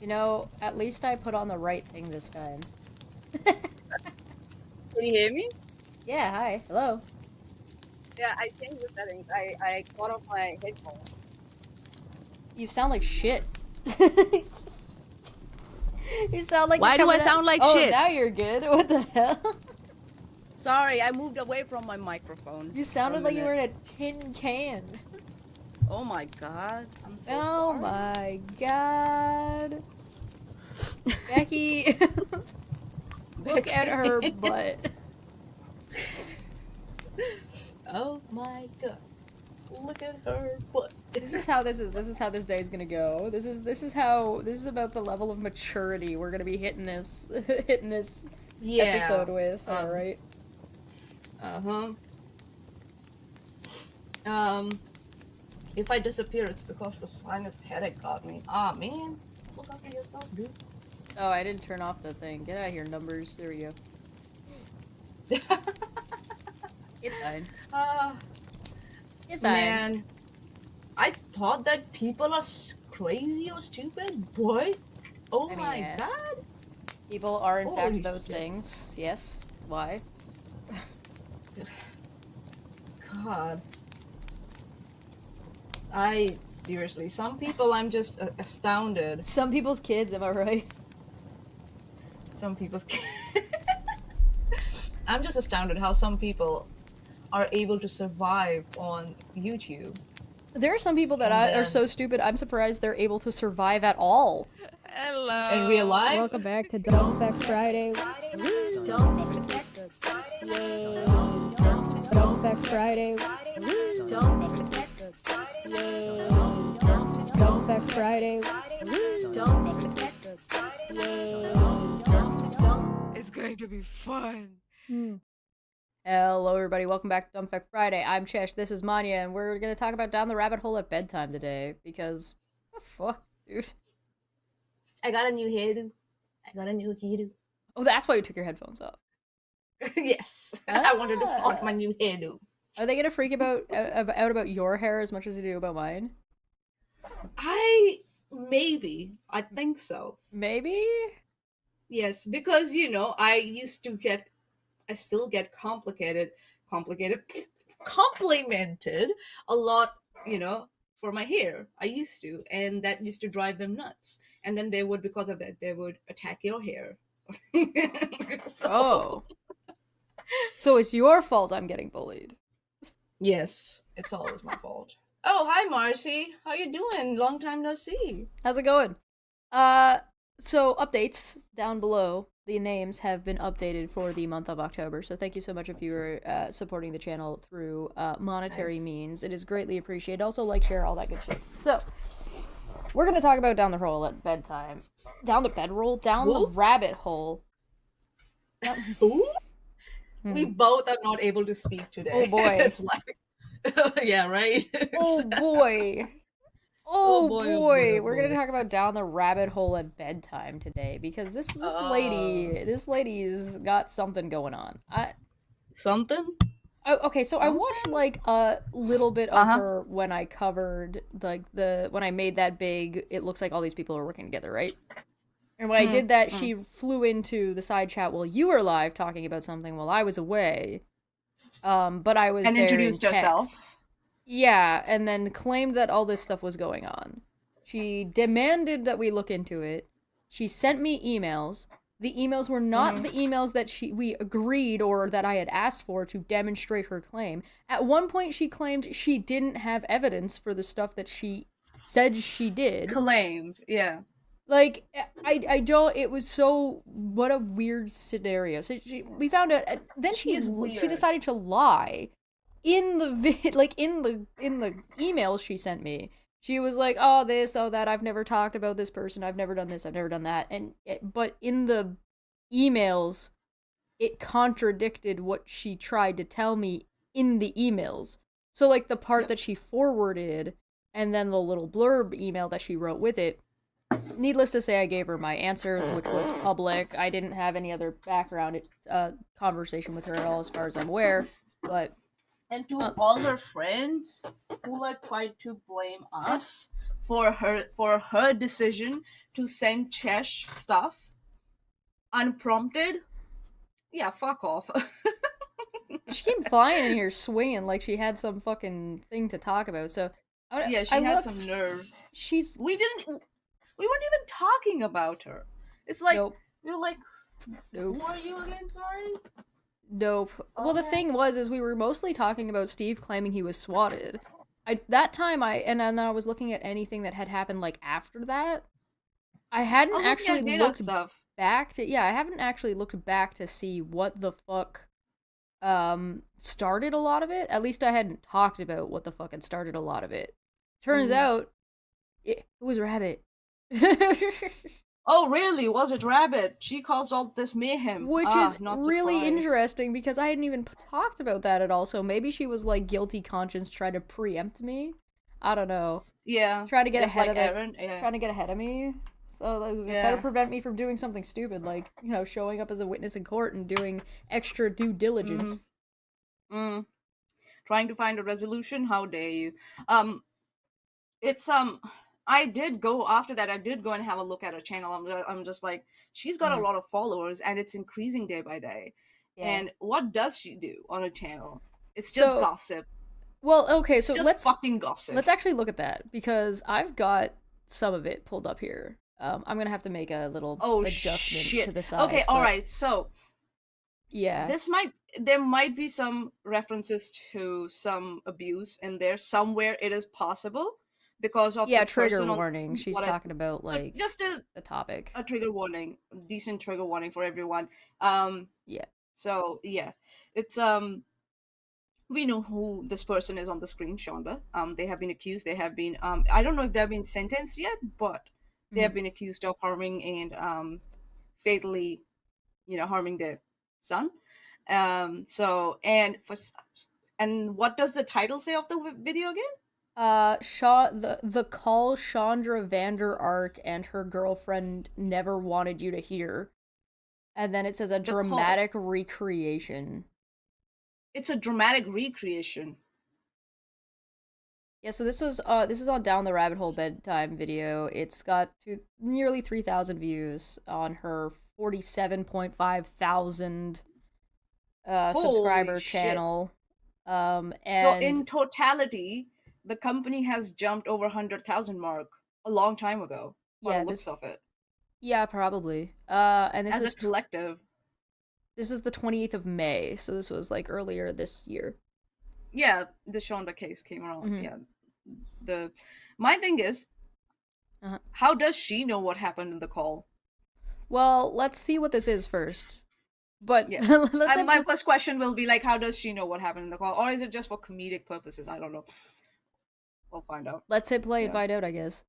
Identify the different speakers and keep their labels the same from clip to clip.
Speaker 1: You know, at least I put on the right thing this time.
Speaker 2: Can you hear me?
Speaker 1: Yeah, hi. Hello.
Speaker 2: Yeah, I changed the settings. I cut off my headphones.
Speaker 1: You sound like shit. You sound like
Speaker 2: Why
Speaker 1: you're
Speaker 2: do I
Speaker 1: coming out-
Speaker 2: sound like
Speaker 1: Oh,
Speaker 2: shit?
Speaker 1: now you're good. What the hell?
Speaker 2: Sorry, I moved away from my microphone.
Speaker 1: You sounded like you were in a tin can.
Speaker 2: Oh my god, I'm so
Speaker 1: Oh
Speaker 2: sorry.
Speaker 1: my god. Becky. Look at her butt.
Speaker 2: Oh my god. Look at her butt.
Speaker 1: This is how this day is gonna go. This is about the level of maturity we're gonna be hitting this episode with, alright?
Speaker 2: If I disappear, it's because the sinus headache got me. Ah, man. Look after yourself, dude.
Speaker 1: Oh, I didn't turn off the thing. Get out of here, numbers. There we go. It's fine. It's fine.
Speaker 2: Man, I thought that people are crazy or stupid. What? Oh my god.
Speaker 1: People are in fact
Speaker 2: Holy
Speaker 1: those
Speaker 2: shit.
Speaker 1: things. Yes. Why?
Speaker 2: God. Seriously, some people I'm just astounded.
Speaker 1: Some people's kids, am I right?
Speaker 2: Some people's I'm just astounded how some people are able to survive on YouTube.
Speaker 1: There are some people that are so stupid, I'm surprised they're able to survive at all.
Speaker 3: Hello.
Speaker 2: In real life?
Speaker 1: Welcome back to Deflection Friday. Deflection Friday. Deflection Friday.
Speaker 3: It's going to be fun.
Speaker 1: Hello everybody, welcome back to Dumbfuck Friday. I'm Chesh, this is Manya, and we're gonna talk about Down the Rabbit Hole at bedtime today, because what the fuck, dude?
Speaker 2: I got a new hairdo.
Speaker 1: Oh, that's why you took your headphones off.
Speaker 2: Yes. I wanted to flaunt my new hairdo.
Speaker 1: Are they gonna freak out about your hair as much as they do about mine?
Speaker 2: I think so.
Speaker 1: Maybe?
Speaker 2: Yes, because I still get complimented a lot, for my hair. I used to, and that used to drive them nuts. And then because of that, they would attack your hair.
Speaker 1: Oh. So it's your fault I'm getting bullied.
Speaker 2: Yes, it's always my fault. Oh, hi Marcy. How you doing? Long time no see.
Speaker 1: How's it going? So updates down below. The names have been updated for the month of October, so thank you so much if you are supporting the channel through monetary means. It is greatly appreciated. Also, like, share, all that good shit. So, we're gonna talk about Down the Hole at bedtime. Down the bedroll? Down the rabbit hole.
Speaker 2: Ooh? We both are not able to speak today.
Speaker 1: Oh boy.
Speaker 2: It's like, yeah, right?
Speaker 1: Oh boy. Oh boy, we're gonna talk about Down the Rabbit Hole at bedtime today, because this lady's got something going on.
Speaker 2: Something?
Speaker 1: Okay, so I watched like a little bit of her when I covered when I made that big. It looks like all these people are working together, right? And when I did that, she flew into the side chat while you were live talking about something while I was away. But I was
Speaker 2: and
Speaker 1: there
Speaker 2: introduced
Speaker 1: in text.
Speaker 2: herself.
Speaker 1: Yeah, and then claimed that all this stuff was going on. She demanded that we look into it. She sent me emails. The emails were not the emails that we agreed or that I had asked for to demonstrate her claim. At one point, she claimed she didn't have evidence for the stuff that she said she did.
Speaker 2: Claimed, yeah.
Speaker 1: Like, I don't, it was so, what a weird scenario. So we found out, then she decided to lie. In the in the emails she sent me, she was like, "Oh, this, oh that. I've never talked about this person. I've never done this. I've never done that." But in the emails, it contradicted what she tried to tell me in the emails. So like the part that she forwarded, and then the little blurb email that she wrote with it. Needless to say, I gave her my answer, which was public. I didn't have any other background conversation with her at all, as far as I'm aware, but.
Speaker 2: And to all her friends who like tried to blame us for her decision to send Chesh stuff unprompted, yeah, fuck off.
Speaker 1: She came flying in here swinging like she had some fucking thing to talk about. So
Speaker 2: Yeah, she had some nerve.
Speaker 1: She's
Speaker 2: we weren't even talking about her. It's like
Speaker 1: nope.
Speaker 2: we were like,
Speaker 1: Nope.
Speaker 2: who are you again? Sorry.
Speaker 1: Nope. Okay. Well, the thing was, we were mostly talking about Steve claiming he was swatted. That time and then I was looking at anything that had happened like after that. I hadn't actually looked back to I haven't actually looked back to see what the fuck started a lot of it. At least I hadn't talked about what the fuck had started a lot of it. Turns out it was Rabbit.
Speaker 2: Oh, really? Was it Rabbit? She caused all this mayhem.
Speaker 1: Which is really interesting because I hadn't even talked about that at all. So maybe she was like guilty conscience trying to preempt me. I don't know.
Speaker 2: Yeah.
Speaker 1: Trying to get ahead of Aaron, Trying to get ahead of me. So like, try to prevent me from doing something stupid, like, you know, showing up as a witness in court and doing extra due diligence.
Speaker 2: Trying to find a resolution? How dare you? It's I did go after that. I did go and have a look at her channel. I'm just like, she's got a lot of followers, and it's increasing day by day. Yeah. And what does she do on her channel? It's just gossip.
Speaker 1: Well, okay, so let's
Speaker 2: fucking gossip.
Speaker 1: Let's actually look at that because I've got some of it pulled up here. I'm gonna have to make a little adjustment to the size.
Speaker 2: Okay, all right. So,
Speaker 1: yeah,
Speaker 2: there might be some references to some abuse in there somewhere. It is possible. Because of the
Speaker 1: trigger warning. She's talking about like
Speaker 2: just
Speaker 1: the topic.
Speaker 2: A trigger warning, decent trigger warning for everyone.
Speaker 1: Yeah.
Speaker 2: So yeah, it's we know who this person is on the screen, Shonda. They have been accused. They have been I don't know if they've been sentenced yet, but they have been accused of harming and fatally, harming their son. So and what does the title say of the video again?
Speaker 1: The call Chandra Vander Ark and her girlfriend never wanted you to hear. And then it says a dramatic recreation.
Speaker 2: It's a dramatic recreation.
Speaker 1: Yeah, so this is on Down the Rabbit Hole Bedtime video. It's got nearly 3,000 views on her 47.5 thousand subscriber channel. And
Speaker 2: so in totality, the company has jumped over 100,000 mark a long time ago. By the looks of it.
Speaker 1: Yeah, probably. And this
Speaker 2: is a collective.
Speaker 1: This is the 28th of May, so this was like earlier this year.
Speaker 2: Yeah, the Shonda case came around. Yeah. My thing is, how does she know what happened in the call?
Speaker 1: Well, let's see what this is first. But
Speaker 2: yeah, my first question will be like, how does she know what happened in the call, or is it just for comedic purposes? I don't know. We'll find out.
Speaker 1: Let's hit play and find out, I guess.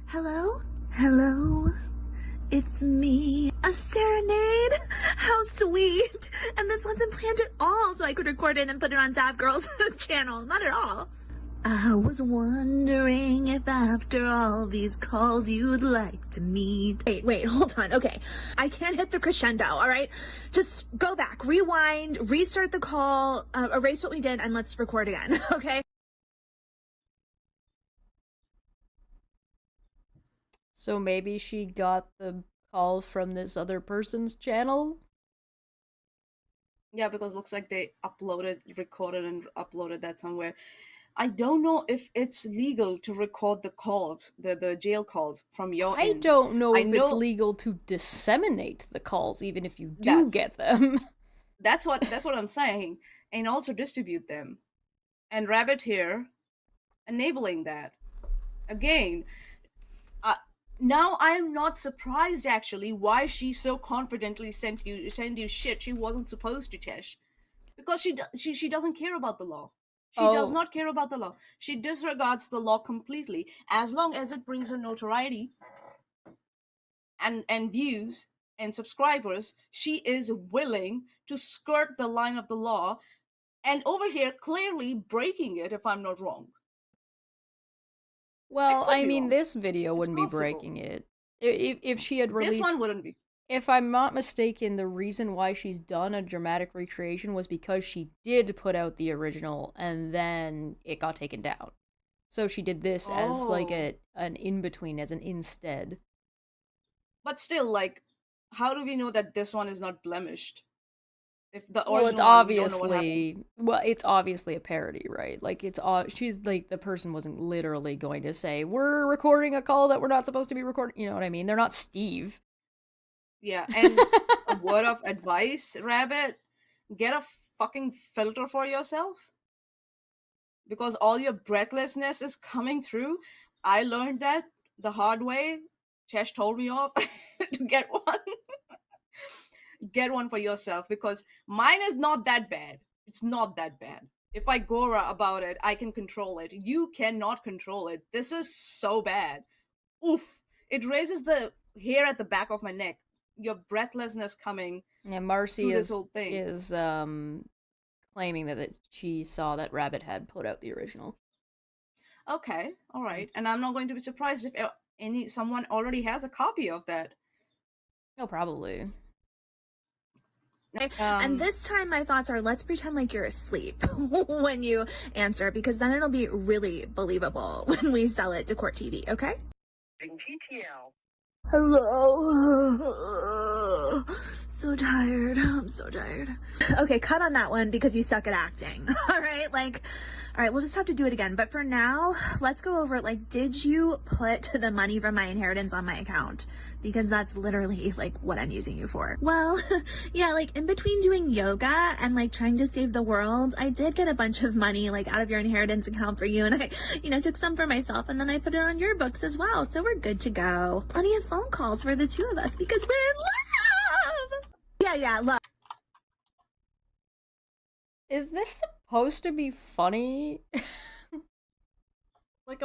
Speaker 4: Hello? Hello? It's me. A serenade? How sweet! And this wasn't planned at all, so I could record it and put it on Zap Girl's channel. Not at all. I was wondering if after all these calls you'd like to meet. Wait, hold on. Okay. I can't hit the crescendo, all right? Just go back, rewind, restart the call, erase what we did, and let's record again, okay?
Speaker 1: So maybe she got the call from this other person's channel?
Speaker 2: Yeah, because it looks like they recorded and uploaded that somewhere. I don't know if it's legal to record the calls, the jail calls from your end.
Speaker 1: I don't know if it's legal to disseminate the calls, even if you do get them.
Speaker 2: That's what I'm saying. And also distribute them. And Rabbit here, enabling that. Again, now I am not surprised actually why she so confidently send you shit she wasn't supposed to, Tesh. Because she doesn't care about the law. She does not care about the law. She disregards the law completely. As long as it brings her notoriety and views and subscribers, she is willing to skirt the line of the law, and over here clearly breaking it, if I'm not wrong.
Speaker 1: Well, I mean, this video wouldn't be breaking it. If she had released,
Speaker 2: This one wouldn't be.
Speaker 1: if I'm not mistaken, the reason why she's done a dramatic recreation was because she did put out the original and then it got taken down. So she did this as like an in between, as an instead.
Speaker 2: But still, like, how do we know that this one is not blemished? If the
Speaker 1: Well,
Speaker 2: original
Speaker 1: it's
Speaker 2: one, we don't know what happened.
Speaker 1: obviously it's obviously a parody, right? Like she's like, the person wasn't literally going to say, "We're recording a call that we're not supposed to be recording." You know what I mean? They're not Steve.
Speaker 2: Yeah, and a word of advice, Rabbit, get a fucking filter for yourself. Because all your breathlessness is coming through. I learned that the hard way. Chesh told me off to get one. Get one for yourself, because mine is not that bad. It's not that bad. If I go about it, I can control it. You cannot control it. This is so bad. Oof. It raises the hair at the back of my neck. Your breathlessness coming.
Speaker 1: Yeah, Marcy
Speaker 2: through this whole thing.
Speaker 1: is claiming that she saw that Rabbit had put out the original.
Speaker 2: Okay, all right. And I'm not going to be surprised if someone already has a copy of that.
Speaker 1: Oh, probably.
Speaker 4: And this time my thoughts are, let's pretend like you're asleep when you answer, because then it'll be really believable when we sell it to Court TV, okay? Hello. So tired. I'm so tired. Okay, cut on that one because you suck at acting. All right, all right, we'll just have to do it again. But for now, let's go over, did you put the money from my inheritance on my account? Because that's literally, what I'm using you for. Well, yeah, in between doing yoga and, trying to save the world, I did get a bunch of money, out of your inheritance account for you. And I, took some for myself, and then I put it on your books as well. So we're good to go. Plenty of phone calls for the two of us because we're in love. Yeah, love.
Speaker 1: Is this supposed to be funny? Am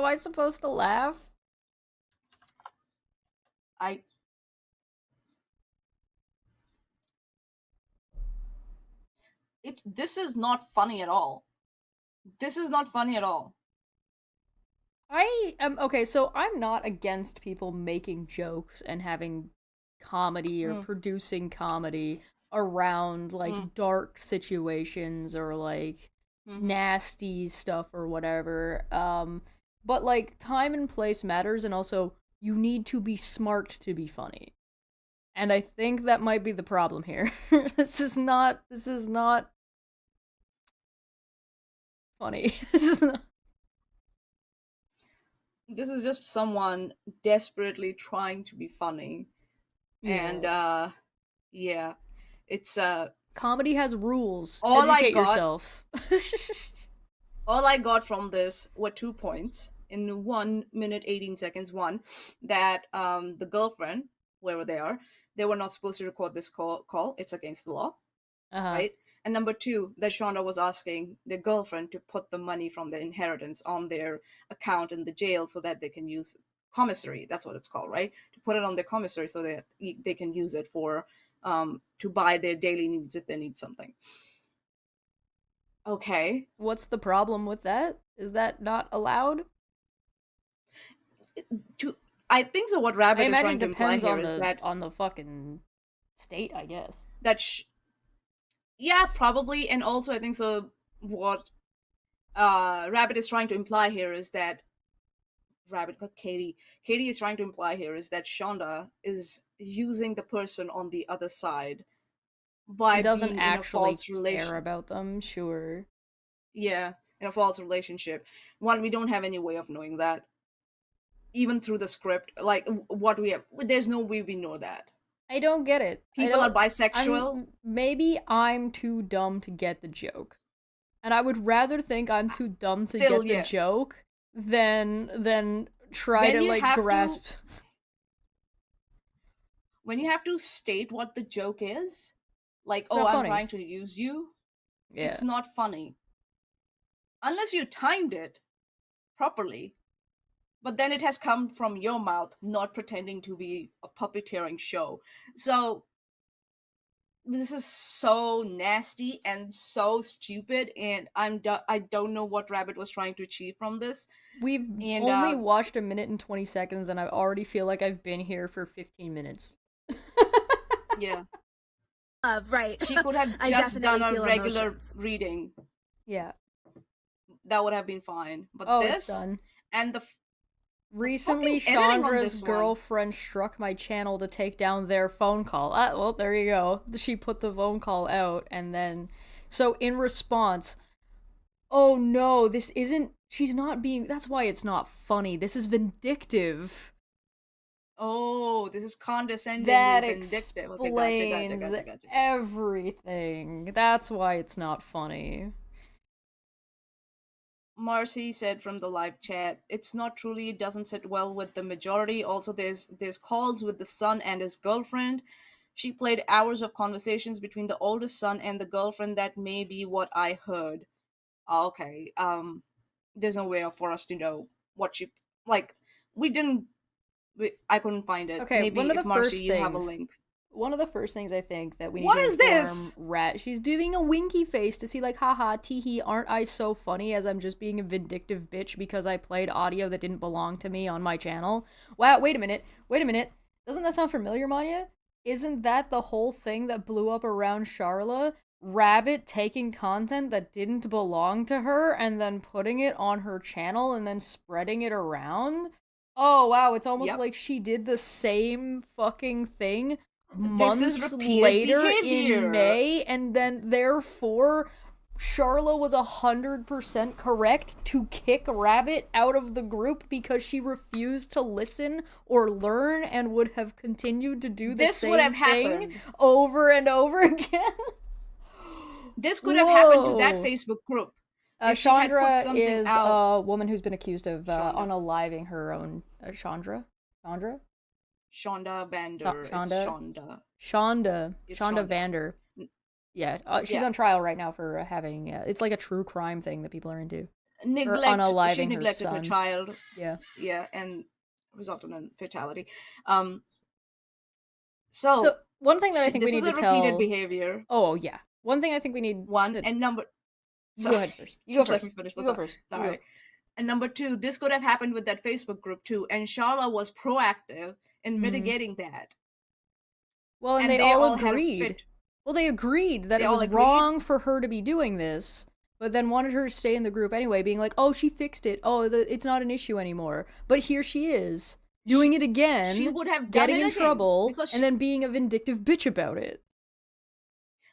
Speaker 1: I supposed to laugh?
Speaker 2: This is not funny at all. This is not funny at all.
Speaker 1: I am okay, so I'm not against people making jokes and having comedy or producing comedy around dark situations or nasty stuff or whatever. But time and place matters, and also you need to be smart to be funny. And I think that might be the problem here. This is not funny.
Speaker 2: This is just someone desperately trying to be funny. Yeah. And yeah, it's
Speaker 1: comedy has rules.
Speaker 2: All
Speaker 1: Educate yourself.
Speaker 2: All I got from this were 2 points in 1 minute 18 seconds. One, that the girlfriend, wherever they are, they were not supposed to record this call. It's against the law. Right? And number 2, that Shonda was asking their girlfriend to put the money from their inheritance on their account in the jail so that they can use commissary. That's what it's called, right? To put it on their commissary so that they can use it for to buy their daily needs if they need something. Okay.
Speaker 1: What's the problem with that? Is that not allowed?
Speaker 2: I think so. What Rabbit is trying to imply here is that
Speaker 1: on the fucking state, I guess.
Speaker 2: Yeah, probably. And also I think so what Rabbit is trying to imply here is that Katie is trying to imply here is that Shonda is using the person on the other side by
Speaker 1: doesn't
Speaker 2: being
Speaker 1: actually
Speaker 2: in a false
Speaker 1: care about them. Sure.
Speaker 2: Yeah, in a false relationship. One, we don't have any way of knowing that, even through the script. What we have, there's no way we know that.
Speaker 1: I don't get it.
Speaker 2: People are bisexual.
Speaker 1: Maybe I'm too dumb to get the joke. And I would rather think I'm too dumb to get the joke than try to grasp.
Speaker 2: When you have to state what the joke is, I'm trying to use you, it's not funny. Unless you timed it properly. But then it has come from your mouth, not pretending to be a puppeteering show. So, this is so nasty and so stupid, and I don't know what Rabbit was trying to achieve from this.
Speaker 1: We've
Speaker 2: And
Speaker 1: only watched 1 minute and 20 seconds, and I already feel like I've been here for 15 minutes.
Speaker 2: yeah,
Speaker 4: Right.
Speaker 2: she could have
Speaker 4: I
Speaker 2: just done
Speaker 4: definitely
Speaker 2: a
Speaker 4: feel
Speaker 2: regular
Speaker 4: emotions.
Speaker 2: reading.
Speaker 1: Yeah.
Speaker 2: That would have been fine. But
Speaker 1: Oh,
Speaker 2: this
Speaker 1: it's done.
Speaker 2: and the
Speaker 1: Recently,
Speaker 2: fucking editing on
Speaker 1: Chandra's
Speaker 2: this one.
Speaker 1: girlfriend struck my channel to take down their phone call. Well, there you go. She put the phone call out, and then... So, in response, oh no, this isn't... She's not being... That's why it's not funny. This is vindictive.
Speaker 2: oh, this is condescending,
Speaker 1: That
Speaker 2: vindictive.
Speaker 1: explains
Speaker 2: Okay, gotcha.
Speaker 1: everything. That's why it's not funny.
Speaker 2: Marcy said from the live chat, it's not truly, it doesn't sit well with the majority. Also, there's calls with the son and his girlfriend. She played hours of conversations between the oldest son and the girlfriend. That may be what I heard. Okay. There's no way for us to know what she like. I couldn't find it.
Speaker 1: Okay,
Speaker 2: Maybe
Speaker 1: one of
Speaker 2: if
Speaker 1: the
Speaker 2: Marcy,
Speaker 1: first
Speaker 2: you have a
Speaker 1: things-
Speaker 2: link.
Speaker 1: One of the first things I think that we need
Speaker 2: What
Speaker 1: to
Speaker 2: is
Speaker 1: inform
Speaker 2: this?
Speaker 1: Rat, she's doing a winky face to see like, haha, teehee, aren't I so funny as I'm just being a vindictive bitch because I played audio that didn't belong to me on my channel? Wow, wait a minute. Doesn't that sound familiar, Manya? Isn't that the whole thing that blew up around Charla? Rabbit taking content that didn't belong to her and then putting it on her channel and then spreading it around? Oh, wow, it's almost
Speaker 2: Yep.
Speaker 1: like she did the same fucking thing
Speaker 2: This is
Speaker 1: months
Speaker 2: repeated
Speaker 1: later
Speaker 2: behavior.
Speaker 1: in May, and then therefore Charla was 100% correct to kick Rabbit out of the group because she refused to listen or learn and would have continued to do the
Speaker 2: This
Speaker 1: same
Speaker 2: would have
Speaker 1: thing
Speaker 2: happened.
Speaker 1: over and over again.
Speaker 2: This could have happened to that
Speaker 1: Whoa.
Speaker 2: Facebook group. If she had put
Speaker 1: Chandra
Speaker 2: something
Speaker 1: is
Speaker 2: out-
Speaker 1: a woman who's been accused of
Speaker 2: Shonda.
Speaker 1: unaliving her own Chandra?
Speaker 2: Shonda Vander. It's Shonda.
Speaker 1: Shonda
Speaker 2: It's
Speaker 1: Shonda
Speaker 2: Shonda.
Speaker 1: Vander. Yeah, she's
Speaker 2: Yeah.
Speaker 1: on trial right now for having. It's like a true crime thing that people are into.
Speaker 2: Unaliving
Speaker 1: her
Speaker 2: neglected her
Speaker 1: son.
Speaker 2: child.
Speaker 1: Yeah.
Speaker 2: Yeah, and resulted in fatality.
Speaker 1: So one thing that I think
Speaker 2: this
Speaker 1: we
Speaker 2: is
Speaker 1: need
Speaker 2: a
Speaker 1: to
Speaker 2: repeated
Speaker 1: tell.
Speaker 2: behavior.
Speaker 1: Oh yeah, one thing I think we need.
Speaker 2: One
Speaker 1: to...
Speaker 2: and number.
Speaker 1: Go ahead first. You
Speaker 2: Just
Speaker 1: go
Speaker 2: let
Speaker 1: first.
Speaker 2: me finish.
Speaker 1: You
Speaker 2: the
Speaker 1: go
Speaker 2: thought.
Speaker 1: first. You
Speaker 2: Sorry.
Speaker 1: go.
Speaker 2: And number two, this could have happened with that Facebook group too, and Sharla was proactive in
Speaker 1: Mhm.
Speaker 2: mitigating that.
Speaker 1: Well, and
Speaker 2: And
Speaker 1: they
Speaker 2: they
Speaker 1: all
Speaker 2: all had a
Speaker 1: agreed.
Speaker 2: fit.
Speaker 1: Well, they agreed that
Speaker 2: They
Speaker 1: it
Speaker 2: all
Speaker 1: was
Speaker 2: agreed?
Speaker 1: wrong for her to be doing this, but then wanted her to stay in the group anyway, being like, "Oh, she fixed it. Oh, it's not an issue anymore." But here she is doing it again,
Speaker 2: She would have done
Speaker 1: getting
Speaker 2: it
Speaker 1: in
Speaker 2: again,
Speaker 1: trouble,
Speaker 2: because
Speaker 1: and then being a vindictive bitch about it.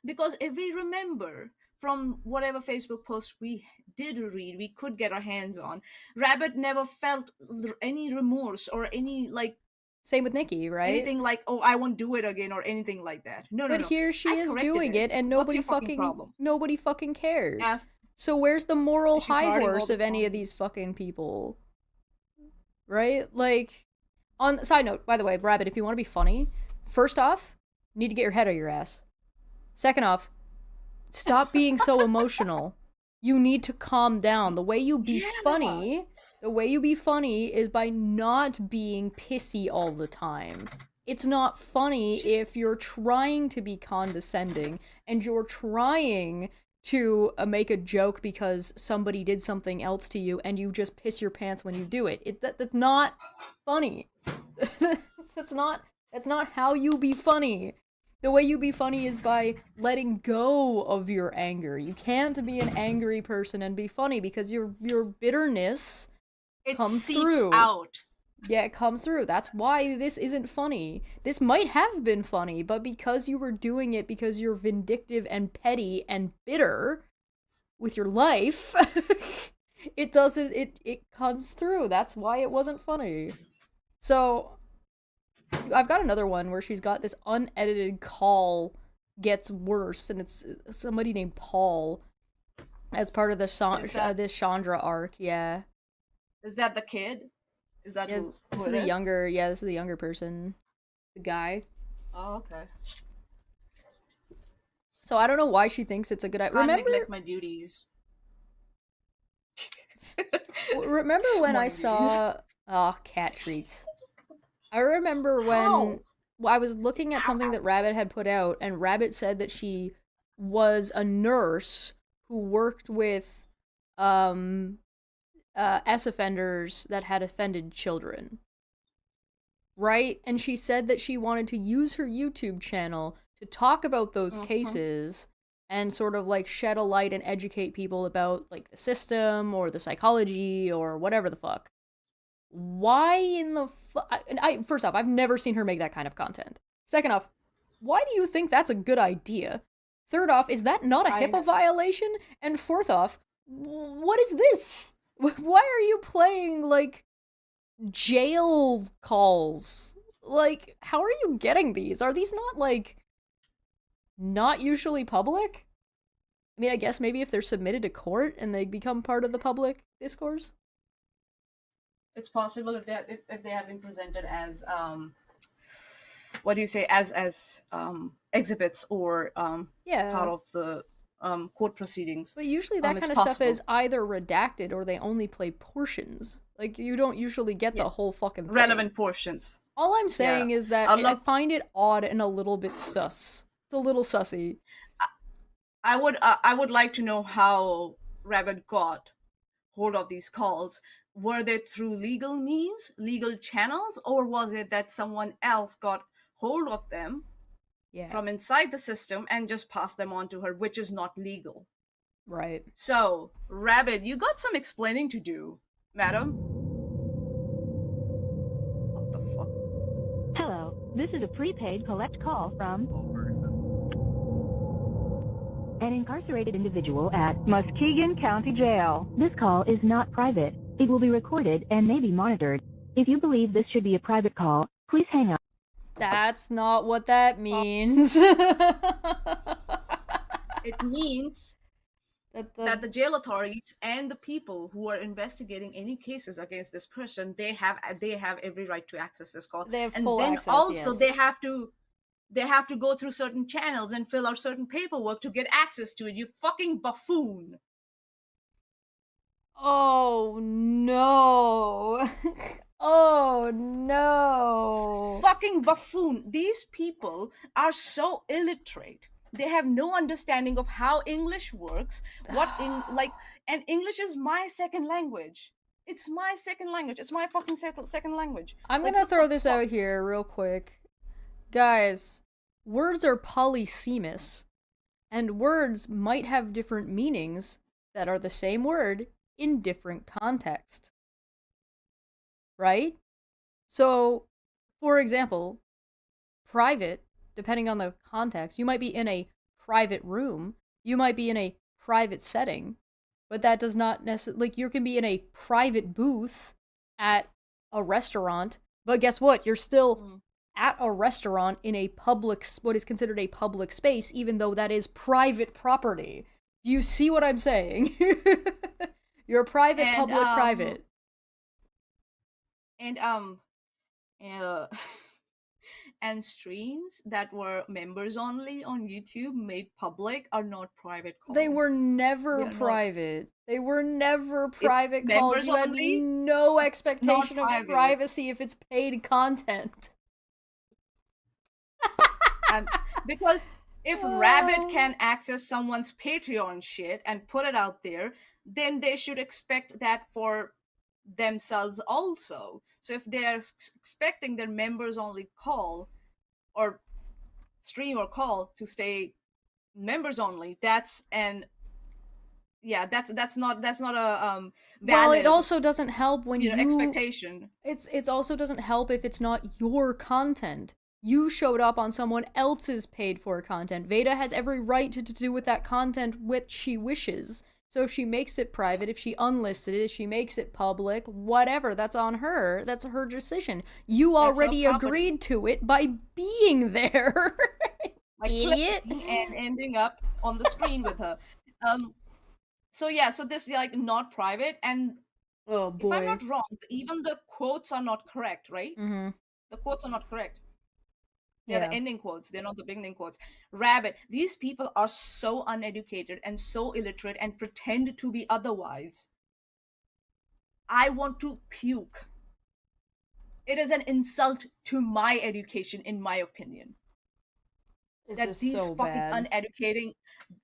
Speaker 2: Because if we remember from whatever Facebook post we did read, we could get our hands on, Rabbit never felt any remorse or any
Speaker 1: Same with Nikki, right?
Speaker 2: anything like, oh, I won't do it again or anything like that. No,
Speaker 1: But
Speaker 2: no.
Speaker 1: here she
Speaker 2: I
Speaker 1: is
Speaker 2: corrected
Speaker 1: doing it, and
Speaker 2: What's
Speaker 1: nobody
Speaker 2: your fucking problem?
Speaker 1: nobody fucking cares.
Speaker 2: As
Speaker 1: So where's the moral
Speaker 2: She's
Speaker 1: high
Speaker 2: hiding all
Speaker 1: horse
Speaker 2: the
Speaker 1: of any of
Speaker 2: comments.
Speaker 1: these fucking people? Right? Like, on side note, by the way, Rabbit, if you want to be funny, first off, you need to get your head out of your ass. Second off, stop being so emotional. You need to calm down. The way you be funny is by not being pissy all the time. It's not funny if you're trying to be condescending and you're trying to make a joke because somebody did something else to you and you just piss your pants when you do it. That's not funny. That's not how you be funny. The way you be funny is by letting go of your anger. You can't be an angry person and be funny because your bitterness
Speaker 2: it
Speaker 1: comes
Speaker 2: seeps
Speaker 1: through.
Speaker 2: out.
Speaker 1: Yeah, it comes through. That's why this isn't funny. This might have been funny, but because you were doing it because you're vindictive and petty and bitter with your life, it comes through. That's why it wasn't funny. So, I've got another one where she's got this unedited call gets worse, and it's somebody named Paul as part of the this Chandra arc. Yeah.
Speaker 2: Is that the kid? Is that who
Speaker 1: This
Speaker 2: it
Speaker 1: is the
Speaker 2: is?
Speaker 1: younger. Yeah, this is the younger person, the guy.
Speaker 2: Oh, okay.
Speaker 1: So I don't know why she thinks it's a good idea.
Speaker 2: Can't neglect my duties.
Speaker 1: Remember when I
Speaker 2: Morning
Speaker 1: saw cat treats? I remember when
Speaker 2: How?
Speaker 1: I was looking at something that Rabbit had put out, and Rabbit said that she was a nurse who worked with S offenders that had offended children. Right? And she said that she wanted to use her YouTube channel to talk about those cases and sort of like shed a light and educate people about like the system or the psychology or whatever the fuck. Why in the first off, I've never seen her make that kind of content. Second off, why do you think that's a good idea? Third off, is that not a HIPAA violation? And fourth off, what is this? Why are you playing like jail calls? Like, how are you getting these? Are these not like not usually public? I mean, I guess maybe if they're submitted to court and they become part of the public discourse.
Speaker 2: It's possible if they have been presented as what do you say, as exhibits or part of the court proceedings.
Speaker 1: But usually that kind of stuff is either redacted or they only play portions. Like, you don't usually get the whole fucking thing.
Speaker 2: Relevant portions.
Speaker 1: All I'm saying is that I find it odd and a little bit sus. It's a little sussy.
Speaker 2: I would like to know how Rabbit got hold of these calls. Were they through legal means, legal channels, or was it that someone else got hold of them from inside the system and just passed them on to her, which is not legal?
Speaker 1: Right.
Speaker 2: So, Rabbit, you got some explaining to do, madam. What the fuck?
Speaker 5: Hello, this is a prepaid collect call from an incarcerated individual at Muskegon County Jail. This call is not private. It will be recorded and may be monitored. If you believe this should be a private call, please hang up.
Speaker 1: That's not what that means.
Speaker 2: It means that the jail authorities and the people who are investigating any cases against this person, they have every right to access this call.
Speaker 1: They have
Speaker 2: and
Speaker 1: full
Speaker 2: then
Speaker 1: access,
Speaker 2: also
Speaker 1: yes.
Speaker 2: they have to go through certain channels and fill out certain paperwork to get access to it. You fucking buffoon.
Speaker 1: Oh no. Oh no.
Speaker 2: Fucking buffoon. These people are so illiterate. They have no understanding of how English works. And English is my second language. It's my second language. It's my fucking second language.
Speaker 1: I'm gonna throw this out here real quick. Guys, words are polysemous, and words might have different meanings that are the same word in different context. Right? So, for example, private, depending on the context, you might be in a private room, you might be in a private setting, but that does not necessarily, like, you can be in a private booth at a restaurant, but guess what? You're still at a restaurant in a public, what is considered a public space, even though that is private property. Do you see what I'm saying? You're private, and, public, private.
Speaker 2: And streams that were members only on YouTube made public are not private calls.
Speaker 1: They were never private. They were never private calls. You had no expectation of privacy if it's paid content.
Speaker 2: Because if Rabbit can access someone's Patreon shit and put it out there, then they should expect that for themselves also. So if they're expecting their members only call or stream or call to stay members only, that's not a valid,
Speaker 1: well, it also doesn't help when you
Speaker 2: expectation.
Speaker 1: It's also doesn't help if it's not your content. You showed up on someone else's paid for content. Veda has every right to do with that content what she wishes. So if she makes it private, if she unlisted it, if she makes it public, whatever, that's on her. That's her decision. You already agreed to it by being there. Idiot.
Speaker 2: And ending up on the screen with her. So this not private, and
Speaker 1: oh boy,
Speaker 2: if I'm not wrong, even the quotes are not correct, right?
Speaker 1: Mm-hmm.
Speaker 2: The quotes are not correct. They're the ending quotes. They're not the beginning quotes. Rabbit. These people are so uneducated and so illiterate and pretend to be otherwise. I want to puke. It is an insult to my education, in my opinion.
Speaker 1: This
Speaker 2: That
Speaker 1: is
Speaker 2: these
Speaker 1: so
Speaker 2: fucking
Speaker 1: bad.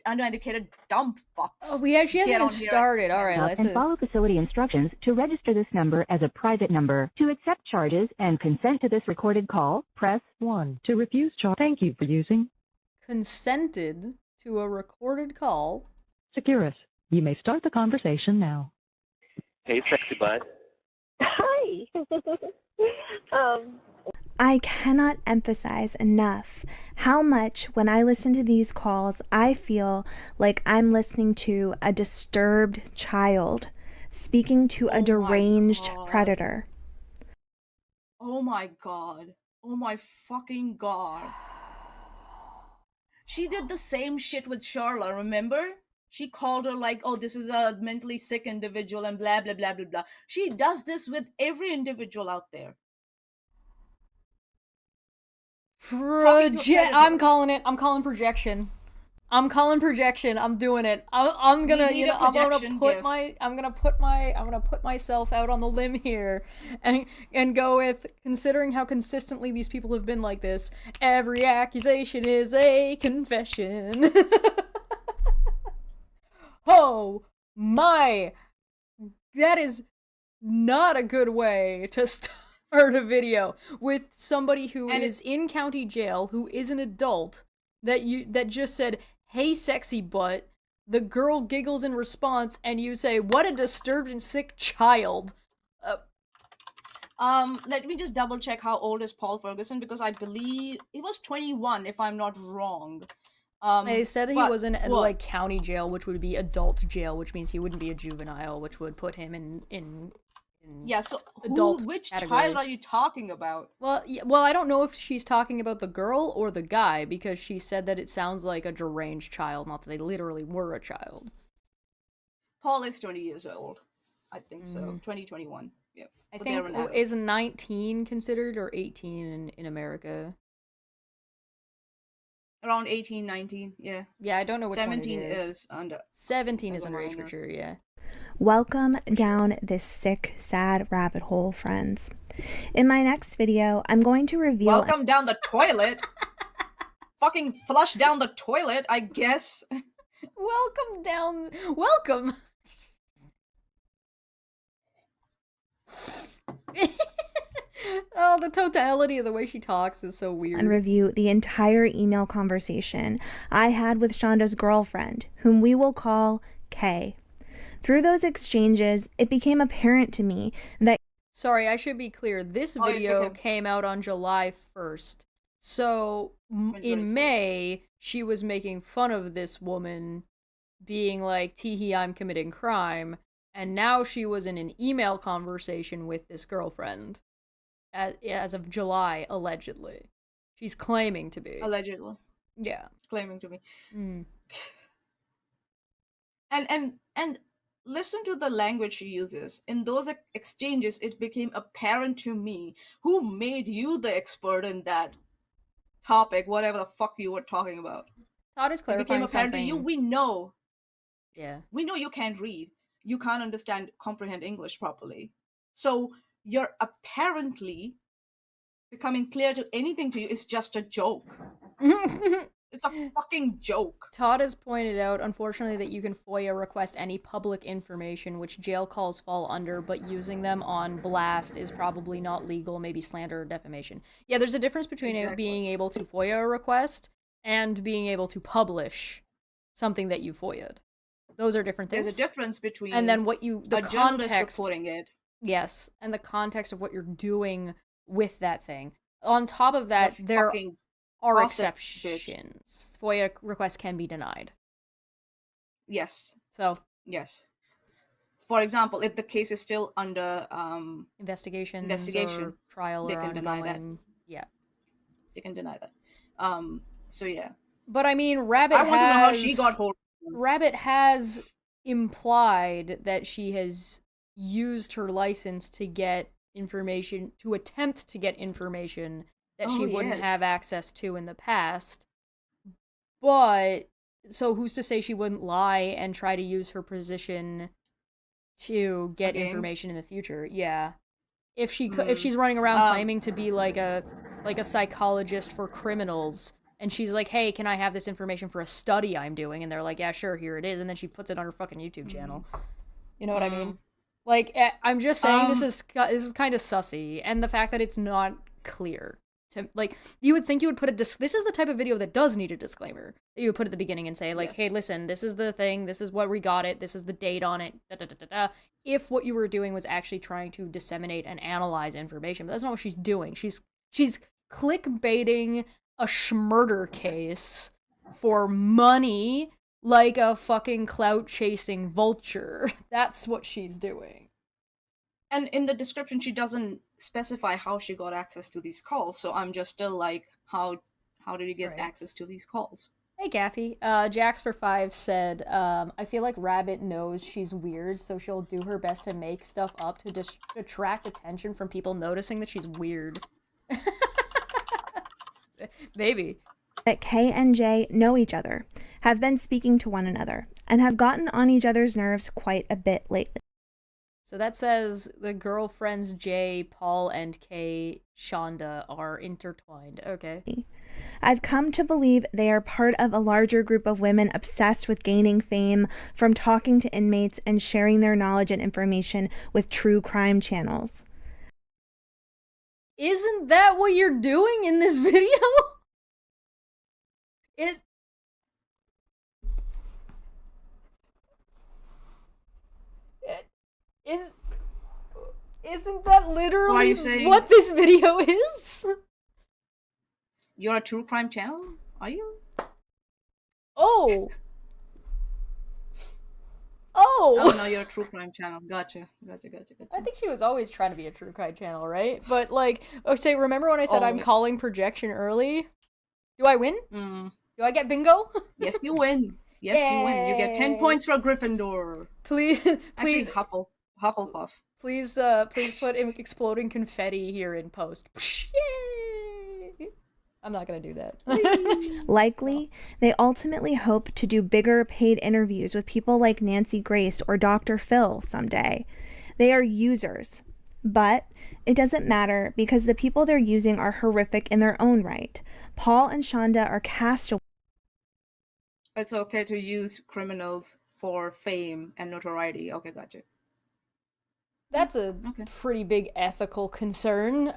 Speaker 2: uneducated dumb fucks.
Speaker 1: Oh, she hasn't
Speaker 2: get
Speaker 1: even
Speaker 2: on here
Speaker 1: started. All right, let's
Speaker 5: and follow facility instructions to register this number as a private number. To accept charges and consent to this recorded call, press 1. To refuse charge, thank you for using
Speaker 1: consented to a recorded call.
Speaker 5: Securus. You may start the conversation now.
Speaker 6: Hey, sexy bud.
Speaker 7: Hi.
Speaker 4: I cannot emphasize enough how much when I listen to these calls, I feel like I'm listening to a disturbed child speaking to a deranged predator.
Speaker 2: Oh my god. Oh my fucking god. She did the same shit with Charla, remember? She called her like, oh, this is a mentally sick individual and blah, blah, blah, blah, blah. She does this with every individual out there.
Speaker 1: I'm calling it. I'm calling projection. I'm calling projection. I'm doing it. I'm gonna, you know, I'm gonna put myself out on the limb here, and go with, considering how consistently these people have been like this, every accusation is a confession. Oh my, that is not a good way to start a video with somebody who is in county jail, who is an adult, that just said, "Hey, sexy butt." The girl giggles in response, and you say, "What a disturbed and sick child."
Speaker 2: Let me just double check how old is Paul Ferguson, because I believe he was 21, if I'm not wrong.
Speaker 1: They said he was in like county jail, which would be adult jail, which means he wouldn't be a juvenile, which would put him in
Speaker 2: yeah. So which
Speaker 1: category.
Speaker 2: child are you talking about?
Speaker 1: Well, I don't know if she's talking about the girl or the guy, because she said that it sounds like a deranged child, not that they literally were a child.
Speaker 2: Paul is 20 years old, I think so. 2021. Yeah.
Speaker 1: I think is 19 considered, or 18 in America?
Speaker 2: Around 18, 19, yeah.
Speaker 1: Yeah, I don't know which
Speaker 2: 17
Speaker 1: one it is.
Speaker 2: is under.
Speaker 1: 17 is underage for sure, yeah.
Speaker 4: Welcome down this sick, sad rabbit hole, friends. In my next video, I'm going to reveal...
Speaker 2: Welcome down the toilet! Fucking flush down the toilet, I guess.
Speaker 1: Welcome! Oh, the totality of the way she talks is so weird.
Speaker 4: And review the entire email conversation I had with Shonda's girlfriend, whom we will call Kay. Through those exchanges, it became apparent to me that...
Speaker 1: Sorry, I should be clear. This video came out on July 1st. So, in May, she was making fun of this woman, being like, teehee, I'm committing crime. And now she was in an email conversation with this girlfriend. As of July, allegedly. She's claiming to be.
Speaker 2: Allegedly.
Speaker 1: Yeah.
Speaker 2: Claiming to be.
Speaker 1: Mm.
Speaker 2: And listen to the language she uses. In those exchanges, it became apparent to me who made you the expert in that topic, whatever the fuck you were talking about.
Speaker 1: Todd is clarifying something. It became apparent to
Speaker 2: you, we know.
Speaker 1: Yeah.
Speaker 2: We know you can't read. You can't comprehend English properly. So you're apparently becoming clear to anything to you is just a joke. It's a fucking joke.
Speaker 1: Todd has pointed out, unfortunately, that you can FOIA request any public information, which jail calls fall under, but using them on blast is probably not legal, maybe slander or defamation. Yeah, there's a difference between it being able to FOIA a request and being able to publish something that you FOIA'd. Those are different things.
Speaker 2: There's a difference between
Speaker 1: and then what you the context
Speaker 2: reporting it.
Speaker 1: Yes, and the context of what you're doing with that thing. On top of that, there are exceptions. FOIA requests can be denied.
Speaker 2: Yes.
Speaker 1: So.
Speaker 2: Yes. For example, if the case is still under
Speaker 1: investigation or trial,
Speaker 2: they
Speaker 1: or
Speaker 2: can deny that.
Speaker 1: Yeah.
Speaker 2: They can deny that. So yeah.
Speaker 1: But I mean, Rabbit
Speaker 2: want to know how she got hold.
Speaker 1: Rabbit has implied that she has used her license to get information, to attempt to get information that she wouldn't have access to in the past. But, so who's to say she wouldn't lie and try to use her position to get information in the future? Yeah. if she's running around claiming to be like a psychologist for criminals, and she's like, hey, can I have this information for a study I'm doing? And they're like, yeah, sure, here it is. And then she puts it on her fucking YouTube channel. You know what I mean? Like, I'm just saying this is kind of sussy, and the fact that it's not clear. Like, you would think you would put this is the type of video that does need a disclaimer that you would put at the beginning and say, like, hey, listen, this is the thing, this is what we got it, this is the date on it, if what you were doing was actually trying to disseminate and analyze information. But that's not what she's doing. She's clickbaiting a schmurder case for money like a fucking clout-chasing vulture. That's what she's doing.
Speaker 2: And in the description, she doesn't specify how she got access to these calls, so I'm just still like, how did you get access to these calls?
Speaker 1: Hey, Kathy. Jax for 5 said, I feel like Rabbit knows she's weird, so she'll do her best to make stuff up to attract attention from people noticing that she's weird. Maybe.
Speaker 4: That Kay and Jay know each other, have been speaking to one another, and have gotten on each other's nerves quite a bit lately.
Speaker 1: So that says the girlfriends Jay, Paul, and Kay, Shonda are intertwined. Okay.
Speaker 4: I've come to believe they are part of a larger group of women obsessed with gaining fame from talking to inmates and sharing their knowledge and information with true crime channels.
Speaker 1: Isn't that what you're doing in this video? Isn't that literally what this video is?
Speaker 2: You're a true crime channel? Are you?
Speaker 1: Oh,
Speaker 2: no, you're a true crime channel. Gotcha.
Speaker 1: I think she was always trying to be a true crime channel, right? But like, okay, remember when I said I'm calling projection early? Do I win? Do I get bingo?
Speaker 2: Yes, you win. Yes, you win. You get 10 points for Gryffindor.
Speaker 1: Please.
Speaker 2: Actually, Hufflepuff.
Speaker 1: Please put exploding confetti here in post. Yay! I'm not gonna do that.
Speaker 4: Likely, they ultimately hope to do bigger paid interviews with people like Nancy Grace or Dr. Phil someday. They are users. But it doesn't matter because the people they're using are horrific in their own right. Paul and Shonda are castaways.
Speaker 2: It's okay to use criminals for fame and notoriety. Okay, gotcha.
Speaker 1: That's a pretty big ethical concern,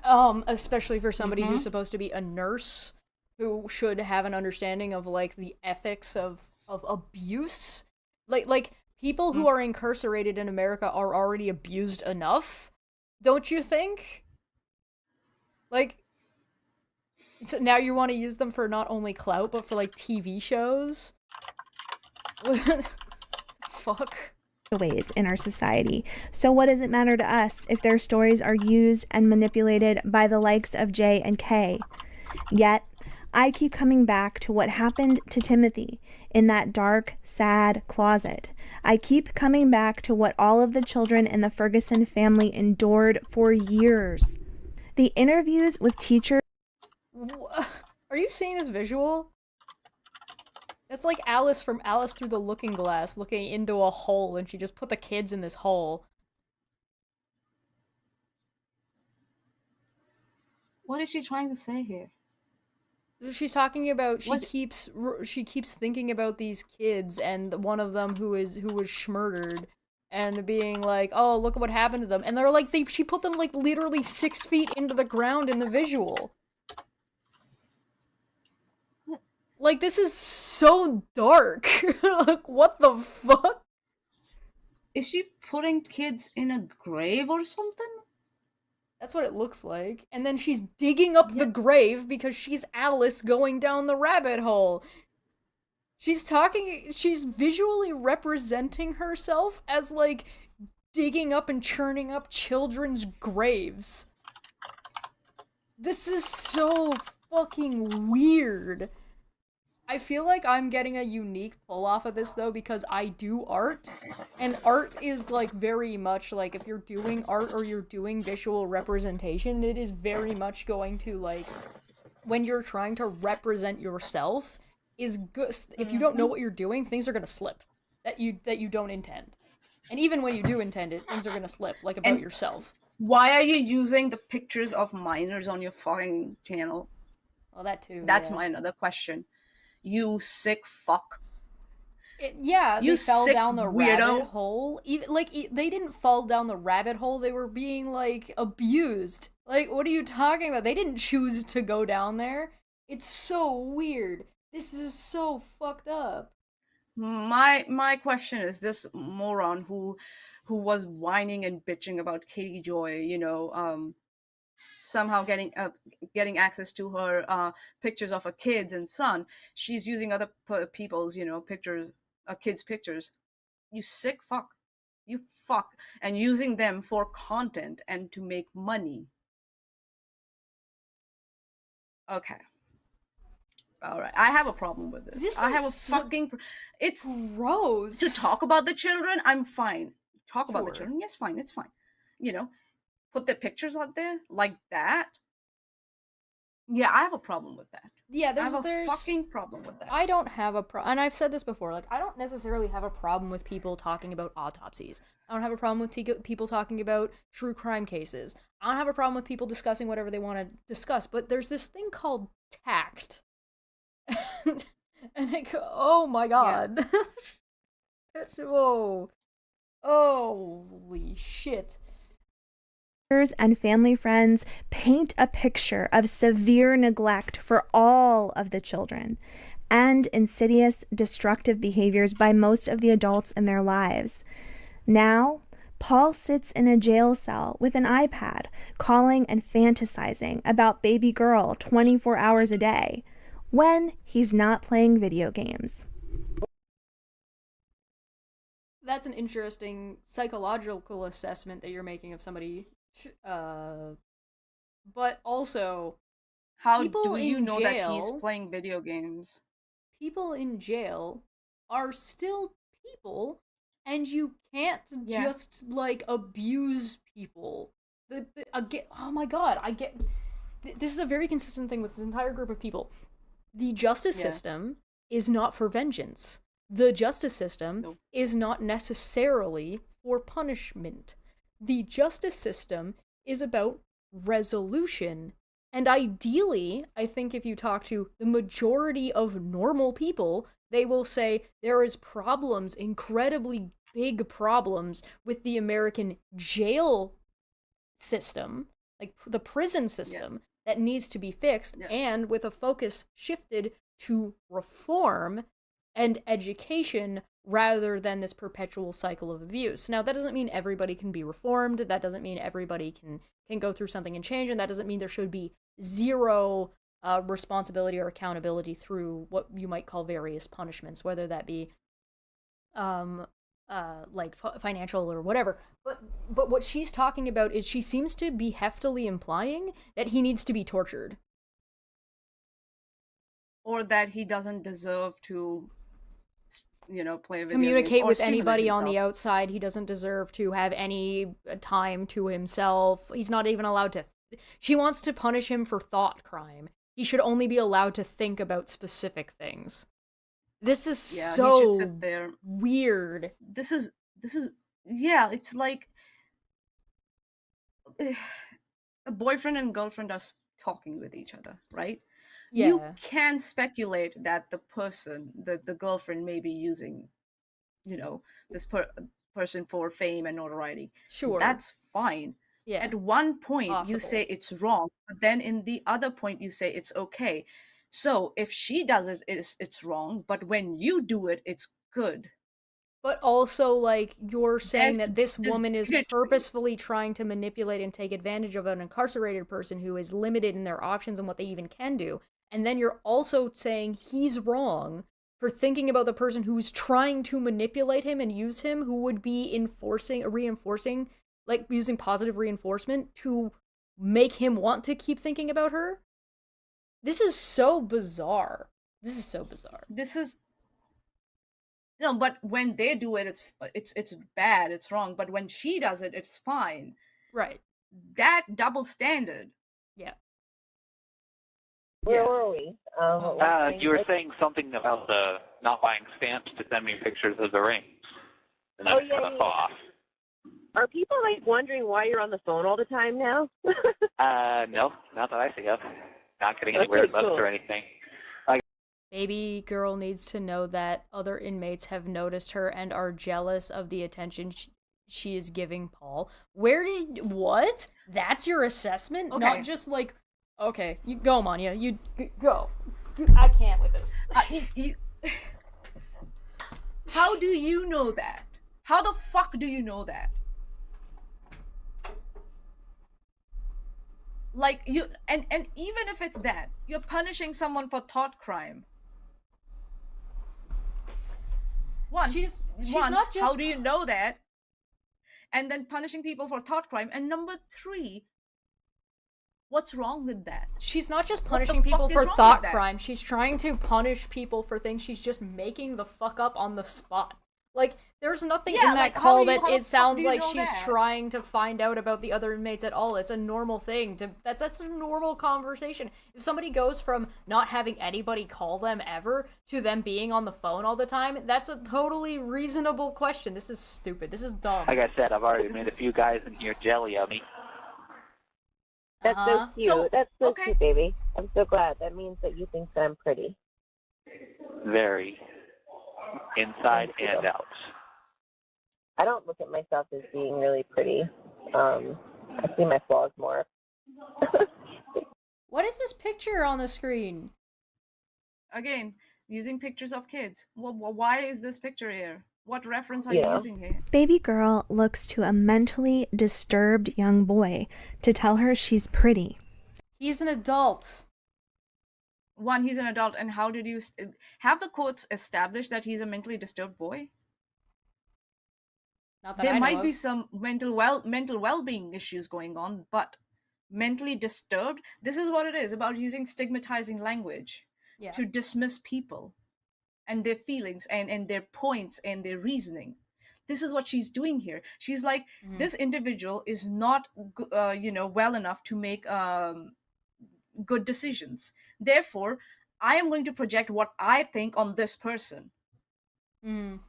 Speaker 1: especially for somebody who's supposed to be a nurse, who should have an understanding of, like, the ethics of abuse. Like people who are incarcerated in America are already abused enough, don't you think? Like, so now you want to use them for not only clout, but for, like, TV shows? Fuck.
Speaker 4: Ways in our society. So what does it matter to us if their stories are used and manipulated by the likes of Jay and Kay? Yet, I keep coming back to what happened to Timothy in that dark, sad closet. I keep coming back to what all of the children in the Ferguson family endured for years. The interviews with teachers.
Speaker 1: Are you seeing this visual? That's like Alice from Alice Through the Looking Glass looking into a hole, and she just put the kids in this hole.
Speaker 2: What is she trying to say here?
Speaker 1: She's talking about she keeps thinking about these kids and one of them who was schmurdered and being like, oh, look at what happened to them, and they're like she put them like literally 6 feet into the ground in the visual. Like, this is so dark. Like, what the fuck?
Speaker 2: Is she putting kids in a grave or something?
Speaker 1: That's what it looks like. And then she's digging up the grave because she's Alice going down the rabbit hole. She's visually representing herself as, like, digging up and churning up children's graves. This is so fucking weird. I feel like I'm getting a unique pull off of this, though, because I do art, and art is, like, very much, like, if you're doing art or you're doing visual representation, it is very much going to, like, when you're trying to represent yourself, is good. If you don't know what you're doing, things are gonna slip that you don't intend. And even when you do intend it, things are gonna slip, like, about yourself.
Speaker 2: Why are you using the pictures of minors on your fucking channel?
Speaker 1: Well, that too.
Speaker 2: That's
Speaker 1: yeah.
Speaker 2: my another question. You sick fuck.
Speaker 1: They fell
Speaker 2: sick
Speaker 1: down the
Speaker 2: weirdo.
Speaker 1: rabbit hole. Even they didn't fall down the rabbit hole. They were being like abused. Like, what are you talking about? They didn't choose to go down there. It's so weird. This is so fucked up.
Speaker 2: My question is, this moron who was whining and bitching about Katie Joy, somehow getting access to her pictures of her kids and son. She's using other people's pictures, kids' pictures. You sick fuck. You fuck. And using them for content and to make money. Okay. All right. I have a problem with this. I have a fucking... It's
Speaker 1: gross.
Speaker 2: To talk about the children, I'm fine. Talk about the
Speaker 1: Sure.
Speaker 2: children, yes, fine. It's fine. Put their pictures out there like that. Yeah, I have a problem with that.
Speaker 1: Yeah,
Speaker 2: I have a fucking problem with that.
Speaker 1: I don't have a problem, and I've said this before, like, I don't necessarily have a problem with people talking about autopsies. I don't have a problem with people talking about true crime cases. I don't have a problem with people discussing whatever they want to discuss, but there's this thing called tact. And I go, oh my god. Yeah. It's, whoa. Holy shit.
Speaker 4: And family friends paint a picture of severe neglect for all of the children and insidious, destructive behaviors by most of the adults in their lives. Now, Paul sits in a jail cell with an iPad, calling and fantasizing about baby girl 24 hours a day when he's not playing video games.
Speaker 1: That's an interesting psychological assessment that you're making of somebody. But also,
Speaker 2: how do you know that he's playing video games?
Speaker 1: People in jail are still people, and you can't just like abuse people. Oh my god, this is a very consistent thing with this entire group of people. The justice system is not for vengeance. The justice system is not necessarily for punishment. The justice system is about resolution. And ideally, I think if you talk to the majority of normal people, they will say there is problems, incredibly big problems, with the American jail system, like the prison system, that needs to be fixed, and with a focus shifted to reform and education rather than this perpetual cycle of abuse. Now, that doesn't mean everybody can be reformed. That doesn't mean everybody can go through something and change, and that doesn't mean there should be zero responsibility or accountability through what you might call various punishments, whether that be like financial or whatever. But what she's talking about is she seems to be heftily implying that he needs to be tortured.
Speaker 2: Or that he doesn't deserve to play a video
Speaker 1: communicate with anybody
Speaker 2: himself.
Speaker 1: On the outside. He doesn't deserve to have any time to himself. He's not even allowed to... She wants to punish him for thought crime. He should only be allowed to think about specific things. This is so
Speaker 2: he should sit there.
Speaker 1: Weird.
Speaker 2: This is it's like a boyfriend and girlfriend are talking with each other, right?
Speaker 1: Yeah.
Speaker 2: You can speculate that the person, the girlfriend, may be using, this person for fame and notoriety.
Speaker 1: Sure.
Speaker 2: That's fine.
Speaker 1: Yeah.
Speaker 2: At one point, you say it's wrong, but then in the other point, you say it's okay. So if she does it, it's wrong, but when you do it, it's good.
Speaker 1: But also, like, you're saying that this woman is purposefully trying to manipulate and take advantage of an incarcerated person who is limited in their options and what they even can do. And then you're also saying he's wrong for thinking about the person who's trying to manipulate him and use him, who would be reinforcing, like using positive reinforcement to make him want to keep thinking about her. This is so bizarre.
Speaker 2: No, but when they do it, it's bad, it's wrong. But when she does it, it's fine.
Speaker 1: Right.
Speaker 2: That double standard.
Speaker 1: Yeah.
Speaker 7: Where were we?
Speaker 6: You were saying something about the not buying stamps to send me pictures of the rings, and then cut us off.
Speaker 7: Are people like wondering why you're on the phone all the time now?
Speaker 6: No, not that I see of. Not getting any weird looks or anything.
Speaker 1: Baby girl needs to know that other inmates have noticed her and are jealous of the attention she is giving Paul. What? That's your assessment?
Speaker 2: Okay.
Speaker 1: Not just like, okay, you go, Manya. You go. I can't with this.
Speaker 2: How do you know that? How the fuck do you know that? Like, you, and even if it's that, you're punishing someone for thought crime.
Speaker 1: She's
Speaker 2: One,
Speaker 1: not just...
Speaker 2: how do you know that? And then punishing people for thought crime. And number 3, what's wrong with that?
Speaker 1: She's not just punishing people for thought crime. She's trying to punish people for things she's just making the fuck up on the spot. Like, there's nothing in that call that it sounds like she's trying to find out about the other inmates at all. It's a normal thing. That's a normal conversation. If somebody goes from not having anybody call them ever to them being on the phone all the time, that's a totally reasonable question. This is stupid. This is dumb.
Speaker 6: Like I said, I've already made a few guys in here jelly of me.
Speaker 7: That's so cute. That's so cute, baby. I'm so glad. That means that you think that I'm pretty.
Speaker 6: Very. Inside and out.
Speaker 7: I don't look at myself as being really pretty. I see my flaws more.
Speaker 1: What is this picture on the screen?
Speaker 2: Again, using pictures of kids. Why is this picture here? What reference are you using here?
Speaker 4: Baby girl looks to a mentally disturbed young boy to tell her she's pretty.
Speaker 1: He's an adult.
Speaker 2: One, he's an adult, and how did you have the courts established that he's a mentally disturbed boy?
Speaker 1: Not that
Speaker 2: there
Speaker 1: I know
Speaker 2: might be
Speaker 1: of.
Speaker 2: some mental well-being issues going on, but mentally disturbed. This is what it is about using stigmatizing language to dismiss people and their feelings and their points and their reasoning. This is what she's doing here. She's like, this individual is not, well enough to make good decisions. Therefore, I am going to project what I think on this person. You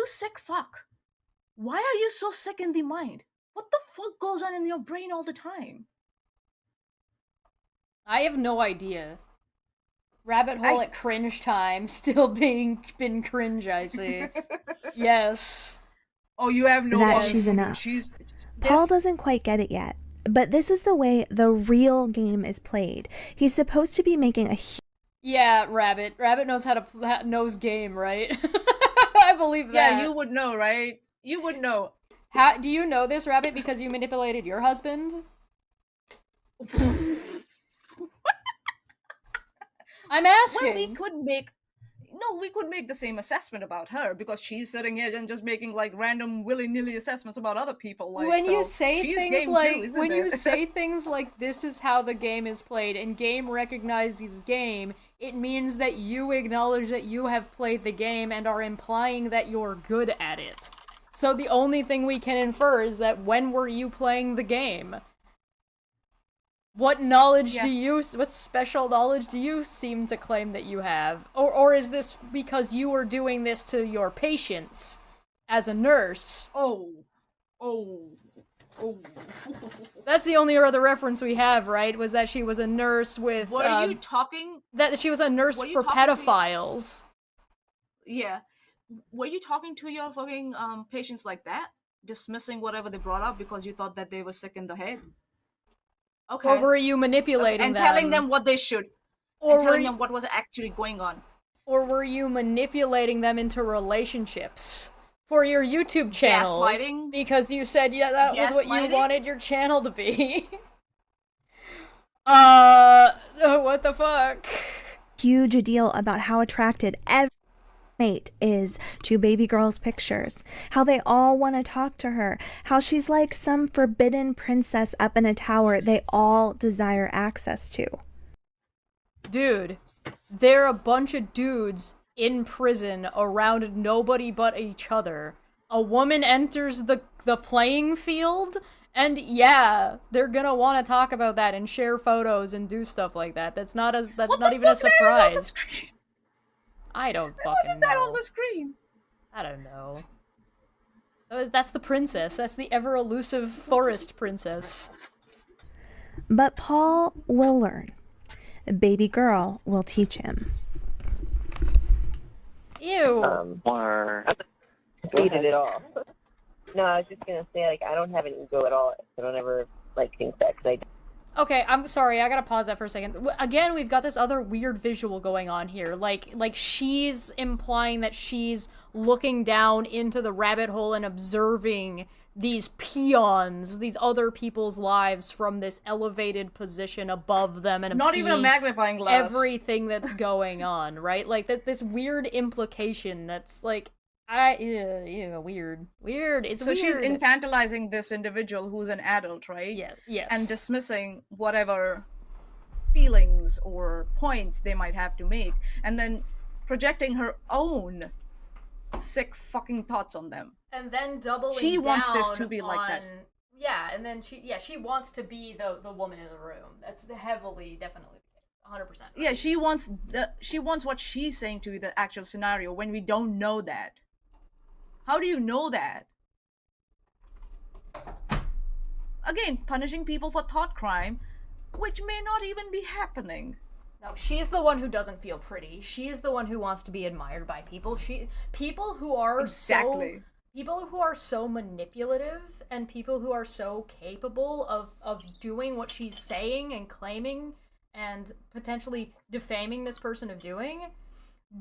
Speaker 2: sick fuck. Why are you so sick in the mind? What the fuck goes on in your brain all the time?
Speaker 1: I have no idea. Rabbit hole at cringe time, still been cringe, I see. Yes.
Speaker 2: Oh, you have no
Speaker 4: that she's enough. Paul doesn't quite get it yet, but this is the way the real game is played. He's supposed to be making a
Speaker 1: Yeah, Rabbit. Rabbit knows how to knows game, right? I believe that.
Speaker 2: Yeah, you would know, right? You would know.
Speaker 1: How do you know this, Rabbit? Because you manipulated your husband? I'm asking.
Speaker 2: Well, we could make the same assessment about her because she's sitting here and just making like random willy-nilly assessments about other people. Like,
Speaker 1: when you
Speaker 2: so
Speaker 1: say
Speaker 2: she's
Speaker 1: things
Speaker 2: game
Speaker 1: like
Speaker 2: too,
Speaker 1: when
Speaker 2: isn't
Speaker 1: you
Speaker 2: it?
Speaker 1: say things like this is how the game is played and game recognizes game, it means that you acknowledge that you have played the game and are implying that you're good at it. So the only thing we can infer is that when were you playing the game? What knowledge what special knowledge do you seem to claim that you have? Or is this because you were doing this to your patients as a nurse?
Speaker 2: Oh.
Speaker 1: That's the only other reference we have, right? Was that she was a nurse with...
Speaker 2: Were you talking...
Speaker 1: That she was a nurse for pedophiles.
Speaker 2: Yeah. Were you talking to your fucking patients like that? Dismissing whatever they brought up because you thought that they were sick in the head? Okay.
Speaker 1: Or were you manipulating them?
Speaker 2: And telling them what they should.
Speaker 1: Or
Speaker 2: and telling them what was actually going on.
Speaker 1: Or were you manipulating them into relationships? For your YouTube channel.
Speaker 2: Gaslighting?
Speaker 1: Because you said, yeah, that was what you wanted your channel to be. What the fuck?
Speaker 4: Huge deal about how attracted every mate is to baby girl's pictures, how they all want to talk to her, how she's like some forbidden princess up in a tower they all desire access to.
Speaker 1: Dude, they're a bunch of dudes in prison around nobody but each other. A woman enters the playing field, and yeah, they're gonna want to talk about that and share photos and do stuff like that. That's not even a surprise. I don't fucking know.
Speaker 2: What is that on the screen?
Speaker 1: I don't know. That's the princess. That's the ever elusive forest princess.
Speaker 4: But Paul will learn. Baby girl will teach him.
Speaker 1: Ew.
Speaker 6: Or
Speaker 7: Read it all. No, I was just gonna say, like, I don't have an ego at all. I don't ever like think that because
Speaker 1: Okay, I'm sorry. I gotta pause that for a second. Again, we've got this other weird visual going on here. Like she's implying that she's looking down into the rabbit hole and observing these peons, these other people's lives from this elevated position above them, and
Speaker 2: Not even a magnifying glass.
Speaker 1: everything that's going on, right? Like this weird implication that's like, weird. It's
Speaker 2: So
Speaker 1: weird.
Speaker 2: she's infantilizing this individual who's an adult, right?
Speaker 1: Yeah, yes.
Speaker 2: And dismissing whatever feelings or points they might have to make, and then projecting her own sick fucking thoughts on them.
Speaker 1: And then doubling
Speaker 2: She wants this
Speaker 1: down
Speaker 2: to be like that.
Speaker 1: Yeah, and then she wants to be the woman in the room. That's definitely the case. 100%. Right.
Speaker 2: Yeah, she wants what she's saying to be the actual scenario when we don't know that. How do you know that? Again, punishing people for thought crime, which may not even be happening.
Speaker 1: No, she's the one who doesn't feel pretty. She's the one who wants to be admired by people. People who are so manipulative, and people who are so capable of doing what she's saying and claiming and potentially defaming this person of doing,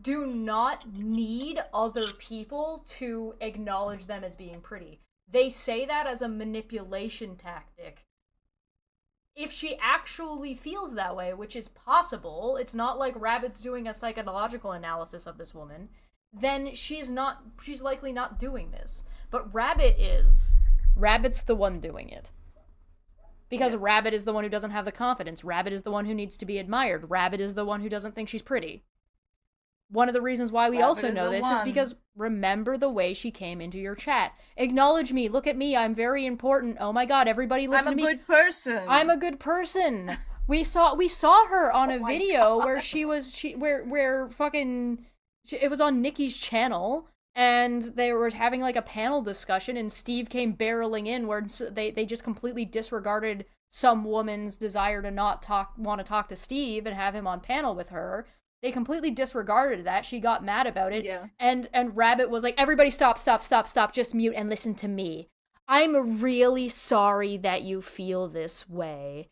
Speaker 1: do not need other people to acknowledge them as being pretty. They say that as a manipulation tactic. If she actually feels that way, which is possible, it's not like Rabbit's doing a psychological analysis of this woman, then she's likely not doing this. But Rabbit's the one doing it. Because Rabbit is the one who doesn't have the confidence. Rabbit is the one who needs to be admired. Rabbit is the one who doesn't think she's pretty. One of the reasons why we
Speaker 2: Rabbit
Speaker 1: also
Speaker 2: is
Speaker 1: know
Speaker 2: the
Speaker 1: this is
Speaker 2: one.
Speaker 1: because remember the way she came into your chat. Acknowledge me. Look at me. I'm very important. Oh my god, everybody listen to me.
Speaker 2: I'm a good person.
Speaker 1: I'm a good person. We saw her on a
Speaker 2: my
Speaker 1: video
Speaker 2: God.
Speaker 1: where it was on Nikki's channel, and they were having like a panel discussion, and Steve came barreling in where they just completely disregarded some woman's desire to want to talk to Steve and have him on panel with her. They completely disregarded that. She got mad about it.
Speaker 2: Yeah.
Speaker 1: And Rabbit was like, everybody stop, just mute and listen to me. I'm really sorry that you feel this way.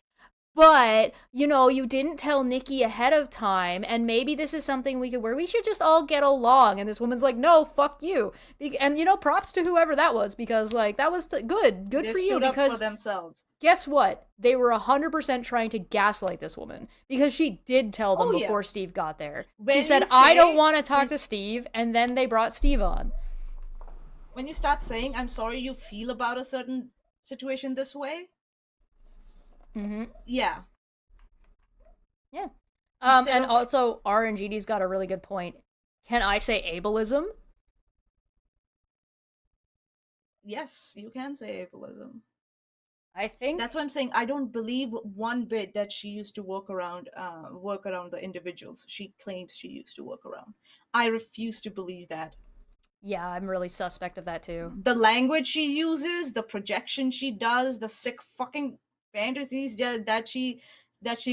Speaker 1: But, you didn't tell Nikki ahead of time, and maybe this is something where we should just all get along. And this woman's like, no, fuck you. And, props to whoever that was, because, like, that was good. Good
Speaker 2: They
Speaker 1: for you,
Speaker 2: stood up
Speaker 1: because
Speaker 2: for themselves.
Speaker 1: guess what? They were 100% trying to gaslight this woman, because she did tell them
Speaker 2: Oh, yeah.
Speaker 1: before Steve got there.
Speaker 2: When
Speaker 1: She said,
Speaker 2: you
Speaker 1: I don't
Speaker 2: say-
Speaker 1: want to talk to Steve, and then they brought Steve on.
Speaker 2: When you start saying, I'm sorry you feel about a certain situation this way,
Speaker 1: Mm-hmm.
Speaker 2: yeah.
Speaker 1: Yeah.
Speaker 2: Instead
Speaker 1: And
Speaker 2: of-
Speaker 1: also, RNGD's got a really good point. Can I say ableism?
Speaker 2: Yes, you can say ableism.
Speaker 1: I think
Speaker 2: That's what I'm saying. I don't believe one bit that she used to work around the individuals she claims she used to work around. I refuse to believe that.
Speaker 1: Yeah, I'm really suspect of that too.
Speaker 2: The language she uses, the projection she does, the sick fucking fantasies that she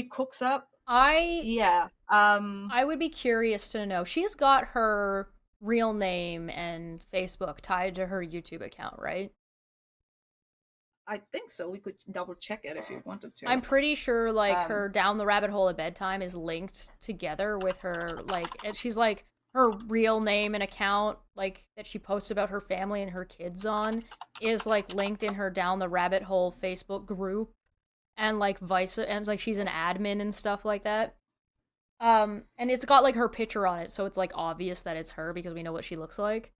Speaker 2: cooks up. Yeah.
Speaker 1: I would be curious to know. She's got her real name and Facebook tied to her YouTube account, right?
Speaker 2: I think so. We could double check it if you wanted to.
Speaker 1: I'm pretty sure her Down the Rabbit Hole at Bedtime is linked together with her, and she's like, her real name and account, like, that she posts about her family and her kids on, is like linked in her Down the Rabbit Hole Facebook group, and like she's an admin and stuff like that. And it's got like her picture on it, so it's like obvious that it's her because we know what she looks like.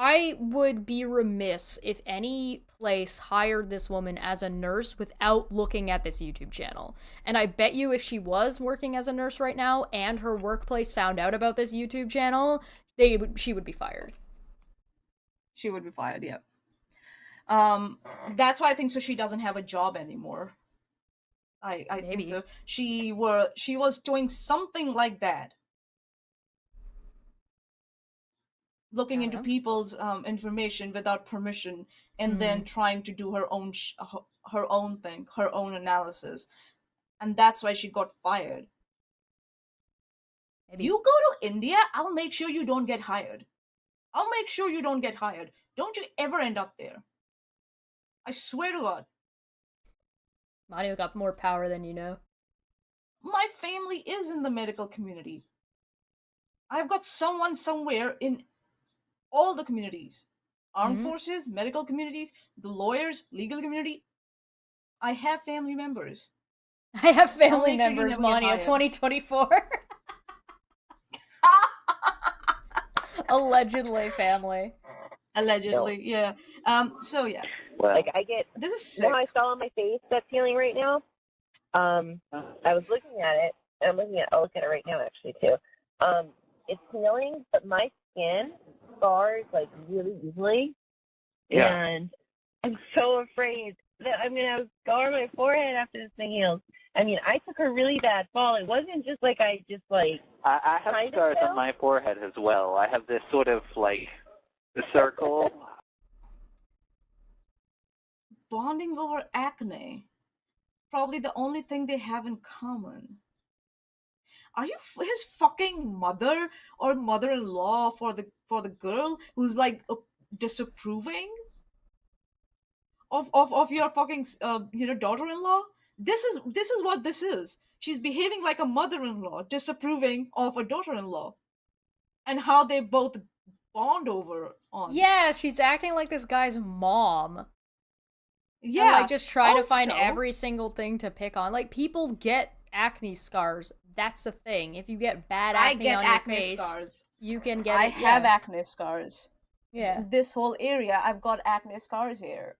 Speaker 1: I would be remiss if any place hired this woman as a nurse without looking at this YouTube channel. And I bet you if she was working as a nurse right now and her workplace found out about this YouTube channel, she would be fired.
Speaker 2: She would be fired, yeah. That's why I think so she doesn't have a job anymore. I think so. She was doing something like that. looking
Speaker 1: I
Speaker 2: into
Speaker 1: don't know.
Speaker 2: people's information without permission, and then trying to do her own her own thing, her own analysis, and that's why she got fired.
Speaker 1: Maybe.
Speaker 2: You go to India, I'll make sure you don't get hired. I'll make sure you don't get hired. Don't you ever end up there. I swear to God.
Speaker 1: Mario got more power than you know.
Speaker 2: My family is in the medical community. I've got someone somewhere in all the communities. Armed forces, medical communities, the lawyers, legal community. I have family members.
Speaker 1: I have family
Speaker 2: make sure you
Speaker 1: members,
Speaker 2: never get
Speaker 1: Mania,
Speaker 2: hired.
Speaker 1: 2024. Allegedly family.
Speaker 2: Allegedly, yeah. So yeah,
Speaker 6: Well,
Speaker 7: Like I get,
Speaker 2: this is
Speaker 7: you
Speaker 2: sick.
Speaker 7: know how I saw on my face that's healing right now? I was looking at it, and I'll look at it right now actually too. It's healing, but my skin scars like really easily,
Speaker 6: yeah.
Speaker 7: and I'm so afraid that I'm gonna have a scar on my forehead after this thing heals. I mean, I took a really bad fall. It wasn't just like I
Speaker 6: I have scars on my forehead as well. I have this sort of like the circle.
Speaker 2: Bonding over acne. Probably the only thing they have in common. Are you his fucking mother or mother-in-law for the girl who's like disapproving of your fucking daughter-in-law? This is what this is. She's behaving like a mother-in-law, disapproving of a daughter-in-law, and how they both bond over on.
Speaker 1: Yeah, she's acting like this guy's mom.
Speaker 2: Yeah,
Speaker 1: and, like, just trying to find
Speaker 2: also-
Speaker 1: every single thing to pick on. Like, people get acne scars. That's a thing. If you get bad acne on your face,
Speaker 2: scars.
Speaker 1: you can get
Speaker 2: I
Speaker 1: it.
Speaker 2: have
Speaker 1: Yeah.
Speaker 2: acne scars.
Speaker 1: Yeah.
Speaker 2: This whole area, I've got acne scars here.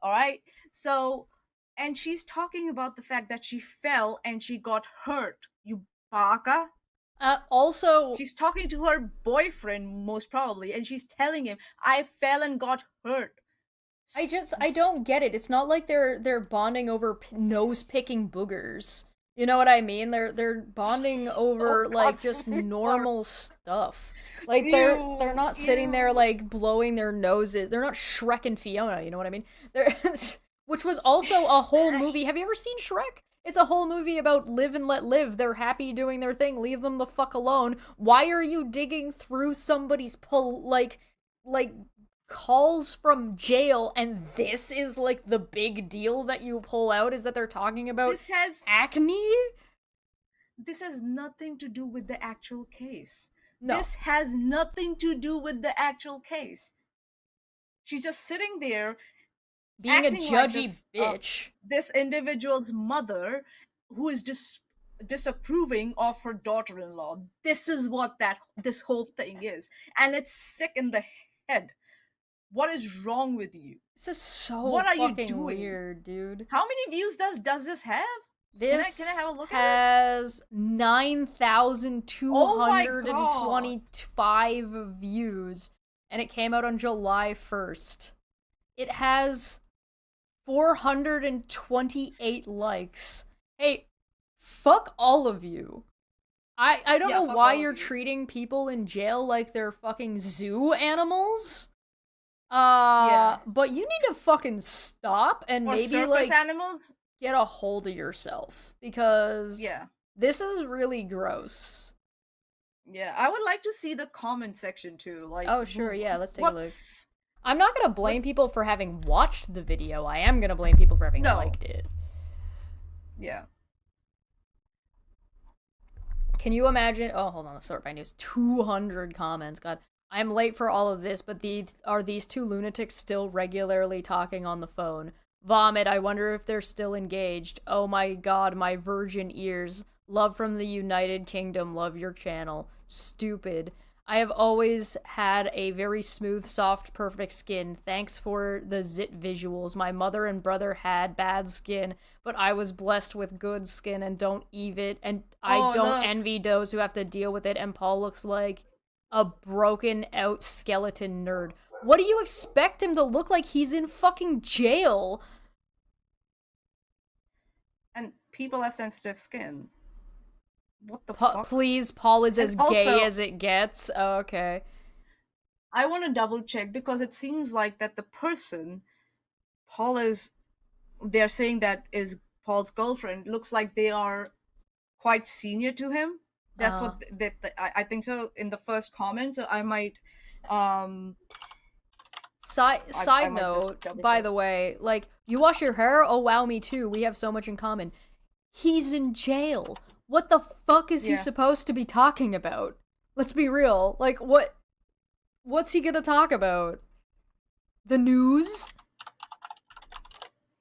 Speaker 2: All right. So, and she's talking about the fact that she fell and she got hurt. You baka.
Speaker 1: Also,
Speaker 2: She's talking to her boyfriend most probably, and she's telling him, "I fell and got hurt."
Speaker 1: I don't get it. It's not like they're bonding over nose picking boogers. You know what I mean? They're bonding over like just normal stuff. Like they're not sitting there like blowing their noses. They're not Shrek and Fiona. You know what I mean? They're which was also a whole movie. Have you ever seen Shrek? It's a whole movie about live and let live. They're happy doing their thing. Leave them the fuck alone. Why are you digging through somebody's like calls from jail, and this is like the big deal that you pull out is that they're talking about acne?
Speaker 2: This has nothing to do with the actual case.
Speaker 1: No.
Speaker 2: This has nothing to do with the actual case. She's just sitting there
Speaker 1: being a
Speaker 2: acting like
Speaker 1: judgy bitch.
Speaker 2: This individual's mother who is just disapproving of her daughter-in-law. This is what this whole thing is, and it's sick in the head. What is wrong with you?
Speaker 1: This is so
Speaker 2: what are
Speaker 1: fucking
Speaker 2: you doing?
Speaker 1: Weird, dude.
Speaker 2: How many views does this have?
Speaker 1: This
Speaker 2: can I have a look
Speaker 1: has 9,225 views, and it came out on July 1st. It has 428 likes. Hey, fuck all of you. I don't know why you're treating people in jail like they're fucking zoo animals. But you need to fucking stop and
Speaker 2: or
Speaker 1: maybe
Speaker 2: circus
Speaker 1: like
Speaker 2: animals.
Speaker 1: Get a hold of yourself, because this is really gross.
Speaker 2: Yeah, I would like to see the comment section too. Like,
Speaker 1: oh sure, yeah, let's take a look. I'm not gonna blame people for having watched the video. I am gonna blame people for having liked it.
Speaker 2: Yeah.
Speaker 1: Can you imagine? Oh, hold on. Let's sort by news. 200 comments. God, I'm late for all of this, but these two lunatics still regularly talking on the phone? Vomit. I wonder if they're still engaged. Oh my god, my virgin ears. Love from the United Kingdom. Love your channel. Stupid. I have always had a very smooth, soft, perfect skin. Thanks for the zit visuals. My mother and brother had bad skin, but I was blessed with good skin and don't envy those who have to deal with it. And Paul looks like a broken out skeleton nerd. What do you expect him to look like? He's in fucking jail.
Speaker 2: And people have sensitive skin. What the fuck?
Speaker 1: Please, Paul is as
Speaker 2: also,
Speaker 1: gay as it gets. Oh, okay.
Speaker 2: I want to double check because it seems like that the person they're saying that is Paul's girlfriend looks like they are quite senior to him. That's what I think so in the first comment. So I might
Speaker 1: Side note, by the way, like, you wash your hair? Oh wow, me too. We have so much in common. He's in jail. What the fuck is he supposed to be talking about? Let's be real. Like, what's he gonna talk about? The news?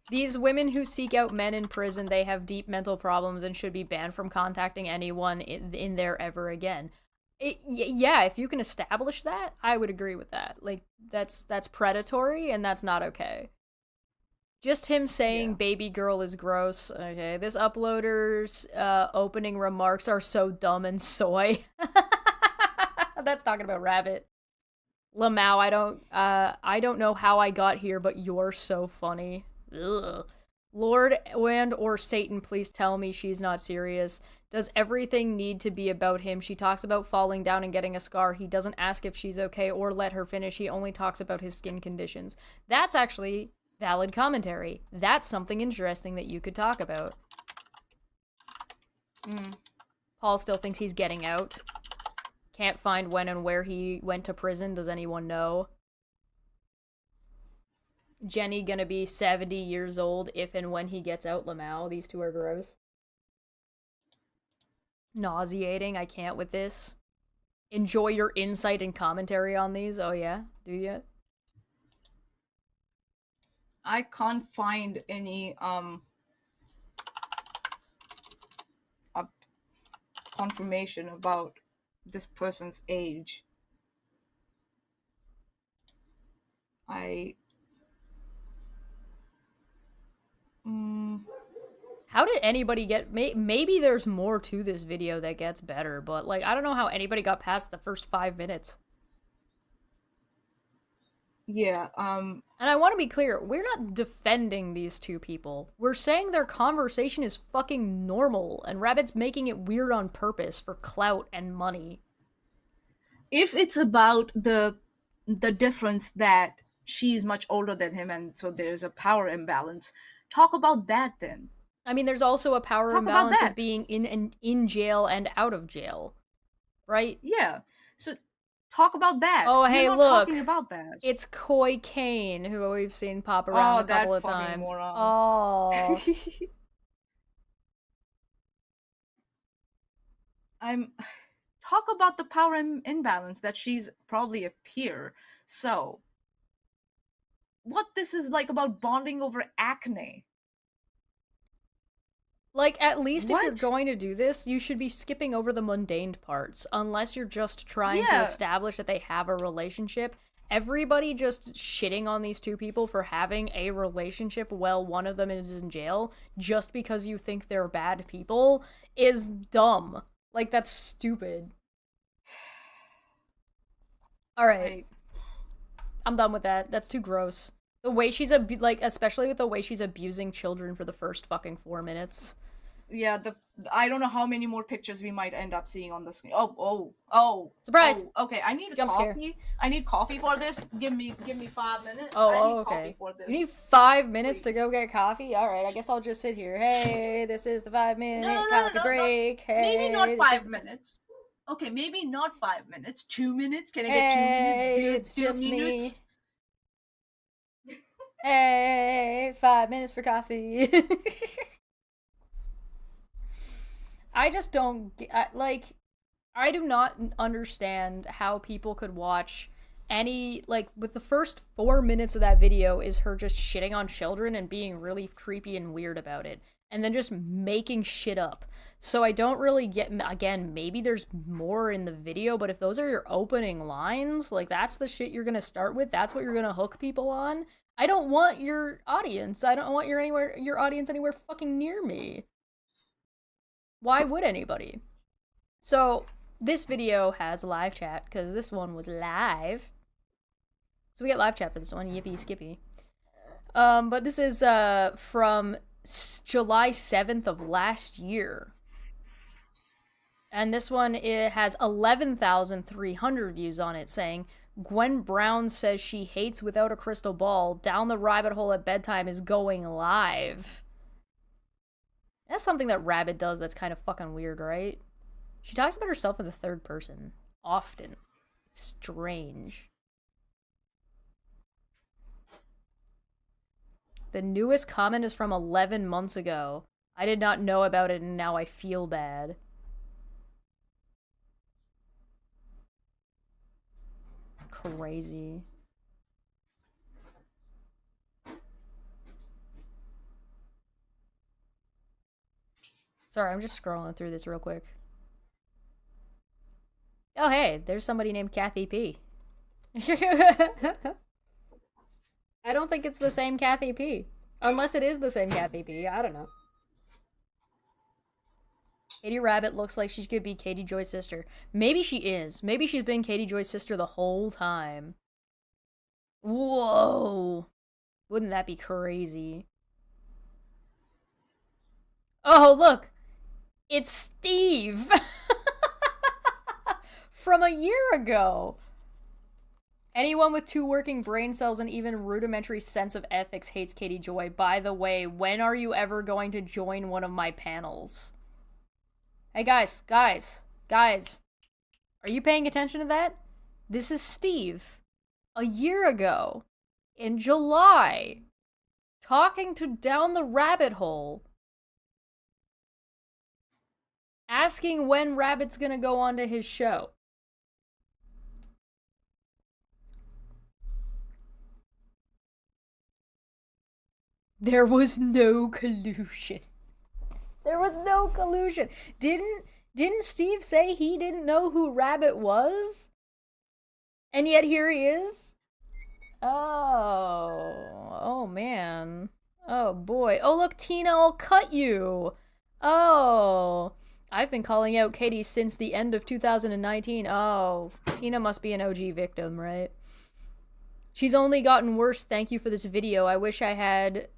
Speaker 1: These women who seek out men in prison, they have deep mental problems and should be banned from contacting anyone in there ever again. Yeah, if you can establish that, I would agree with that. Like, that's predatory, and that's not okay. Just him saying baby girl is gross. Okay, this uploader's opening remarks are so dumb and soy. That's talking about Rabbit. Lamau, I don't know how I got here, but you're so funny. Ugh. Lord and or Satan, please tell me she's not serious. Does everything need to be about him? She talks about falling down and getting a scar. He doesn't ask if she's okay or let her finish. He only talks about his skin conditions. That's actually valid commentary. That's something interesting that you could talk about. Paul still thinks he's getting out. Can't find when and where he went to prison. Does anyone know? Jenny gonna be 70 years old if and when he gets out, Lamau. These two are gross. Nauseating. I can't with this. Enjoy your insight and commentary on these. Oh yeah? Do you?
Speaker 2: I can't find any confirmation about this person's age.
Speaker 1: How did anybody get... Maybe there's more to this video that gets better, but, like, I don't know how anybody got past the first 5 minutes.
Speaker 2: Yeah,
Speaker 1: And I want to be clear, we're not defending these two people. We're saying their conversation is fucking normal, and Rabbit's making it weird on purpose for clout and money.
Speaker 2: If it's about the difference that she's much older than him and so there's a power imbalance, talk about that then.
Speaker 1: I mean, there's also a power imbalance of being in jail and out of jail, right?
Speaker 2: Yeah. So talk about that.
Speaker 1: Oh, hey,
Speaker 2: You're not
Speaker 1: look.
Speaker 2: talking about that.
Speaker 1: It's Koi Kane, who we've seen pop around a couple of times.
Speaker 2: Moron.
Speaker 1: Oh.
Speaker 2: Talk about the power imbalance that she's probably a peer. So what this is like about bonding over acne.
Speaker 1: Like, at least if you're going to do this, you should be skipping over the mundane parts, unless you're just trying to establish that they have a relationship. Everybody just shitting on these two people for having a relationship while one of them is in jail, just because you think they're bad people, is dumb. Like, that's stupid. Alright. I'm done with that. That's too gross. The way she's, especially with the way she's abusing children for the first fucking 4 minutes.
Speaker 2: Yeah, I don't know how many more pictures we might end up seeing on the screen. Oh.
Speaker 1: Surprise!
Speaker 2: Oh, okay, I need
Speaker 1: Jump
Speaker 2: coffee.
Speaker 1: scare.
Speaker 2: I need coffee for this. Give me 5 minutes.
Speaker 1: Oh,
Speaker 2: I need
Speaker 1: okay.
Speaker 2: coffee for this.
Speaker 1: You need 5 minutes to go get coffee? Alright, I guess I'll just sit here. Hey, this is the 5-minute coffee break. Hey,
Speaker 2: maybe not 5 minutes. Okay, maybe not 5 minutes. 2 minutes? Can I get 2 minutes?
Speaker 1: Hey, it's just me. Hey, 5 minutes for coffee. I just don't, I do not understand how people could watch any, with the first 4 minutes of that video is her just shitting on children and being really creepy and weird about it, and then just making shit up. So I don't really get, again, maybe there's more in the video, but if those are your opening lines, that's the shit you're gonna start with, that's what you're gonna hook people on, I don't want your audience, I don't want your audience anywhere fucking near me. Why would anybody? So, this video has a live chat, because this one was live. So we get live chat for this one, yippee skippy. But this is from July 7th of last year. And this one, it has 11,300 views on it, saying, Gwen Brown says she hates Without a Crystal Ball. Down the Rabbit Hole at Bedtime is going live. That's something that Rabbit does that's kind of fucking weird, right? She talks about herself in the third person. Often. Strange. The newest comment is from 11 months ago. I did not know about it and now I feel bad. Crazy. Sorry, I'm just scrolling through this real quick. Oh, hey, there's somebody named Kathy P. I don't think it's the same Kathy P. Unless it is the same Kathy P. I don't know. Katie Rabbit looks like she could be Katie Joy's sister. Maybe she is. Maybe she's been Katie Joy's sister the whole time. Whoa. Wouldn't that be crazy? Oh, look. It's Steve. From a year ago. Anyone with 2 working brain cells and even rudimentary sense of ethics hates Katie Joy. By the way, when are you ever going to join one of my panels? Hey guys. Are you paying attention to that? This is Steve. A year ago. In July. Talking to Down the Rabbit Hole. Asking when Rabbit's gonna go onto his show. There was no collusion. There was no collusion. Didn't Steve say he didn't know who Rabbit was? And yet here he is? Oh man. Oh boy. Oh look, Tina, I'll cut you. Oh. I've been calling out Katie since the end of 2019. Oh, Tina must be an OG victim, right? She's only gotten worse. Thank you for this video. I wish I had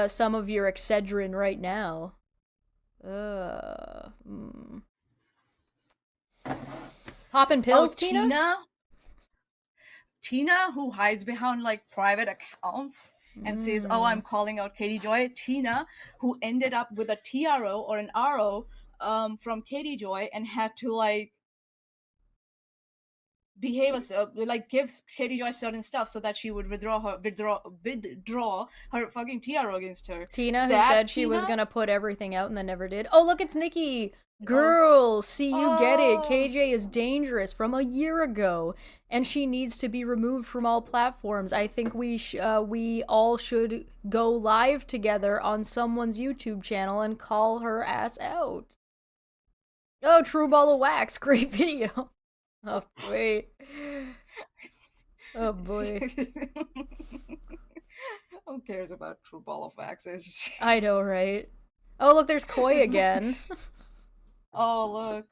Speaker 1: some of your Excedrin right now. Popping pills, Tina?
Speaker 2: Tina, who hides behind like private accounts and says, "Oh, I'm calling out Katie Joy." Tina, who ended up with a TRO or an RO from Katie Joy and had to like behave as like give Katie Joy certain stuff so that she would withdraw her fucking TRO against her.
Speaker 1: Tina, who said she was gonna put everything out and then never did. Oh, look, it's Nikki. Girls, see, you get it. KJ is dangerous from a year ago, and she needs to be removed from all platforms. I think we all should go live together on someone's YouTube channel and call her ass out. Oh, True Ball of Wax, great video. Oh boy. Oh boy.
Speaker 2: Who cares about True Ball of Wax?
Speaker 1: I know, right? Oh, look, there's Koi again.
Speaker 2: Oh, look.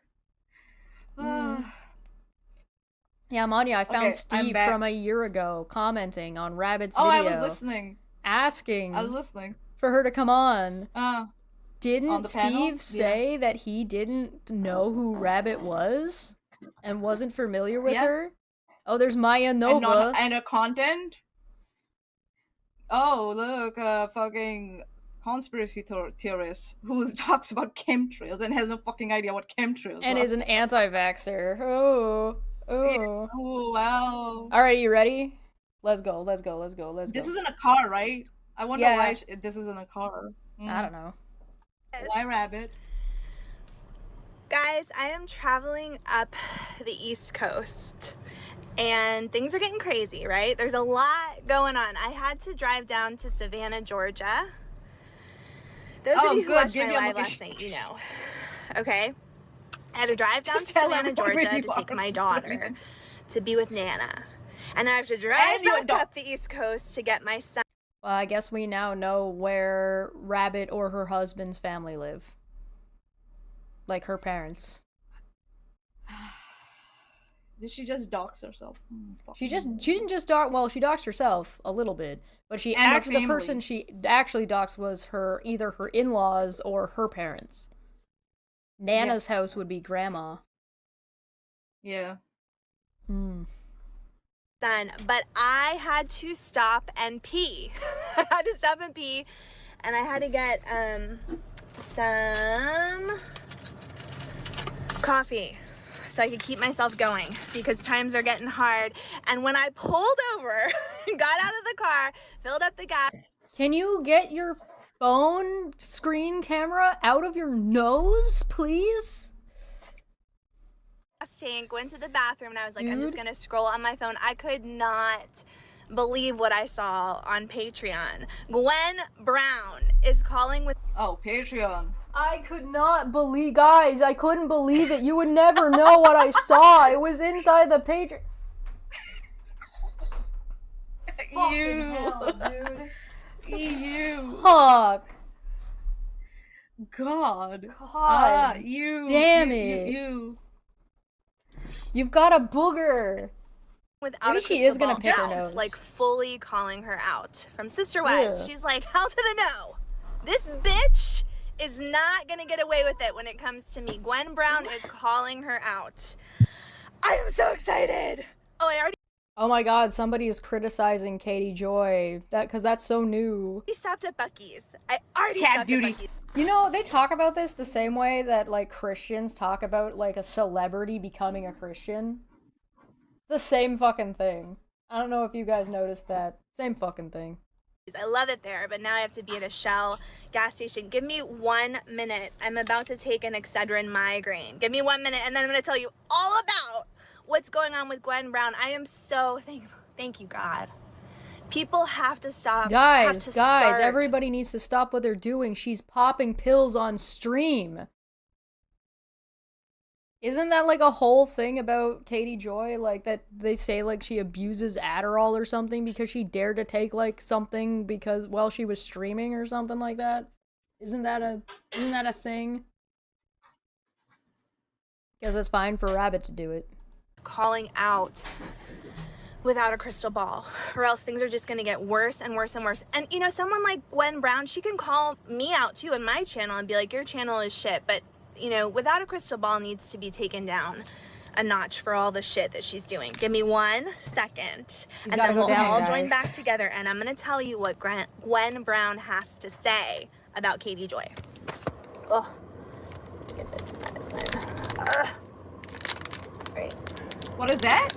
Speaker 1: Yeah, Manya, I found Steve from a year ago commenting on Rabbit's video.
Speaker 2: I was listening.
Speaker 1: Asking
Speaker 2: I was listening.
Speaker 1: for her to come on.
Speaker 2: Steve
Speaker 1: Didn't Steve say that he didn't know who Rabbit was? And wasn't familiar with her? Oh, there's Maya Nova.
Speaker 2: And a content? Oh, look, fucking conspiracy theorist who talks about chemtrails and has no fucking idea what chemtrails
Speaker 1: and
Speaker 2: are.
Speaker 1: Is an anti-vaxxer. Oh.
Speaker 2: Oh, wow.
Speaker 1: Alright, you ready? Let's go.
Speaker 2: This is in a car, right? I wonder why this is in a car.
Speaker 1: I don't know.
Speaker 2: Why Rabbit?
Speaker 4: Guys, I am traveling up the East Coast and things are getting crazy, right? There's a lot going on. I had to drive down to Savannah, Georgia. Those of you who watched my live last night, you know. Okay? I had to drive down to Savannah, Georgia to take my daughter to be with Nana. And I have to drive back up the East Coast to get my son.
Speaker 1: Well, I guess we now know where Rabbit or her husband's family live. Like her parents.
Speaker 2: Did she just dox herself?
Speaker 1: She didn't just dox. Well, she doxed herself a little bit, but the person she actually doxed was either her in-laws or her parents. Nana's house would be grandma.
Speaker 2: Yeah.
Speaker 4: done, but I had to stop and pee. I had to stop and pee, and I had to get some coffee so I could keep myself going because times are getting hard. And when I pulled over, got out of the car, filled up the gas.
Speaker 1: Can you get your phone screen camera out of your nose, please?
Speaker 4: Tank, went to the bathroom, and I was like, I'm just gonna scroll on my phone. I could not believe what I saw on Patreon. Gwen Brown is calling with...
Speaker 2: Oh, Patreon.
Speaker 1: I could not believe, guys, I couldn't believe it. You would never know what I saw. It was inside the Patreon. Fucking hell, dude.
Speaker 2: You.
Speaker 1: Fuck.
Speaker 2: God. You.
Speaker 1: Damn it.
Speaker 2: You.
Speaker 1: You've got a booger.
Speaker 4: Without
Speaker 1: Maybe she is gonna pick her nose.
Speaker 4: Like fully calling her out from Sister Wives. She's like, hell to the no. This bitch is not gonna get away with it when it comes to me. Gwen Brown is calling her out. I am so excited.
Speaker 1: Oh my god, somebody is criticizing Katie Joy. Because that's so new.
Speaker 4: I stopped at Buc-ee's. I already stopped at Buc-ee's.
Speaker 1: You know, they talk about this the same way that, like, Christians talk about, like, a celebrity becoming a Christian. The same fucking thing. I don't know if you guys noticed that. Same fucking thing.
Speaker 4: I love it there, but now I have to be at a Shell gas station. Give me 1 minute. I'm about to take an Excedrin migraine. Give me 1 minute, and then I'm going to tell you all about what's going on with Gwen Brown. I am so thankful. Thank you, God. People have to stop.
Speaker 1: Guys, everybody needs to stop what they're doing. She's popping pills on stream. Isn't that like a whole thing about Katie Joy? Like that they say like she abuses Adderall or something because she dared to take like something because while she was streaming or something like that? Isn't that a thing? Guess it's fine for Rabbit to do it.
Speaker 4: Calling out without a crystal ball, or else things are just going to get worse and worse and worse. And you know, someone like Gwen Brown, she can call me out too in my channel and be like, your channel is shit, but you know, without a crystal ball needs to be taken down a notch for all the shit that she's doing. Give me 1 second, and then we'll all join back together, and I'm going to tell you what Gwen Brown has to say about Katie Joy. Ugh. Get this medicine. Right.
Speaker 2: What is that?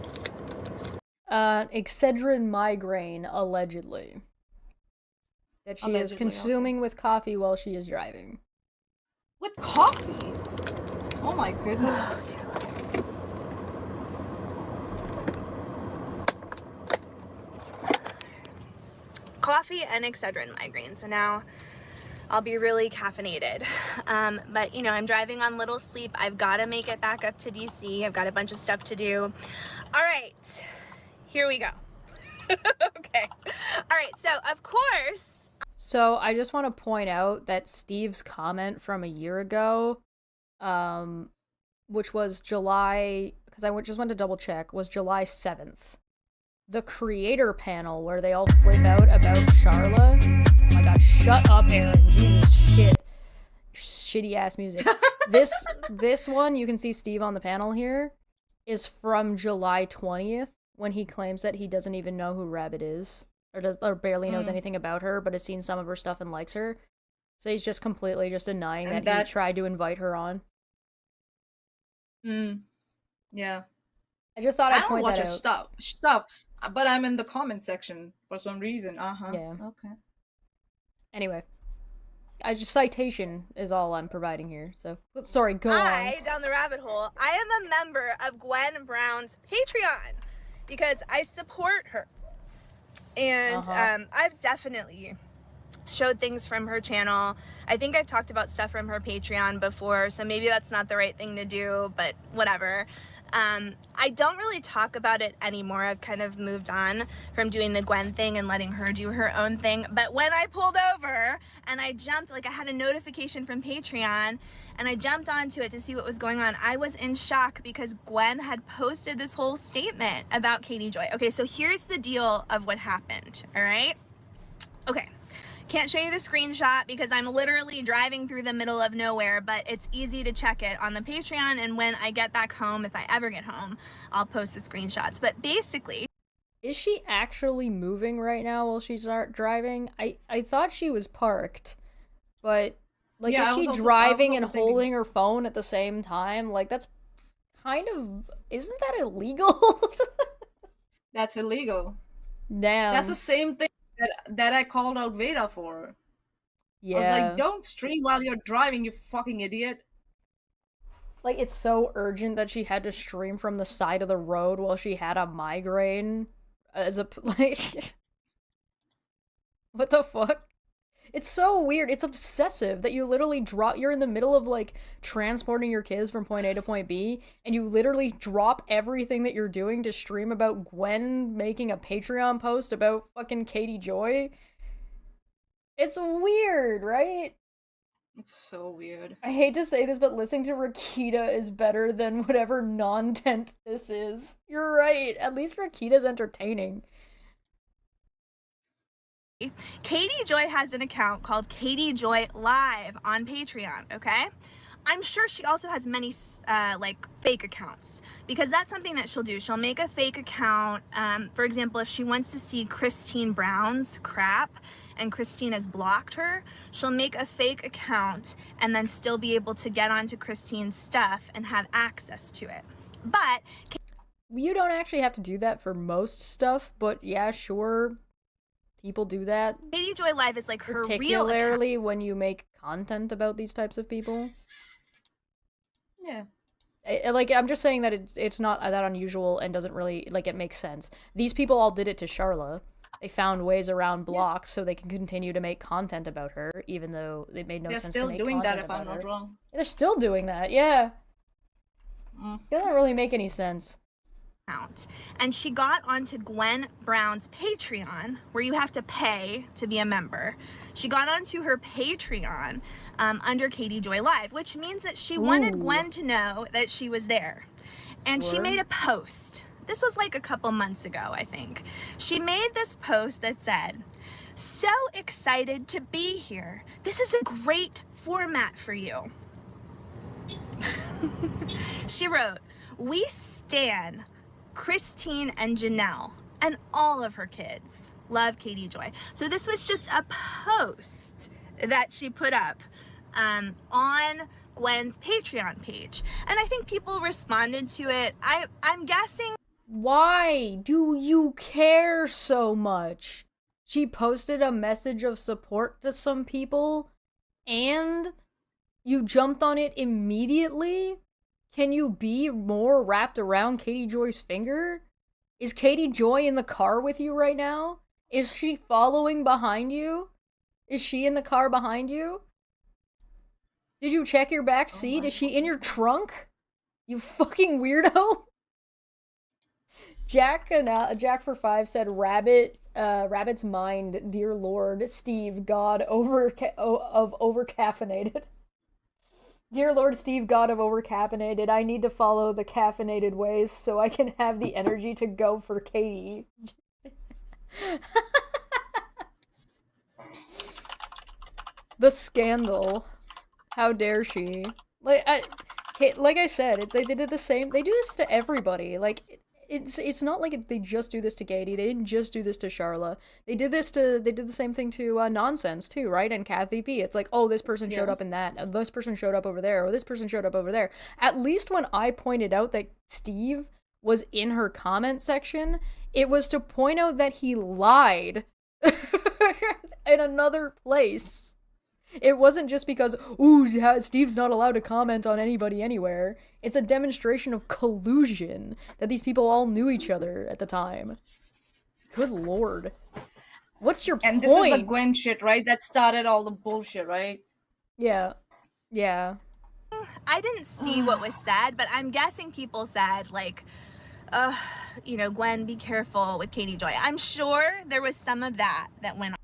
Speaker 1: Excedrin migraine, allegedly. That she is consuming with coffee while she is driving.
Speaker 2: With coffee? Oh my goodness.
Speaker 4: Coffee and Excedrin migraine. So now I'll be really caffeinated. But you know, I'm driving on little sleep. I've got to make it back up to DC. I've got a bunch of stuff to do. All right, here we go. Okay. All right, so of course.
Speaker 1: So I just want to point out that Steve's comment from a year ago, which was July, because I just went to double check, was July 7th. The creator panel where they all flip out about Charla. Oh my god, shut up, Aaron. Jesus shit. Shitty ass music. This one, you can see Steve on the panel here, is from July 20th, when he claims that he doesn't even know who Rabbit is. Or barely knows anything about her, but has seen some of her stuff and likes her. So he's just completely just denying that he tried to invite her on.
Speaker 2: Yeah.
Speaker 1: I just thought I'd point that out.
Speaker 2: I don't watch stuff, but I'm in the comment section for some reason.
Speaker 1: Yeah.
Speaker 2: Okay.
Speaker 1: Anyway. Citation is all I'm providing here, so... Sorry, go on.
Speaker 4: Down the rabbit hole, I am a member of Gwen Brown's Patreon because I support her. And I've definitely showed things from her channel. I think I've talked about stuff from her Patreon before, so maybe that's not the right thing to do, but whatever. I don't really talk about it anymore. I've kind of moved on from doing the Gwen thing and letting her do her own thing. But when I pulled over and I jumped, like I had a notification from Patreon and I jumped onto it to see what was going on, I was in shock because Gwen had posted this whole statement about Katie Joy. Okay, so here's the deal of what happened, all right? Okay. Can't show you the screenshot because I'm literally driving through the middle of nowhere, but it's easy to check it on the Patreon, and when I get back home, if I ever get home, I'll post the screenshots. But basically,
Speaker 1: Is she actually moving right now while she's driving? I thought she was parked, but like,
Speaker 2: Yeah,
Speaker 1: is
Speaker 2: I was
Speaker 1: she
Speaker 2: also-
Speaker 1: driving
Speaker 2: I was
Speaker 1: and
Speaker 2: also thinking-
Speaker 1: holding her phone at the same time? Like, that's kind of, isn't that illegal?
Speaker 2: That's illegal.
Speaker 1: Damn.
Speaker 2: That's the same thing that I called out Veda for.
Speaker 1: Yeah.
Speaker 2: I was like, don't stream while you're driving, you fucking idiot.
Speaker 1: Like, it's so urgent that she had to stream from the side of the road while she had a migraine. As a, like... What the fuck? It's so weird. It's obsessive that you literally you're in the middle of, like, transporting your kids from point A to point B, and you literally drop everything that you're doing to stream about Gwen making a Patreon post about fucking Katie Joy. It's weird, right?
Speaker 2: It's so weird.
Speaker 1: I hate to say this, but listening to Rakita is better than whatever non-tent this is. You're right. At least Rakita's entertaining.
Speaker 4: Katie Joy has an account called Katie Joy Live on Patreon, okay? I'm sure she also has many like fake accounts, because that's something that she'll do. She'll make a fake account. For example, if she wants to see Christine Brown's crap and Christine has blocked her, she'll make a fake account and then still be able to get onto Christine's stuff and have access to it. But
Speaker 1: you don't actually have to do that for most stuff, but yeah, sure. People do that.
Speaker 4: Katie Joy Live is like her real account.
Speaker 1: Particularly when you make content about these types of people.
Speaker 2: Yeah.
Speaker 1: Like, I'm just saying that it's not that unusual and doesn't really, like, it makes sense. These people all did it to Charla. They found ways around blocks so they can continue to make content about her, even though it made no sense to make content about her.
Speaker 2: They're still doing that if I'm not wrong.
Speaker 1: They're still doing that, yeah. It doesn't really make any sense.
Speaker 4: And she got onto Gwen Brown's Patreon, where you have to pay to be a member. She got onto her Patreon under Katie Joy Live, which means that she wanted Gwen to know that she was there. And she made a post. This was like a couple months ago, I think. She made this post that said, "So excited to be here. This is a great format for you." She wrote, "We stan Christine and Janelle and all of her kids. Love, Katie Joy." So this was just a post that she put up on Gwen's Patreon page. And I think people responded to it. I'm guessing...
Speaker 1: Why do you care so much? She posted a message of support to some people, and you jumped on it immediately? Can you be more wrapped around Katie Joy's finger? Is Katie Joy in the car with you right now? Is she following behind you? Is she in the car behind you? Did you check your back seat? Is she in your trunk? You fucking weirdo. Jack for 5 said, Rabbit's mind, dear Lord, Steve, God of overcaffeinated. Dear Lord Steve, God of overcaffeinated, I need to follow the caffeinated ways so I can have the energy to go for Katie. The scandal. How dare she? Like I said, they did the same. They do this to everybody. Like, it's not like they just do this to Katie. They didn't just do this to Charla. They did the same thing to Nonsense too, right? And Kathy P. It's like, oh, this person showed up in that. This person showed up over there. Or this person showed up over there. At least when I pointed out that Steve was in her comment section, it was to point out that he lied in another place. It wasn't just because, ooh, Steve's not allowed to comment on anybody anywhere. It's a demonstration of collusion, that these people all knew each other at the time. Good lord. What's your point?
Speaker 2: And this is the Gwen shit, right? That started all the bullshit, right?
Speaker 1: Yeah. Yeah.
Speaker 4: I didn't see what was said, but I'm guessing people said, like, Gwen, be careful with Katie Joy. I'm sure there was some of that went on.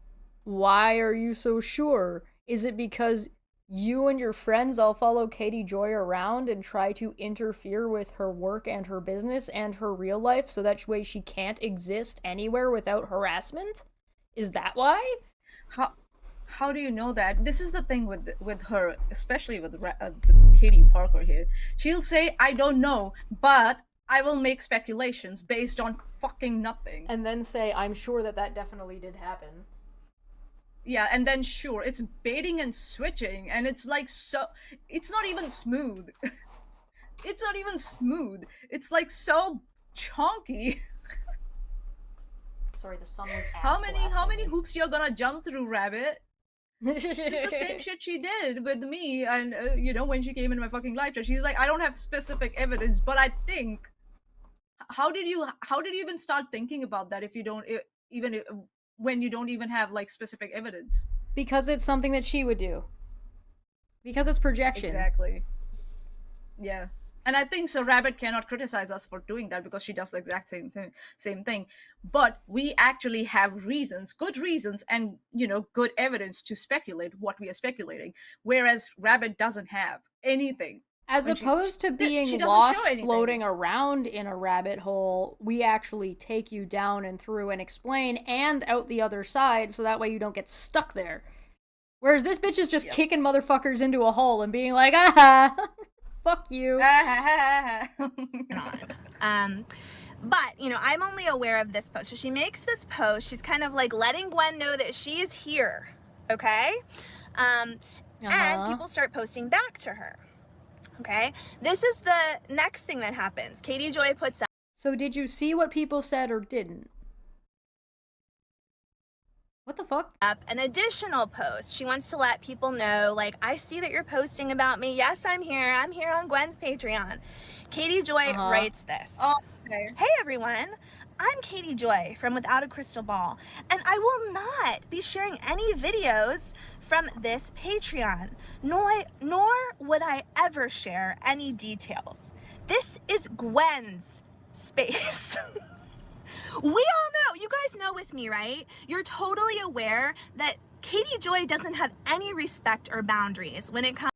Speaker 1: Why are you so sure? Is it because you and your friends all follow Katie Joy around and try to interfere with her work and her business and her real life so that way she can't exist anywhere without harassment? Is that why?
Speaker 2: How do you know that? This is the thing with her, especially with the Katie Parker here. She'll say, I don't know, but I will make speculations based on fucking nothing.
Speaker 1: And then say, I'm sure that definitely did happen.
Speaker 2: Yeah, and then sure, it's baiting and switching, and it's like it's not even smooth. It's not even smooth. It's like so chonky.
Speaker 1: Sorry, the sun was
Speaker 2: How many hoops you're gonna jump through, Rabbit? It's the same shit she did with me, and when she came in my fucking live chat, she's like, I don't have specific evidence, but I think. How did you even start thinking about that if you don't when you don't even have like specific evidence?
Speaker 1: Because it's something that she would do. Because it's projection.
Speaker 2: Exactly. Yeah. And I think so Rabbit cannot criticize us for doing that because she does the exact same thing. But we actually have reasons, good reasons, and good evidence to speculate what we are speculating. Whereas Rabbit doesn't have anything.
Speaker 1: As opposed to being lost floating around in a rabbit hole, we actually take you down and through and explain and out the other side so that way you don't get stuck there. Whereas this bitch is just kicking motherfuckers into a hole and being like, ah, fuck you.
Speaker 4: But, I'm only aware of this post. So she makes this post. She's kind of like letting Gwen know that she is here. Okay? And people start posting back to her. Okay? This is the next thing that happens. Katie Joy puts up.
Speaker 1: So did you see what people said or didn't? What the fuck?
Speaker 4: Up an additional post. She wants to let people know, like, I see that you're posting about me. Yes, I'm here. I'm here on Gwen's Patreon. Katie Joy writes this.
Speaker 2: Oh, okay.
Speaker 4: Hey, everyone. I'm Katie Joy from Without a Crystal Ball, and I will not be sharing any videos from this Patreon, nor would I ever share any details. This is Gwen's space. We all know, you guys know with me, right? You're totally aware that Katie Joy doesn't have any respect or boundaries when it comes.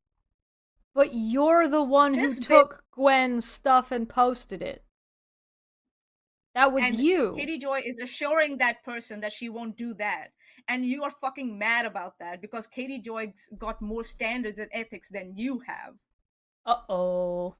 Speaker 1: But you're the one who took Gwen's stuff and posted it. That was you.
Speaker 2: Katie Joy is assuring that person that she won't do that. And you are fucking mad about that because Katie Joy's got more standards and ethics than you have.
Speaker 1: Uh-oh.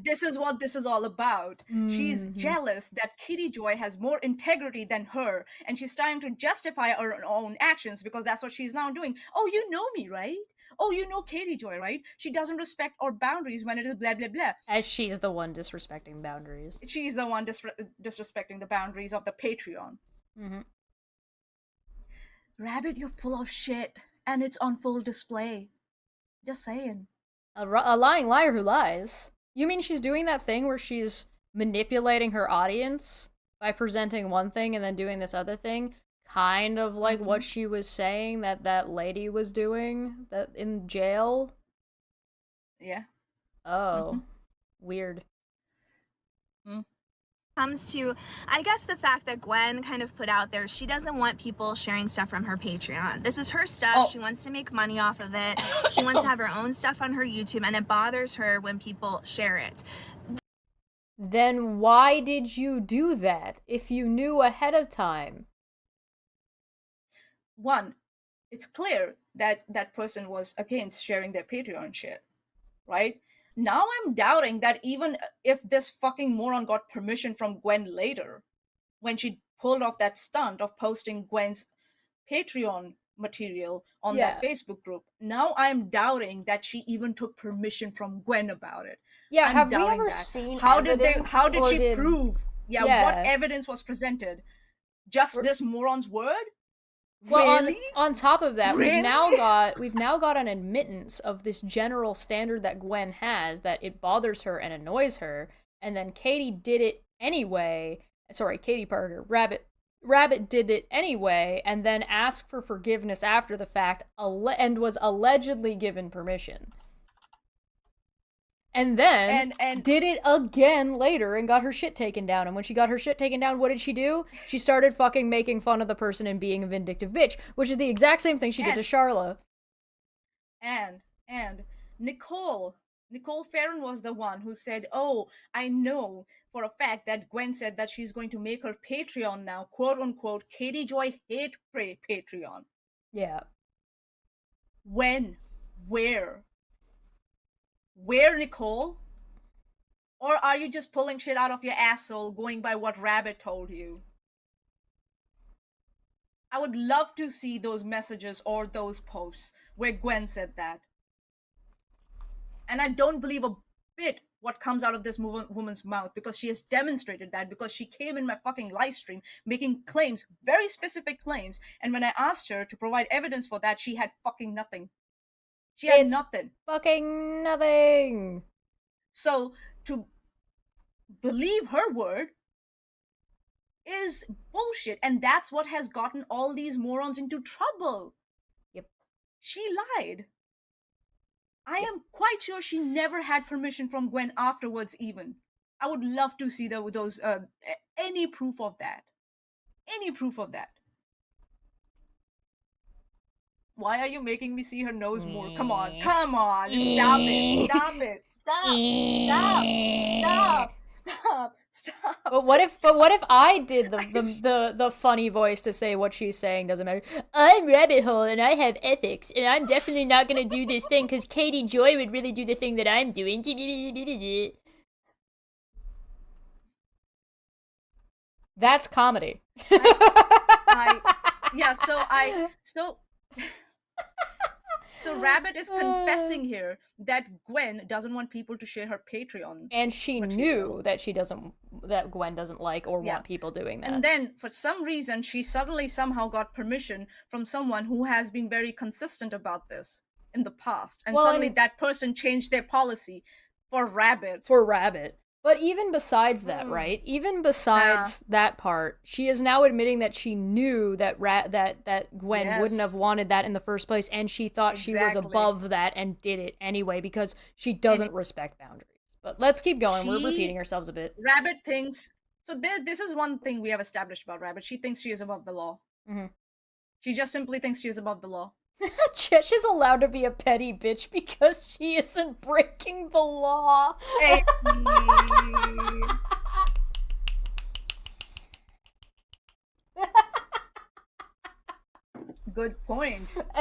Speaker 2: This is what this is all about. She's jealous that Katie Joy has more integrity than her, and she's trying to justify her own actions because that's what she's now doing. Oh, you know me, right? Oh, you know Katie Joy, right? She doesn't respect our boundaries when it is blah, blah, blah.
Speaker 1: As she's the one disrespecting boundaries.
Speaker 2: She's the one disrespecting the boundaries of the Patreon. Rabbit, you're full of shit, and it's on full display. Just saying.
Speaker 1: A lying liar who lies. You mean she's doing that thing where she's manipulating her audience by presenting one thing and then doing this other thing? Kind of like what she was saying that lady was doing that in jail?
Speaker 2: Yeah.
Speaker 1: Oh. Weird.
Speaker 4: Comes to, I guess, the fact that Gwen kind of put out there, she doesn't want people sharing stuff from her Patreon. This is her stuff. She wants to make money off of it. She wants to have her own stuff on her YouTube, and it bothers her when people share it.
Speaker 1: Then why did you do that if you knew ahead of time?
Speaker 2: One, it's clear that that person was against sharing their Patreon shit, right? Now I'm doubting that even if this fucking moron got permission from Gwen later, when she pulled off that stunt of posting Gwen's Patreon material on that Facebook group, now I'm doubting that she even took permission from Gwen about it.
Speaker 1: Yeah, have we ever seen
Speaker 2: how
Speaker 1: evidence?
Speaker 2: How did she prove? Yeah, what evidence was presented? Just this moron's word?
Speaker 1: Well,
Speaker 2: really?
Speaker 1: on top of that,
Speaker 2: Really?
Speaker 1: we've now got an admittance of this general standard that Gwen has, that it bothers her and annoys her, and then Katie did it anyway. Sorry, Katie Parker. Rabbit did it anyway, and then asked for forgiveness after the fact, and was allegedly given permission. And then
Speaker 2: and
Speaker 1: did it again later and got her shit taken down. And when she got her shit taken down, what did she do? She started fucking making fun of the person and being a vindictive bitch, which is the exact same thing she did to Charla.
Speaker 2: And Nicole Farron was the one who said, oh, I know for a fact that Gwen said that she's going to make her Patreon now, quote unquote, Katie Joy hate Patreon.
Speaker 1: Yeah.
Speaker 2: When? Where, Nicole? Or are you just pulling shit out of your asshole going by what Rabbit told you? I would love to see those messages or those posts where Gwen said that. And I don't believe a bit what comes out of this woman's mouth, because she has demonstrated that, because she came in my fucking live stream making claims, very specific claims, and when I asked her to provide evidence for that, she had fucking nothing. She had nothing.
Speaker 1: Fucking nothing.
Speaker 2: So to believe her word is bullshit, and that's what has gotten all these morons into trouble.
Speaker 1: Yep.
Speaker 2: She lied. I am quite sure she never had permission from Gwen afterwards even. I would love to see those any proof of that. Any proof of that. Why are you making me see her nose more? Come on. Just stop it. Stop.
Speaker 1: But what if I did the funny voice to say what she's saying doesn't matter? I'm Rabbit Hole and I have ethics and I'm definitely not gonna do this thing because Katie Joy would really do the thing that I'm doing. That's comedy.
Speaker 2: So Rabbit is confessing here that Gwen doesn't want people to share her Patreon.
Speaker 1: And she knew that that Gwen doesn't like or want people doing that.
Speaker 2: And then, for some reason, she suddenly somehow got permission from someone who has been very consistent about this in the past. And suddenly that person changed their policy for Rabbit.
Speaker 1: But even besides that, right? Even besides that part, she is now admitting that she knew that that Gwen wouldn't have wanted that in the first place, and she thought she was above that and did it anyway because she doesn't respect boundaries. But let's keep going. We're repeating ourselves a bit.
Speaker 2: Rabbit thinks... So this is one thing we have established about Rabbit. She thinks she is above the law. Mm-hmm. She just simply thinks she is above the law.
Speaker 1: Chesh is allowed to be a petty bitch because she isn't breaking the law.
Speaker 2: Hey. Good point, my friend.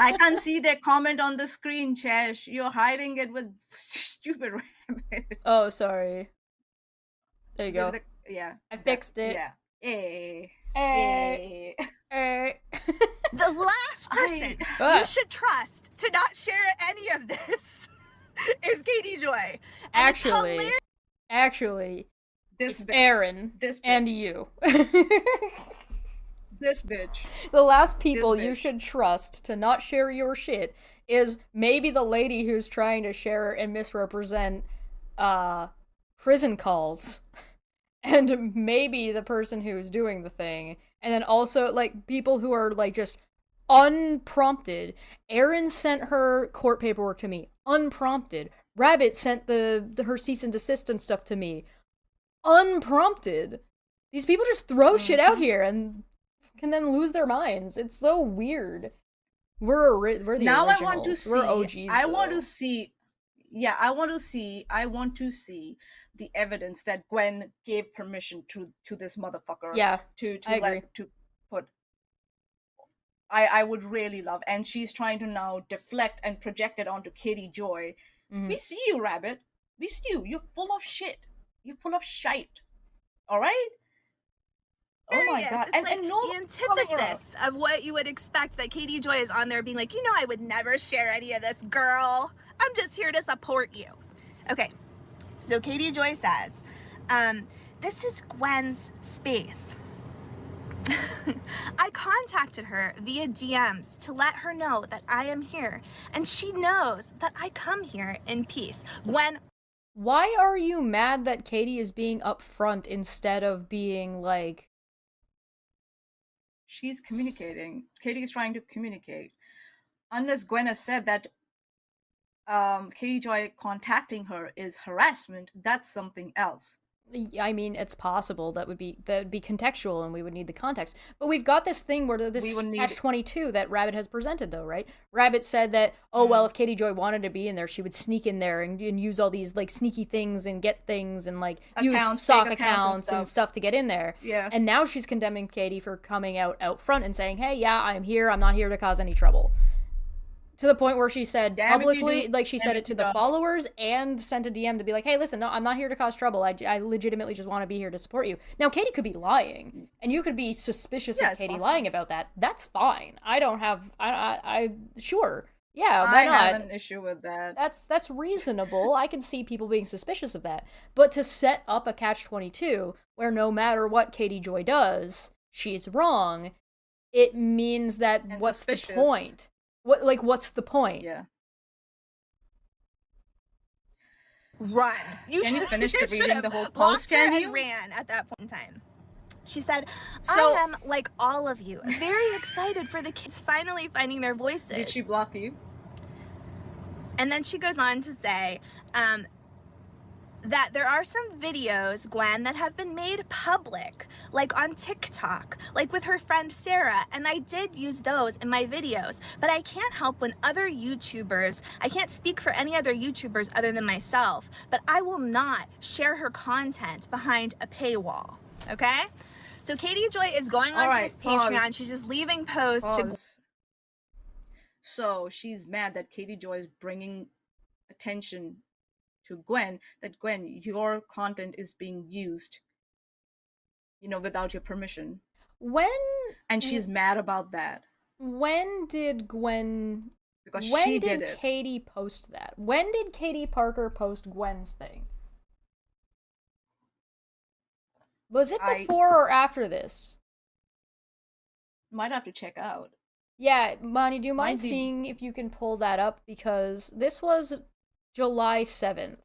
Speaker 2: I can't see their comment on the screen, Chesh. You're hiding it with stupid Rabbit.
Speaker 1: Oh, sorry. There you go. I fixed it.
Speaker 2: Yeah.
Speaker 4: The last person you should trust to not share any of this is Katie Joy. And
Speaker 1: actually,
Speaker 2: this
Speaker 1: it's
Speaker 2: bitch.
Speaker 1: Aaron
Speaker 2: This bitch.
Speaker 1: and you.
Speaker 2: This bitch.
Speaker 1: The last people you should trust to not share your shit is maybe the lady who's trying to share and misrepresent prison calls. And maybe the person who's doing the thing. And then also, like, people who are, like, just unprompted. Erin sent her court paperwork to me. Unprompted. Rabbit sent her cease and desist and stuff to me. Unprompted. These people just throw shit out here and can then lose their minds. It's so weird. We're the
Speaker 2: now
Speaker 1: originals.
Speaker 2: I want to see.
Speaker 1: We're OGs,
Speaker 2: I want to see. Yeah, I want to see the evidence that Gwen gave permission to this motherfucker.
Speaker 1: Yeah,
Speaker 2: to
Speaker 1: I agree.
Speaker 2: Put. I would really love, and she's trying to now deflect and project it onto Katie Joy. Mm-hmm. We see you, Rabbit. We see you. You're full of shit. You're full of shite. All right.
Speaker 4: Oh my god! It's like the antithesis of what you would expect. That Katie Joy is on there being like, I would never share any of this, girl. I'm just here to support you. Okay, so Katie Joy says, this is Gwen's space. I contacted her via DMs to let her know that I am here, and she knows that I come here in peace. Gwen,
Speaker 1: why are you mad that Katie is being upfront instead of being like...
Speaker 2: She's communicating. Katie is trying to communicate. Unless Gwen has said that Katie Joy contacting her is harassment, that's something else.
Speaker 1: I mean, it's possible that'd be contextual and we would need the context. But we've got this thing where this catch-22 that Rabbit has presented, though, right? Rabbit said that, well, if Katie Joy wanted to be in there, she would sneak in there and use all these, like, sneaky things and get things and, like, use stock accounts and stuff to get in there.
Speaker 2: Yeah.
Speaker 1: And now she's condemning Katie for coming out front and saying, hey, yeah, I'm here. I'm not here to cause any trouble. To the point where she said
Speaker 2: Damn if you
Speaker 1: publicly,
Speaker 2: do,
Speaker 1: like she
Speaker 2: damn
Speaker 1: said
Speaker 2: if
Speaker 1: it to
Speaker 2: you
Speaker 1: the
Speaker 2: don't.
Speaker 1: followers and sent a DM to be like, hey, listen, no, I'm not here to cause trouble. I legitimately just want to be here to support you. Now, Katie could be lying, and you could be suspicious
Speaker 2: Yeah,
Speaker 1: of
Speaker 2: it's
Speaker 1: Katie
Speaker 2: possible.
Speaker 1: lying about that. That's fine. I don't have, sure. Yeah, why
Speaker 2: I
Speaker 1: not?
Speaker 2: have an issue with that.
Speaker 1: That's reasonable. I can see people being suspicious of that. But to set up a catch-22 where no matter what Katie Joy does, she's wrong, it means that
Speaker 2: And
Speaker 1: what's
Speaker 2: suspicious.
Speaker 1: the point? What's the point?
Speaker 2: Yeah.
Speaker 4: Run.
Speaker 2: Can you finish
Speaker 4: should
Speaker 2: reading
Speaker 4: have
Speaker 2: the whole
Speaker 4: blocked
Speaker 2: post,
Speaker 4: her
Speaker 2: can
Speaker 4: and
Speaker 2: you?
Speaker 4: ran at that point in time. She said,
Speaker 2: So-
Speaker 4: I am, like all of you, very excited for the kids finally finding their voices.
Speaker 2: Did she block you?
Speaker 4: And then she goes on to say that there are some videos, Gwen, that have been made public, like on TikTok, like with her friend Sarah, and I did use those in my videos, but I can't help when other YouTubers, I can't speak for any other YouTubers other than myself, but I will not share her content behind a paywall, okay? So Katie Joy is going onto
Speaker 2: Alright,
Speaker 4: this Patreon,
Speaker 2: pause.
Speaker 4: she's just leaving posts to
Speaker 2: Pause. So she's mad that Katie Joy is bringing attention to Gwen, that Gwen, your content is being used, without your permission.
Speaker 1: When
Speaker 2: And she's mad about that.
Speaker 1: when did Gwen
Speaker 2: Because
Speaker 1: when
Speaker 2: she
Speaker 1: did
Speaker 2: did it.
Speaker 1: Katie post that? When did Katie Parker post Gwen's thing? Was it before or after this?
Speaker 2: Might have to check out.
Speaker 1: Yeah, Monty, do you mind
Speaker 2: Might be-
Speaker 1: seeing if you can pull that up? Because this was July 7th.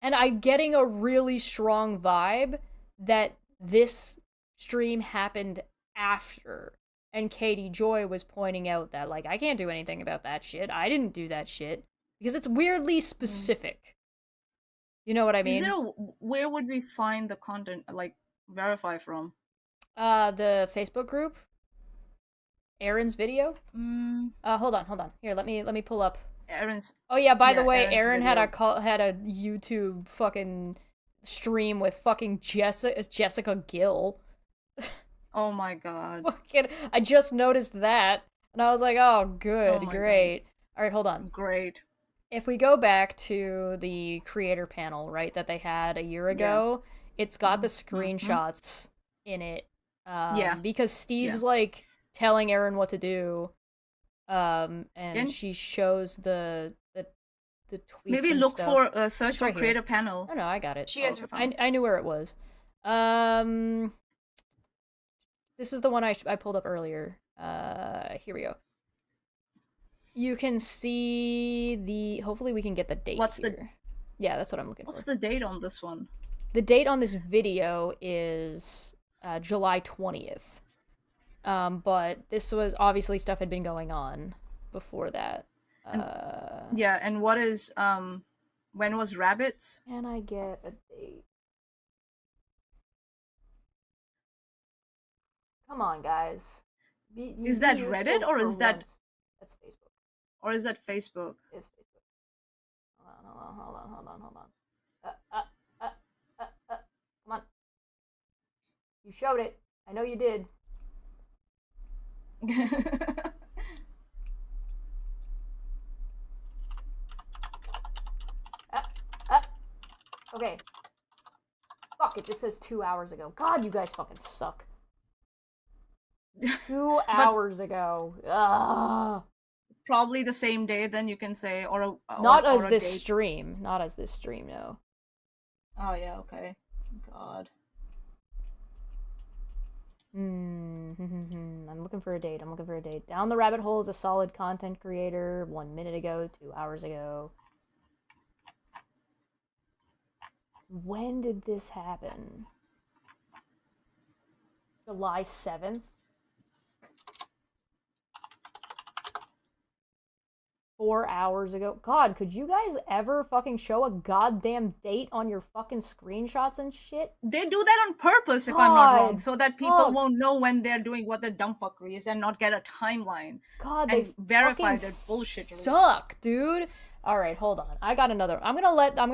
Speaker 1: And I'm getting a really strong vibe that this stream happened after. And Katie Joy was pointing out that, like, I can't do anything about that shit. I didn't do that shit. Because it's weirdly specific. You know what I mean?
Speaker 2: Where would we find the content, like, verify from?
Speaker 1: The Facebook group. Aaron's video.
Speaker 2: Mm,
Speaker 1: Hold on. Here, let me pull up.
Speaker 2: Aaron's.
Speaker 1: Oh yeah, by the
Speaker 2: Yeah,
Speaker 1: way,
Speaker 2: Aaron's
Speaker 1: Aaron
Speaker 2: video.
Speaker 1: had a YouTube fucking stream with fucking Jessica Gill.
Speaker 2: Oh my god.
Speaker 1: Fucking, I just noticed that, and I was like, oh, good,
Speaker 2: Oh my
Speaker 1: great. All right, hold on.
Speaker 2: Great.
Speaker 1: If we go back to the creator panel, right, that they had a year ago, it's got the screenshots in it.
Speaker 2: Yeah.
Speaker 1: Because Steve's like telling Aaron what to do, and she shows the tweets.
Speaker 2: Maybe
Speaker 1: and
Speaker 2: look
Speaker 1: stuff.
Speaker 2: for search
Speaker 1: It's
Speaker 2: for
Speaker 1: right here.
Speaker 2: creator panel.
Speaker 1: Oh no, I got it.
Speaker 4: She has
Speaker 1: I knew where it was. This is the one I pulled up earlier. Here we go. You can see the. Hopefully, we can get the date.
Speaker 2: What's
Speaker 1: here. Yeah, that's what I'm looking
Speaker 2: What's
Speaker 1: for.
Speaker 2: the date on this one?
Speaker 1: The date on this video is July 20th. But this was obviously stuff had been going on before that.
Speaker 2: Yeah, and what is when was Rabbits?
Speaker 1: Can I get a date? Come on, guys.
Speaker 2: Is that Reddit or is that
Speaker 1: That's Facebook.
Speaker 2: or is that Facebook?
Speaker 1: It's Facebook. Hold on. Come on. You showed it. I know you did. Okay. Fuck, it just says 2 hours ago. God, you guys fucking suck. 2 hours ago. Ugh.
Speaker 2: Probably the same day, then you can say,
Speaker 1: Not
Speaker 2: or
Speaker 1: as
Speaker 2: a
Speaker 1: this
Speaker 2: date.
Speaker 1: stream. Not as this stream, no.
Speaker 2: Oh yeah, okay. God.
Speaker 1: I'm looking for a date. Down the Rabbit Hole is a solid content creator. 1 minute ago, 2 hours ago. When did this happen? July 7th? 4 hours ago. God, could you guys ever fucking show a goddamn date on your fucking screenshots and shit?
Speaker 2: They do that on purpose, if I'm not wrong,
Speaker 1: God,
Speaker 2: so that people
Speaker 1: fuck.
Speaker 2: won't know when they're doing what the dumb fuckery is and not get a timeline.
Speaker 1: God,
Speaker 2: and
Speaker 1: they
Speaker 2: verify
Speaker 1: fucking
Speaker 2: their bullshit.
Speaker 1: suck, dude. All right, hold on. I got another. I'm gonna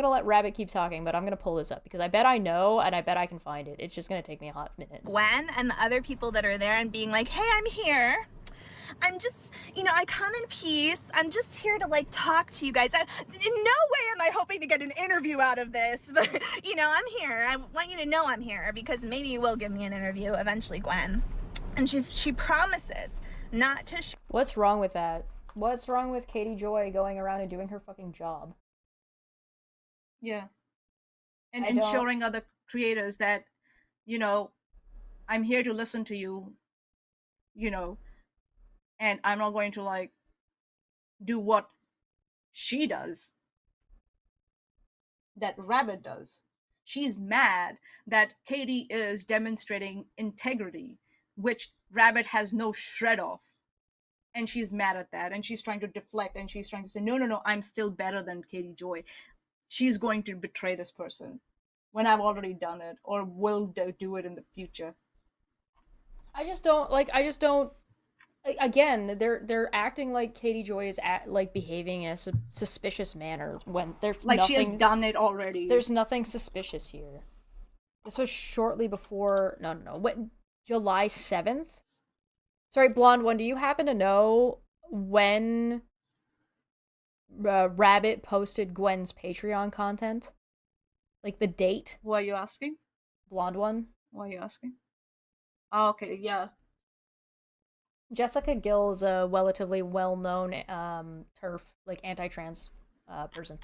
Speaker 1: let Rabbit keep talking, but I'm gonna pull this up because I bet I know and I bet I can find it. It's just gonna take me a hot minute.
Speaker 4: Gwen and the other people that are there and being like, hey, I'm here. I'm just, I come in peace. I'm just here to like talk to you guys. In no way am I hoping to get an interview out of this, but I'm here. I want you to know I'm here because maybe you will give me an interview eventually, Gwen. And she promises not to.
Speaker 1: What's wrong with that? What's wrong with Katie Joy going around and doing her fucking job?
Speaker 2: Yeah. And ensuring other creators that, I'm here to listen to you, and I'm not going to like do what she does, that Rabbit does. She's mad that Katie is demonstrating integrity, which Rabbit has no shred of. And she's mad at that, and she's trying to deflect, and she's trying to say, no, I'm still better than Katie Joy. She's going to betray this person when I've already done it, or will do it in the future.
Speaker 1: I just don't again, they're acting like Katie Joy is behaving in a suspicious manner when there's
Speaker 2: like
Speaker 1: nothing,
Speaker 2: she has done it already.
Speaker 1: There's nothing suspicious here. This was shortly before what, July 7th? Sorry, Blonde One, do you happen to know when Rabbit posted Gwen's Patreon content? Like the date?
Speaker 2: Why are you asking?
Speaker 1: Blonde One?
Speaker 2: Why are you asking? Oh, okay, yeah.
Speaker 1: Jessica Gill is a relatively well-known TERF, like anti-trans person.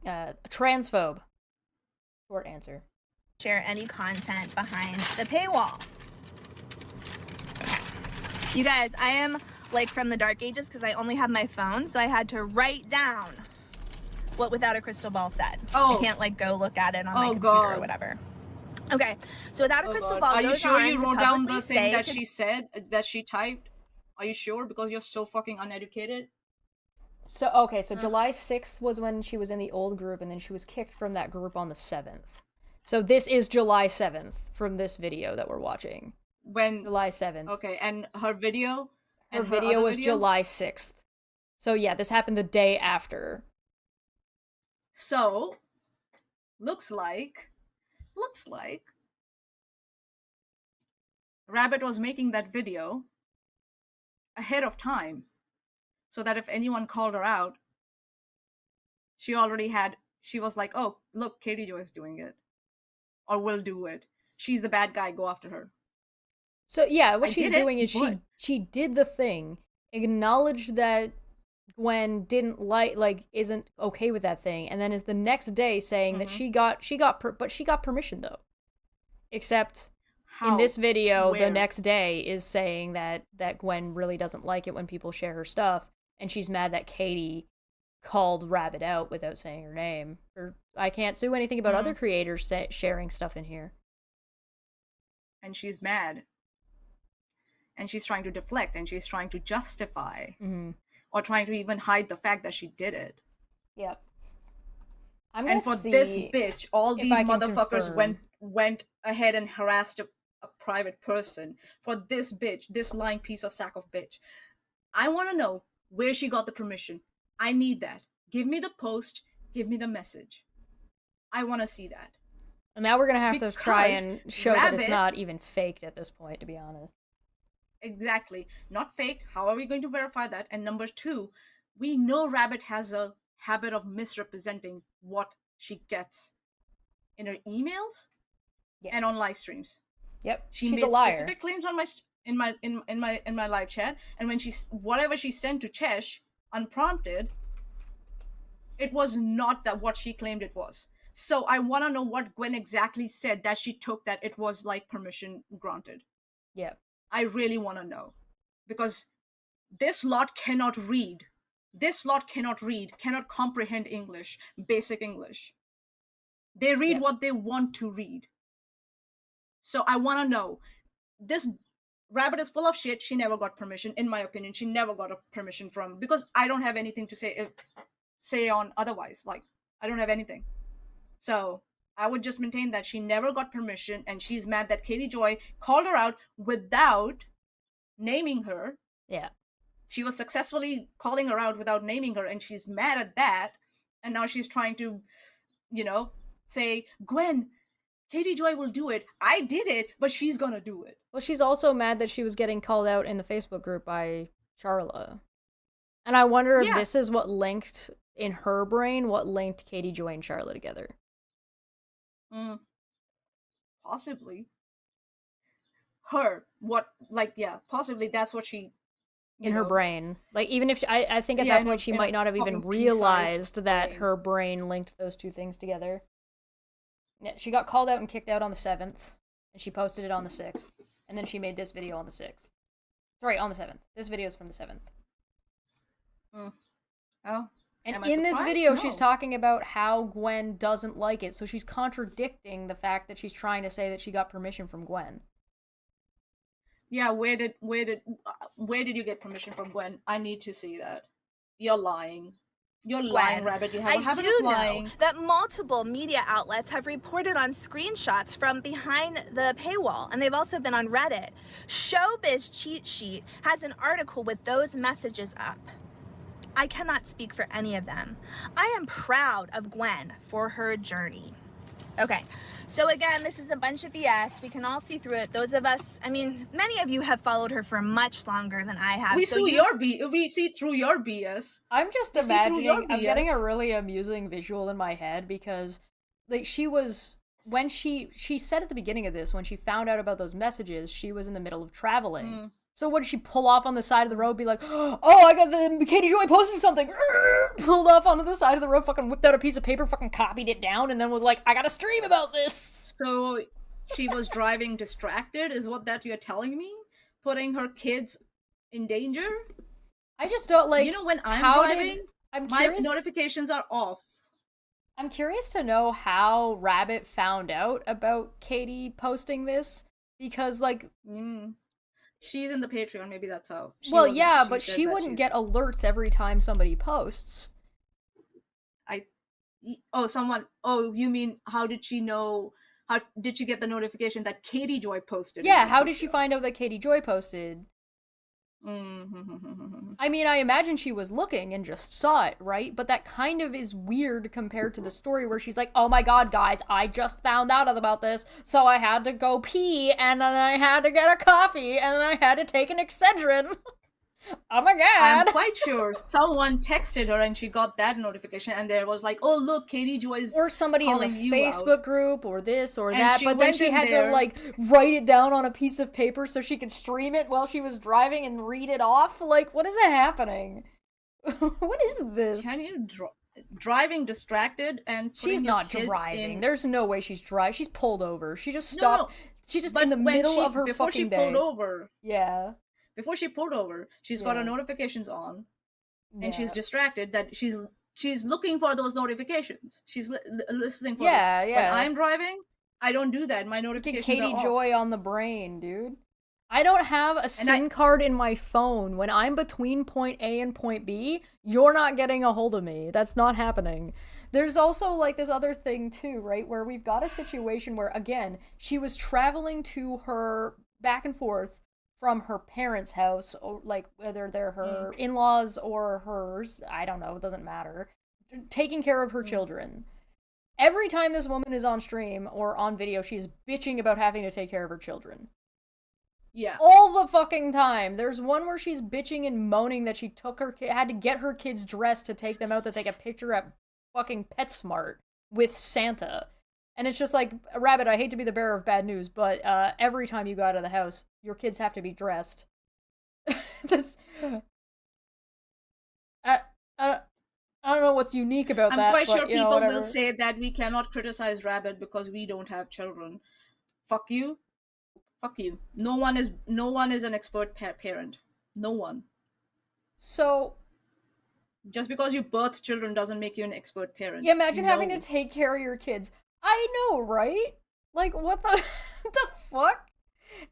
Speaker 1: A transphobe. Short answer.
Speaker 4: Share any content behind the paywall. Okay. You guys, I am like from the dark ages because I only have my phone, so I had to write down what Without a Crystal Ball said.
Speaker 2: Oh.
Speaker 4: I can't like go look at it on my computer or whatever. Okay, so Without a Crystal Ball
Speaker 2: Are you
Speaker 4: goes
Speaker 2: sure
Speaker 4: on
Speaker 2: you
Speaker 4: to
Speaker 2: wrote down the
Speaker 4: publicly
Speaker 2: thing that
Speaker 4: say
Speaker 2: she said, that she typed? Are you sure? Because you're so fucking uneducated.
Speaker 1: So, okay, so July 6th was when she was in the old group, and then she was kicked from that group on the 7th. So this is July 7th from this video that we're watching.
Speaker 2: When
Speaker 1: July 7th.
Speaker 2: Okay, and her video?
Speaker 1: Her video was July 6th. So yeah, this happened the day after.
Speaker 2: So, looks like Rabbit was making that video ahead of time, so that if anyone called her out, she was like, oh, look, Katie Joy is doing it, or will do it. She's the bad guy, go after her.
Speaker 1: So yeah, what she's doing is she did the thing, acknowledged that Gwen didn't isn't okay with that thing, and then is the next day saying that she got permission though. Except in this video, the next day is saying that Gwen really doesn't like it when people share her stuff, and she's mad that Katie called Rabbit out without saying her name. Or I can't sue anything about other creators sharing stuff in here.
Speaker 2: And she's mad. And she's trying to deflect, and she's trying to justify, or trying to even hide the fact that she did it.
Speaker 1: Yep.
Speaker 2: And for this bitch, all these motherfuckers went ahead and harassed a private person. For this bitch, this lying piece of sack of bitch. I want to know where she got the permission. I need that. Give me the post. Give me the message. I want to see that.
Speaker 1: And now we're going to have to try and show that it's not even faked at this point, to be honest.
Speaker 2: Exactly. Not faked. How are we going to verify that? And number two, we know Rabbit has a habit of misrepresenting what she gets in her emails and on live streams.
Speaker 1: Yep.
Speaker 2: She's made specific claims on in my live chat, and when whatever she sent to Chesh unprompted, it was not that what she claimed it was. So I want to know what Gwen exactly said that she took that it was like permission granted.
Speaker 1: Yeah.
Speaker 2: I really want to know, because this lot cannot read. This lot cannot read, cannot comprehend English, basic English. They read what they want to read. So I want to know, this Rabbit is full of shit. She never got permission, in my opinion. She never got a permission from, because I don't have anything to say on otherwise. Like, I don't have anything. So I would just maintain that she never got permission, and she's mad that Katie Joy called her out without naming her.
Speaker 1: Yeah.
Speaker 2: She was successfully calling her out without naming her, and she's mad at that. And now she's trying to, say, Gwen, Katie Joy will do it. I did it, but she's gonna do it.
Speaker 1: Well, she's also mad that she was getting called out in the Facebook group by Charla. And I wonder if this is what linked, in her brain, what linked Katie Joy and Charla together.
Speaker 2: Possibly. Possibly that's what she...
Speaker 1: In her brain. Like, even if I think at that point she might not have even realized that her brain linked those two things together. Yeah, she got called out and kicked out on the 7th, and she posted it on the 6th, and then she made this video on the 6th. Sorry, on the 7th. This video is from the 7th.
Speaker 2: Oh.
Speaker 1: And in this video, she's talking about how Gwen doesn't like it, so she's contradicting the fact that she's trying to say that she got permission from Gwen.
Speaker 2: Yeah, where did you get permission from Gwen? I need to see that. You're lying. You're lying, Rabbit. You have a habit of lying.
Speaker 4: Know that multiple media outlets have reported on screenshots from behind the paywall, and they've also been on Reddit. Showbiz Cheat Sheet has an article with those messages up. I cannot speak for any of them. I am proud of Gwen for her journey. Okay, so again, this is a bunch of BS. We can all see through it. Those of us, I mean, many of you have followed her for much longer than I have.
Speaker 2: We see through your BS.
Speaker 1: I'm just imagining, I'm getting a really amusing visual in my head because, like, when she said at the beginning of this, when she found out about those messages, she was in the middle of traveling. So when she pull off on the side of the road, be like, oh, I got the Katie Joy posted something, pulled off onto the side of the road, fucking whipped out a piece of paper, fucking copied it down, and then was like, I gotta stream about this.
Speaker 2: So she was driving distracted, is what that you're telling me? Putting her kids in danger?
Speaker 1: I just don't like.
Speaker 2: You know, when I'm driving, my
Speaker 1: curious,
Speaker 2: notifications are off.
Speaker 1: I'm curious to know how Rabbit found out about Katie posting this, because, like...
Speaker 2: She's in the Patreon, maybe that's how.
Speaker 1: But she wouldn't get alerts every time somebody posts.
Speaker 2: You mean, how did she know, how did she get the notification that Katie Joy posted?
Speaker 1: Yeah, how did she find out that Katie Joy posted? I mean, I imagine she was looking and just saw it, right? But that kind of is weird compared to the story where she's like, oh my god, guys, I just found out about this, so I had to go pee, and then I had to get a coffee, and then I had to take an Excedrin. Oh my god.
Speaker 2: I'm quite sure someone texted her and she got that notification, and there was like, oh look, Katie Joy's
Speaker 1: or somebody in the Facebook group or this or
Speaker 2: and
Speaker 1: that, but then she had to like write it down on a piece of paper so she could stream it while she was driving and read it off. Like, what is happening? What is this?
Speaker 2: Can you driving distracted and
Speaker 1: she's not driving. There's no way she's driving. She's pulled over. She just stopped. No. She's just in the middle of her fucking day.
Speaker 2: Before she pulled over.
Speaker 1: Yeah.
Speaker 2: Before she pulled over, she's got her notifications on, and she's distracted that she's looking for those notifications. She's listening for those. When I'm driving, I don't do that. My notifications
Speaker 1: Katie
Speaker 2: are off.
Speaker 1: Joy on the brain, dude. I don't have a SIM card in my phone. When I'm between point A and point B, you're not getting a hold of me. That's not happening. There's also, like, this other thing, too, right, where we've got a situation where, again, she was traveling to her back and forth from her parents' house, or like whether they're her in-laws or hers, I don't know, it doesn't matter, taking care of her children. Every time this woman is on stream or on video, she's bitching about having to take care of her children.
Speaker 2: Yeah.
Speaker 1: All the fucking time. There's one where she's bitching and moaning that she had to get her kids dressed to take them out to take a picture at fucking PetSmart with Santa. And it's just like, Rabbit, I hate to be the bearer of bad news, but every time you go out of the house, your kids have to be dressed. This, I don't know what's unique about that.
Speaker 2: I'm quite sure
Speaker 1: but,
Speaker 2: people will say that we cannot criticize Rabbit because we don't have children. Fuck you. Fuck you. No one is an expert parent. No one.
Speaker 1: So,
Speaker 2: just because you birth children doesn't make you an expert parent.
Speaker 1: Yeah, imagine having to take care of your kids. I know, right? Like, what the fuck?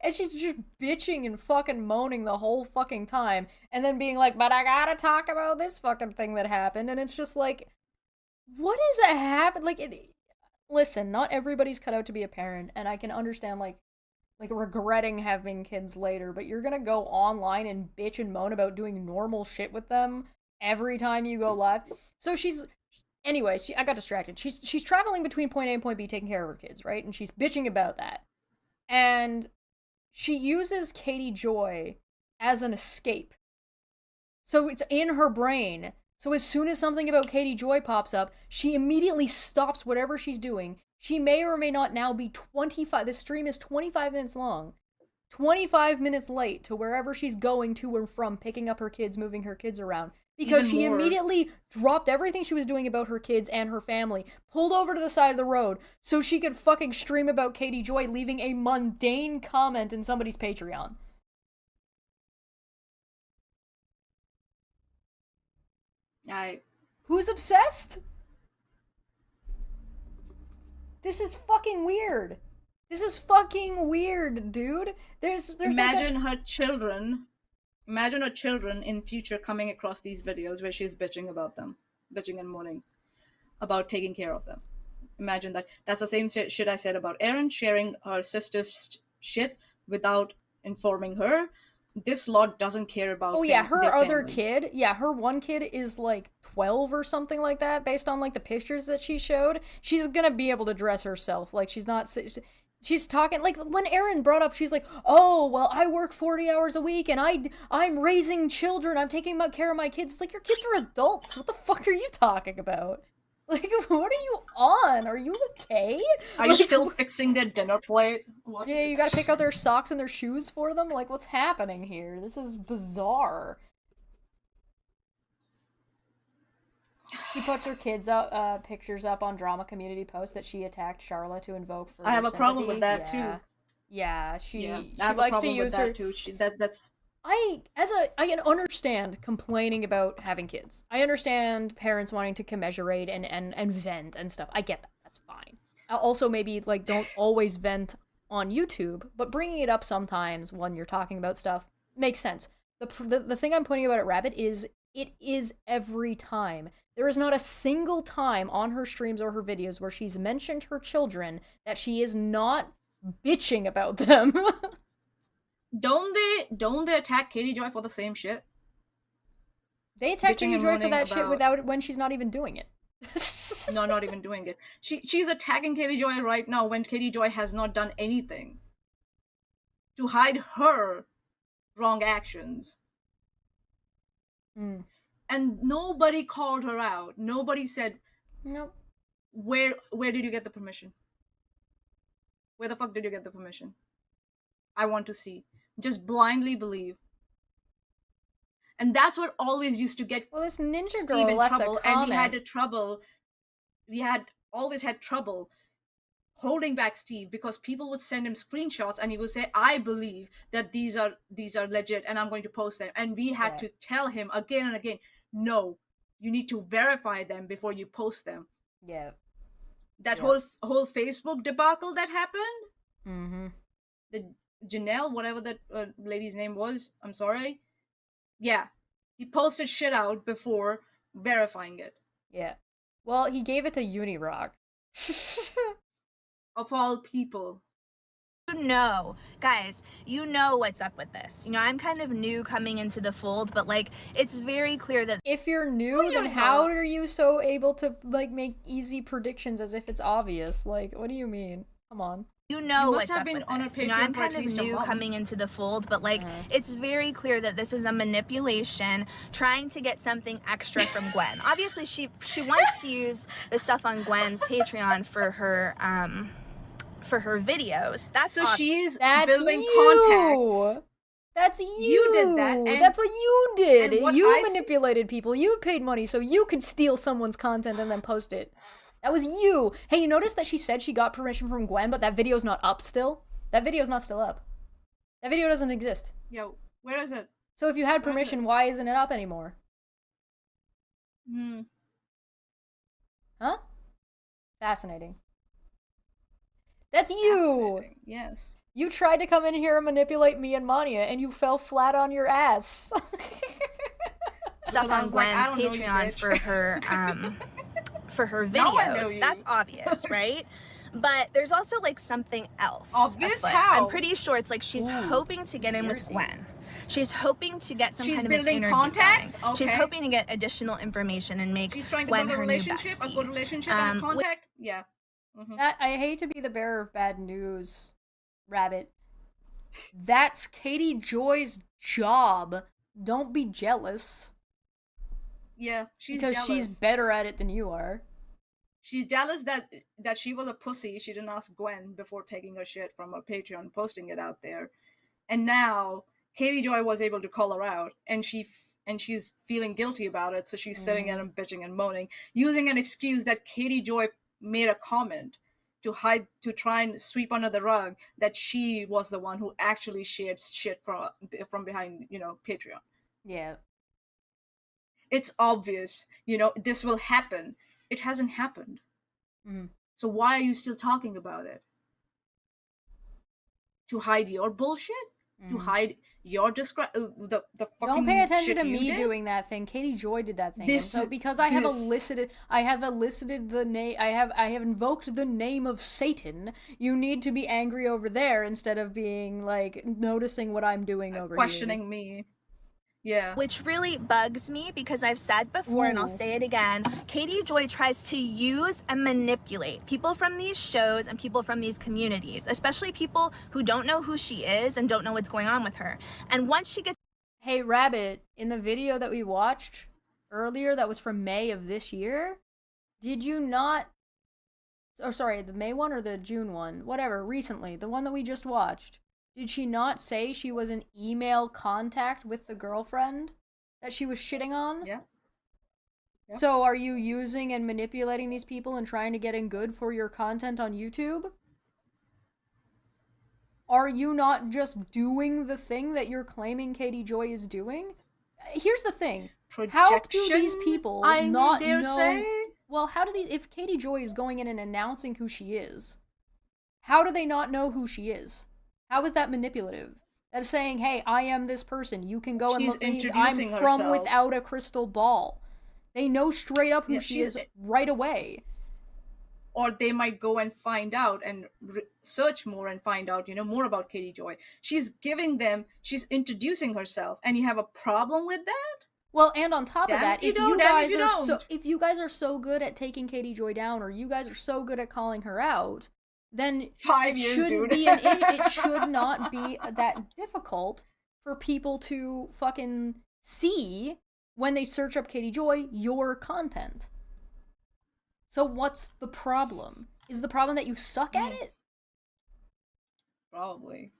Speaker 1: And she's just bitching and fucking moaning the whole fucking time. And then being like, but I gotta talk about this fucking thing that happened. And it's just like, what is that happen? Like, listen, not everybody's cut out to be a parent. And I can understand, like regretting having kids later. But you're gonna go online and bitch and moan about doing normal shit with them every time you go live. So anyway, I got distracted. She's traveling between point A and point B taking care of her kids, right? And she's bitching about that. And she uses Katie Joy as an escape. So it's in her brain. So as soon as something about Katie Joy pops up, she immediately stops whatever she's doing. She may or may not now be 25. This stream is 25 minutes long. 25 minutes late to wherever she's going to or from, picking up her kids, moving her kids around. Because she immediately dropped everything she was doing about her kids and her family, pulled over to the side of the road so she could fucking stream about Katie Joy, leaving a mundane comment in somebody's Patreon. Who's obsessed? This is fucking weird. This is fucking weird, dude. There's
Speaker 2: Imagine her children in future coming across these videos where she's bitching about them, bitching and moaning about taking care of them. Imagine that. That's the same shit I said about Erin sharing her sister's shit without informing her. This lot doesn't care about.
Speaker 1: Oh yeah, her other kid. Yeah, her one kid is like 12 or something like that, based on like the pictures that she showed. She's gonna be able to dress herself. Like she's not. She's talking like when Erin brought up, she's like, "Oh well, I work 40 hours a week and I'm raising children. I'm taking care of my kids." It's like your kids are adults. What the fuck are you talking about? Like, what are you on? Are you okay?
Speaker 2: Are you still fixing their dinner plate? What?
Speaker 1: Yeah, you gotta pick out their socks and their shoes for them? Like, what's happening here? This is bizarre. She puts her kids up, pictures up on drama community posts that she attacked Charlotte to invoke for
Speaker 2: I have a problem with that too.
Speaker 1: Yeah, she
Speaker 2: I
Speaker 1: likes to use her.
Speaker 2: Too. That's.
Speaker 1: I can understand complaining about having kids. I understand parents wanting to commiserate and vent and stuff. I get that. That's fine. Also, maybe like don't always vent on YouTube, but bringing it up sometimes when you're talking about stuff makes sense. The thing I'm pointing about at Rabbit is it is every time. There is not a single time on her streams or her videos where she's mentioned her children that she is not bitching about them.
Speaker 2: Don't they attack Katie Joy for the same shit?
Speaker 1: They attack Katie Joy for that shit without when she's not even doing it.
Speaker 2: No, not even doing it. She's attacking Katie Joy right now when Katie Joy has not done anything to hide her wrong actions. And nobody called her out. Nobody said,
Speaker 1: "Nope.
Speaker 2: Where did you get the permission? Where the fuck did you get the permission? I want to see." Just blindly believe. And that's what always used to get
Speaker 1: this ninja
Speaker 2: Steve
Speaker 1: girl
Speaker 2: in
Speaker 1: left
Speaker 2: trouble.
Speaker 1: a comment.
Speaker 2: And we had always had trouble holding back Steve because people would send him screenshots and he would say, "I believe that these are legit and I'm going to post them." And we had to tell him again and again, "No, you need to verify them before you post them."
Speaker 1: Yeah.
Speaker 2: That whole Facebook debacle that happened.
Speaker 1: Mm-hmm.
Speaker 2: The Janelle, whatever that lady's name was, I'm sorry. Yeah, he posted shit out before verifying it.
Speaker 1: Yeah. Well, he gave it to Unirock.
Speaker 2: Of all people.
Speaker 4: Guys, you know what's up with this. You know, I'm kind of new coming into the fold, but like, it's very clear that
Speaker 1: if you're new, then how are you so able to like make easy predictions as if it's obvious? Like, what do you mean? Come on.
Speaker 4: You know what's
Speaker 2: have
Speaker 4: up
Speaker 2: been
Speaker 4: with
Speaker 2: on
Speaker 4: this.
Speaker 2: a
Speaker 4: You know,
Speaker 2: Patreon
Speaker 4: I'm
Speaker 2: for
Speaker 4: kind
Speaker 2: at
Speaker 4: of
Speaker 2: least a
Speaker 4: new
Speaker 2: month.
Speaker 4: coming into the fold, but like, it's very clear that this is a manipulation trying to get something extra from Gwen. Obviously, she wants to use the stuff on Gwen's Patreon for her videos. That's
Speaker 2: so she's
Speaker 1: That's
Speaker 2: building
Speaker 1: you.
Speaker 2: contacts.
Speaker 1: That's you.
Speaker 2: You did that. And
Speaker 1: that's what you did.
Speaker 2: what
Speaker 1: You
Speaker 2: I
Speaker 1: manipulated people. You paid money so you could steal someone's content and then post it. That was you. Hey, you noticed that she said she got permission from Gwen, but that video's not up still? That video's not still up. That video doesn't exist.
Speaker 2: Yo, where is it?
Speaker 1: So if you had permission, why isn't it up anymore? Huh? Fascinating. That's you!
Speaker 2: Yes.
Speaker 1: You tried to come in here and manipulate me and Mania, and you fell flat on your ass.
Speaker 4: Stuff on Gwen's Patreon for her videos. That's obvious, right? But there's also like something else.
Speaker 2: Obvious?
Speaker 4: Afoot.
Speaker 2: How?
Speaker 4: I'm pretty sure it's like she's hoping to get in with Gwen. She's hoping to get some
Speaker 2: She's
Speaker 4: kind of
Speaker 2: building
Speaker 4: an interview
Speaker 2: contacts?
Speaker 4: going.
Speaker 2: Okay.
Speaker 4: She's hoping to get additional information and make
Speaker 2: She's trying to
Speaker 4: Gwen
Speaker 2: build a
Speaker 4: her
Speaker 2: relationship,
Speaker 4: new
Speaker 2: a good
Speaker 4: bestie.
Speaker 2: relationship and contact. Yeah.
Speaker 1: I hate to be the bearer of bad news, Rabbit. That's Katie Joy's job. Don't be jealous.
Speaker 2: Yeah, she's
Speaker 1: because
Speaker 2: jealous.
Speaker 1: she's better at it than you are.
Speaker 2: She's jealous that she was a pussy. She didn't ask Gwen before taking her shit from her Patreon, posting it out there, and now Katie Joy was able to call her out, and she's feeling guilty about it. So she's sitting there and bitching and moaning, using an excuse that Katie Joy made a comment to try and sweep under the rug that she was the one who actually shared shit from behind, Patreon.
Speaker 1: Yeah.
Speaker 2: It's obvious, this will happen. It hasn't happened.
Speaker 1: Mm.
Speaker 2: So why are you still talking about it? To hide your bullshit? To hide your the fucking
Speaker 1: Don't pay attention
Speaker 2: shit
Speaker 1: to
Speaker 2: you
Speaker 1: me
Speaker 2: did?
Speaker 1: doing that thing. Katie Joy did that thing.
Speaker 2: This-
Speaker 1: and so because I have
Speaker 2: this-
Speaker 1: elicited the name, I have invoked the name of Satan. You need to be angry over there instead of being like noticing what I'm doing over
Speaker 2: questioning
Speaker 1: here.
Speaker 2: me. Yeah.
Speaker 4: Which really bugs me because I've said before and I'll
Speaker 1: Ooh.
Speaker 4: say it again, Katie Joy tries to use and manipulate people from these shows and people from these communities, especially people who don't know who she is and don't know what's going on with her. And once she gets
Speaker 1: Hey Rabbit, in the video that we watched earlier that was from May of this year, did you not sorry, the May one or the June one? Whatever, recently, the one that we just watched. Did she not say she was in email contact with the girlfriend that she was shitting on?
Speaker 2: Yeah. Yeah.
Speaker 1: So are you using and manipulating these people and trying to get in good for your content on YouTube? Are you not just doing the thing that you're claiming Katie Joy is doing? Here's the thing. How do these people not
Speaker 2: dare
Speaker 1: know...
Speaker 2: say?
Speaker 1: Well, how do they... If Katie Joy is going in and announcing who she is, how do they not know who she is? How is that manipulative? That's saying, hey, I am this person. You can go and
Speaker 2: She's
Speaker 1: look me. I'm
Speaker 2: introducing
Speaker 1: from
Speaker 2: herself.
Speaker 1: without a crystal ball. They know straight up who
Speaker 2: Yeah,
Speaker 1: she is right away.
Speaker 2: Or they might go and find out and search more and find out, more about Katie Joy. She's introducing herself, and you have a problem with that?
Speaker 1: Well, and on top of
Speaker 2: Damn
Speaker 1: that,
Speaker 2: if you don't.
Speaker 1: if you guys are so good at taking Katie Joy down, or you guys are so good at calling her out, then
Speaker 2: 5
Speaker 1: it
Speaker 2: years,
Speaker 1: shouldn't
Speaker 2: dude.
Speaker 1: be it should not be that difficult for people to fucking see when they search up Katie Joy your content. So what's the problem? Is the problem that you suck at it?
Speaker 2: Probably.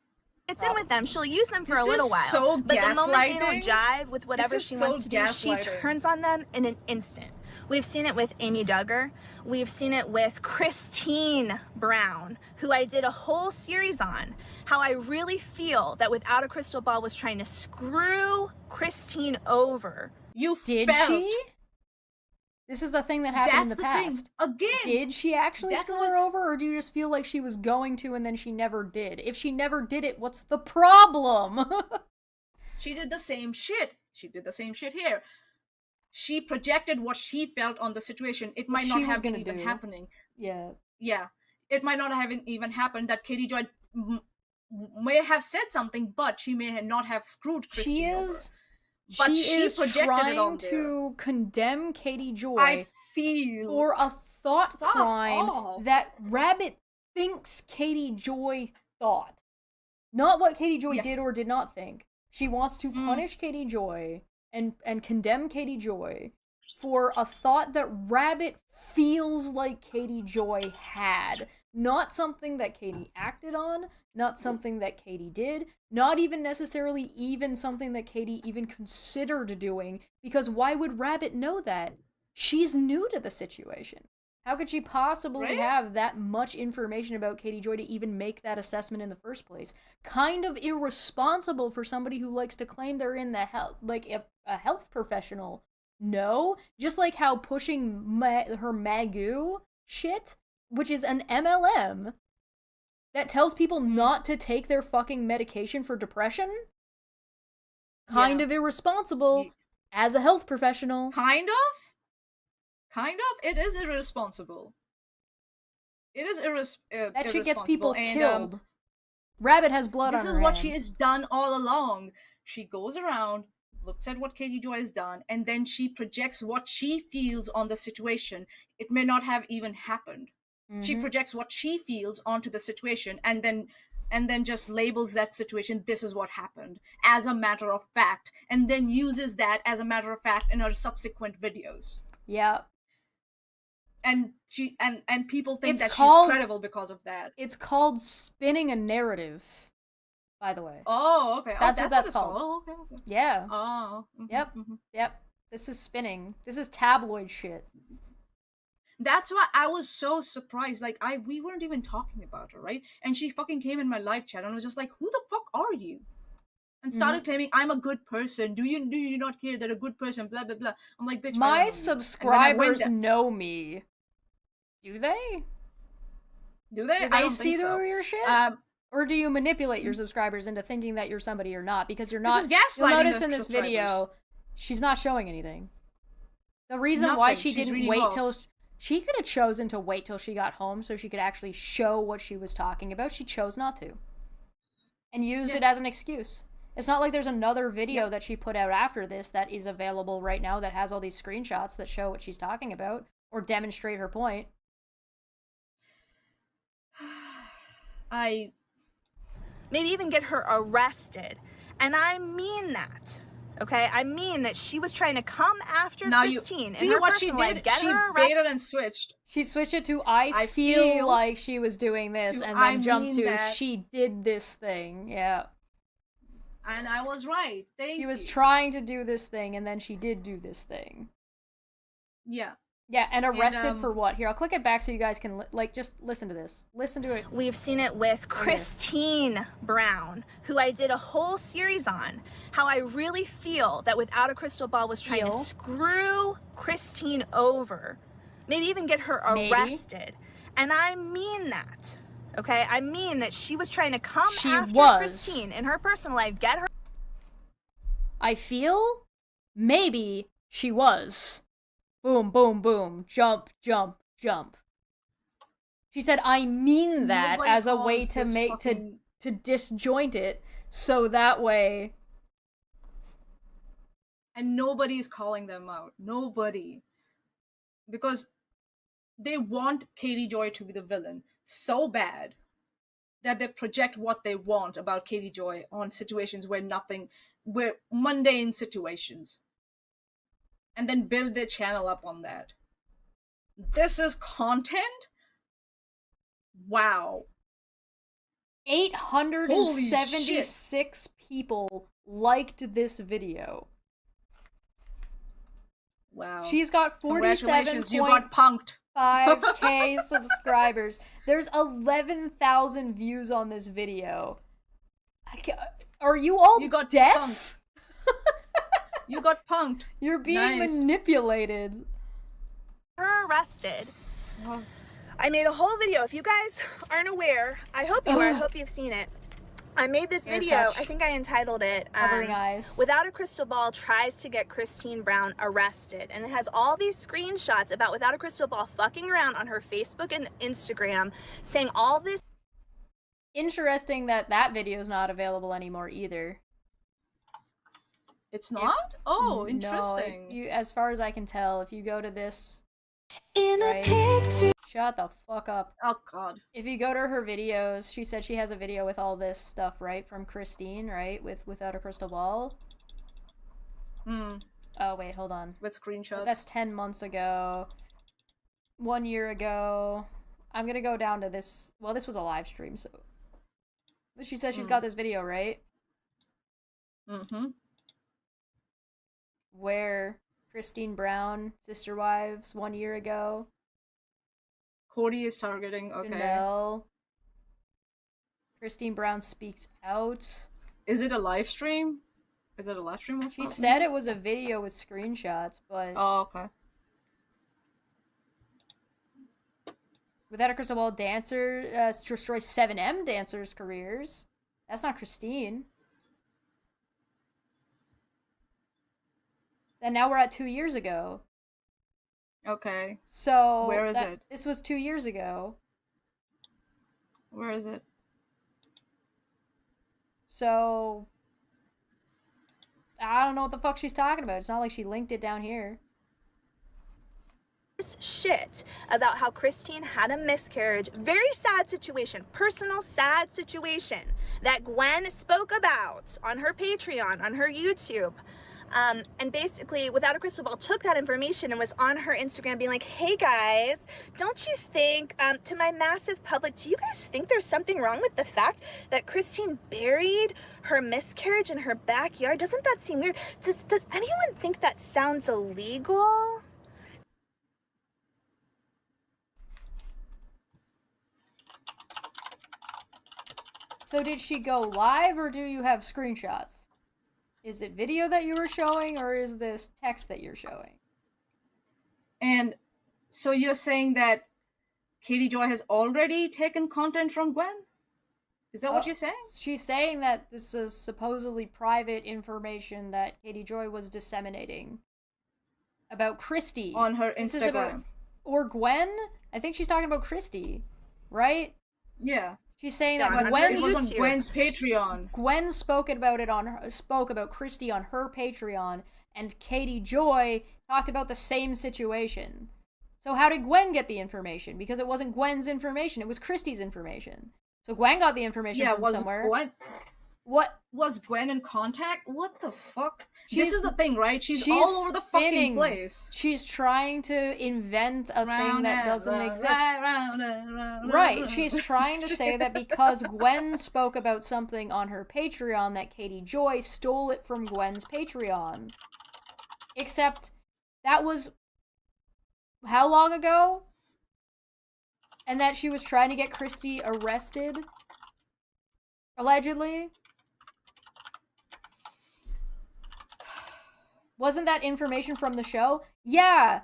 Speaker 4: gets in with them, she'll use them for
Speaker 2: This
Speaker 4: a little
Speaker 2: is
Speaker 4: while.
Speaker 2: so
Speaker 4: But the moment they don't
Speaker 2: gaslighting.
Speaker 4: jive with whatever
Speaker 2: This is
Speaker 4: she
Speaker 2: so
Speaker 4: wants to do, she
Speaker 2: gaslighting.
Speaker 4: turns on them in an instant. We've seen it with Amy Duggar. We've seen it with Christine Brown, who I did a whole series on. How I really feel that Without a Crystal Ball was trying to screw Christine over.
Speaker 2: You
Speaker 1: Did
Speaker 2: felt.
Speaker 1: she? This is a thing that happened in
Speaker 2: That's
Speaker 1: the
Speaker 2: the thing.
Speaker 1: past.
Speaker 2: Again.
Speaker 1: Did she actually
Speaker 2: That's
Speaker 1: screw
Speaker 2: what-
Speaker 1: her over, or do you just feel like she was going to and then she never did? If she never did it, what's the problem?
Speaker 2: She did the same shit. She did the same shit here. She projected what she felt on the situation. It might
Speaker 1: She
Speaker 2: not
Speaker 1: was
Speaker 2: have been
Speaker 1: gonna
Speaker 2: even
Speaker 1: do.
Speaker 2: happening.
Speaker 1: Yeah.
Speaker 2: Yeah. It might not have even happened that Katie Joy may have said something, but she may not have screwed Christine
Speaker 1: She
Speaker 2: over.
Speaker 1: is.
Speaker 2: But
Speaker 1: she
Speaker 2: she
Speaker 1: is
Speaker 2: projected it
Speaker 1: trying
Speaker 2: on there.
Speaker 1: to condemn Katie Joy
Speaker 2: I feel
Speaker 1: for a thought
Speaker 2: Fuck
Speaker 1: crime
Speaker 2: off.
Speaker 1: that Rabbit thinks Katie Joy thought. Not what Katie Joy
Speaker 2: Yeah.
Speaker 1: did or did not think. She wants to punish Katie Joy and condemn Katie Joy for a thought that Rabbit feels like Katie Joy had. Not something that Katie acted on, not something that Katie did, not even necessarily even something that Katie even considered doing, because why would Rabbit know that? She's new to the situation. How could she possibly
Speaker 2: Right?
Speaker 1: have that much information about Katie Joy to even make that assessment in the first place? Kind of irresponsible for somebody who likes to claim they're in the health, like a health professional. No, just like how pushing her Magoo shit, which is an MLM that tells people not to take their fucking medication for depression. Kind
Speaker 2: Yeah.
Speaker 1: of irresponsible as a health professional.
Speaker 2: Kind of? It is irresponsible. It is
Speaker 1: That shit gets
Speaker 2: irresponsible,
Speaker 1: people
Speaker 2: and,
Speaker 1: killed. Rabbit has blood on
Speaker 2: this
Speaker 1: her
Speaker 2: is what she
Speaker 1: hands.
Speaker 2: has done all along. She goes around, looks at what Katie Joy has done, and then she projects what she feels on the situation. It may not have even happened. She
Speaker 1: Mhm.
Speaker 2: projects what she feels onto the situation, and then and then just labels that situation, this is what happened, as a matter of fact, and then uses that as a matter of fact in her subsequent videos.
Speaker 1: Yeah.
Speaker 2: And people think
Speaker 1: It's
Speaker 2: that
Speaker 1: called-
Speaker 2: she's credible because of that.
Speaker 1: It's called spinning a narrative, by the way.
Speaker 2: Oh, okay.
Speaker 1: That's
Speaker 2: oh,
Speaker 1: what that's
Speaker 2: it's
Speaker 1: called.
Speaker 2: Oh, okay.
Speaker 1: Yeah.
Speaker 2: Oh.
Speaker 1: Yep. Yep. This is spinning. This is tabloid shit.
Speaker 2: That's why I was so surprised. Like, we weren't even talking about her, right? And she fucking came in my live chat and I was just like, who the fuck are you? And started claiming, I'm a good person. Do you not care that a good person, blah, blah, blah. I'm like, bitch, I don't know
Speaker 1: My
Speaker 2: you.
Speaker 1: subscribers know me. Do they?
Speaker 2: Do they?
Speaker 1: Do
Speaker 2: I
Speaker 1: they
Speaker 2: don't
Speaker 1: see
Speaker 2: think so.
Speaker 1: through your shit? Or do you manipulate your subscribers into thinking that you're somebody you're not? Because you're not.
Speaker 2: This is gaslighting.
Speaker 1: You'll notice
Speaker 2: the
Speaker 1: in this
Speaker 2: subscribers.
Speaker 1: video, she's not showing anything. The reason
Speaker 2: Nothing.
Speaker 1: why she
Speaker 2: She's
Speaker 1: didn't
Speaker 2: reading
Speaker 1: wait
Speaker 2: off.
Speaker 1: till... She could have chosen to wait till she got home so she could actually show what she was talking about. She chose not to. And used it as an excuse. It's not like there's another video that she put out after this that is available right now that has all these screenshots that show what she's talking about or demonstrate her point.
Speaker 4: Maybe even get her arrested. And I mean that. Okay? I mean that she was trying to come after
Speaker 2: Now
Speaker 4: Christine.
Speaker 2: you see
Speaker 4: in her
Speaker 2: what she
Speaker 4: personal
Speaker 2: did?
Speaker 4: life. Get
Speaker 2: She
Speaker 4: her arrested.
Speaker 2: baited and switched.
Speaker 1: She switched it to I feel
Speaker 2: feel
Speaker 1: like she was doing this
Speaker 2: to
Speaker 1: and
Speaker 2: I
Speaker 1: then jumped
Speaker 2: mean
Speaker 1: to
Speaker 2: that.
Speaker 1: she did this thing. Yeah.
Speaker 2: And I was right. Thank you.
Speaker 1: She was trying to do this thing and then she did do this thing.
Speaker 2: Yeah.
Speaker 1: Yeah, and arrested
Speaker 2: And,
Speaker 1: for what? Here, I'll click it back so you guys can, just listen to this. Listen to it.
Speaker 4: We've seen it with Christine Brown, who I did a whole series on. How I really feel that Without a Crystal Ball was trying to screw Christine over. Maybe even get her arrested. And I mean that. Okay? I mean that she was trying to come after Christine in her personal life. Get her.
Speaker 1: I feel maybe she was. Boom, boom, boom. Jump, jump, jump. She said, I mean that
Speaker 2: Nobody
Speaker 1: as a way
Speaker 2: calls
Speaker 1: to
Speaker 2: this
Speaker 1: make,
Speaker 2: fucking-
Speaker 1: to disjoint it, so that way...
Speaker 2: And nobody's calling them out. Nobody. Because they want Katie Joy to be the villain so bad that they project what they want about Katie Joy on situations where mundane situations. And then build their channel up on that. This is content? Wow.
Speaker 1: 876 people liked this video.
Speaker 2: Wow.
Speaker 1: She's got
Speaker 2: Congratulations, you got punked.
Speaker 1: 47.5k subscribers. There's 11,000 views on this video. Are you all
Speaker 2: got
Speaker 1: deaf?
Speaker 2: You got punked.
Speaker 1: You're being manipulated.
Speaker 4: Her arrested. I made a whole video. If you guys aren't aware, I hope you are. I hope you've seen it. I made this video.
Speaker 1: touch.
Speaker 4: I think I entitled it
Speaker 1: Covering eyes.
Speaker 4: Without a Crystal Ball tries to get Christine Brown arrested. And it has all these screenshots about Without a Crystal Ball fucking around on her Facebook and Instagram, saying all this.
Speaker 1: Interesting that that video is not available anymore either.
Speaker 2: It's not? Oh, interesting.
Speaker 1: No, as far as I can tell, if you go to this...
Speaker 4: In a picture.
Speaker 1: Shut the fuck up.
Speaker 2: Oh, God.
Speaker 1: If you go to her videos, she said she has a video with all this stuff, right? From Christine, right? Without a Crystal Ball. Oh, wait, hold on.
Speaker 2: With screenshots.
Speaker 1: That's 10 months ago. 1 year ago. I'm gonna go down to this. Well, this was a live stream, so. But she says she's got this video, right? Where Christine Brown, Sister Wives, 1 year ago.
Speaker 2: Cody is targeting, okay.
Speaker 1: Janelle. Christine Brown speaks out.
Speaker 2: Is it a live stream? Is it a live stream?
Speaker 1: She said it was a video with screenshots, but...
Speaker 2: Oh, okay.
Speaker 1: Without a Crystal Ball, dancer destroys 7M dancers' careers. That's not Christine. And now we're at 2 years ago.
Speaker 2: Okay.
Speaker 1: So...
Speaker 2: Where is it?
Speaker 1: This was 2 years ago.
Speaker 2: Where is it?
Speaker 1: So... I don't know what the fuck she's talking about. It's not like she linked it down here.
Speaker 4: shit about how Christine had a miscarriage. Very sad situation, personal sad situation that Gwen spoke about on her Patreon, on her YouTube. And basically, Without a Crystal Ball took that information and was on her Instagram being like, hey guys, don't you think, to my massive public, do you guys think there's something wrong with the fact that Christine buried her miscarriage in her backyard? Doesn't that seem weird? Does anyone think that sounds illegal?
Speaker 1: So did she go live, or do you have screenshots? Is it video that you were showing, or is this text that you're showing?
Speaker 2: And so you're saying that Katie Joy has already taken content from Gwen? Is that what you're saying?
Speaker 1: She's saying that this is supposedly private information that Katie Joy was disseminating about Christy.
Speaker 2: On her Instagram.
Speaker 1: Or Gwen? I think she's talking about Christy, right?
Speaker 2: Yeah.
Speaker 1: She's saying
Speaker 4: Yeah,
Speaker 1: that
Speaker 2: It was on Gwen's Patreon.
Speaker 1: Gwen spoke about Christy on her Patreon, and Katie Joy talked about the same situation. So how did Gwen get the information? Because it wasn't Gwen's information, it was Christy's information. So Gwen got the information from somewhere. What?
Speaker 2: Was Gwen in contact? What the fuck? This is the thing, right? She's all over the fucking place.
Speaker 1: She's trying to invent a thing that doesn't exist. Right. She's trying to say that because Gwen spoke about something on her Patreon, that Katie Joy stole it from Gwen's Patreon. Except that was how long ago? And that she was trying to get Christy arrested? Allegedly? Wasn't that information from the show? Yeah,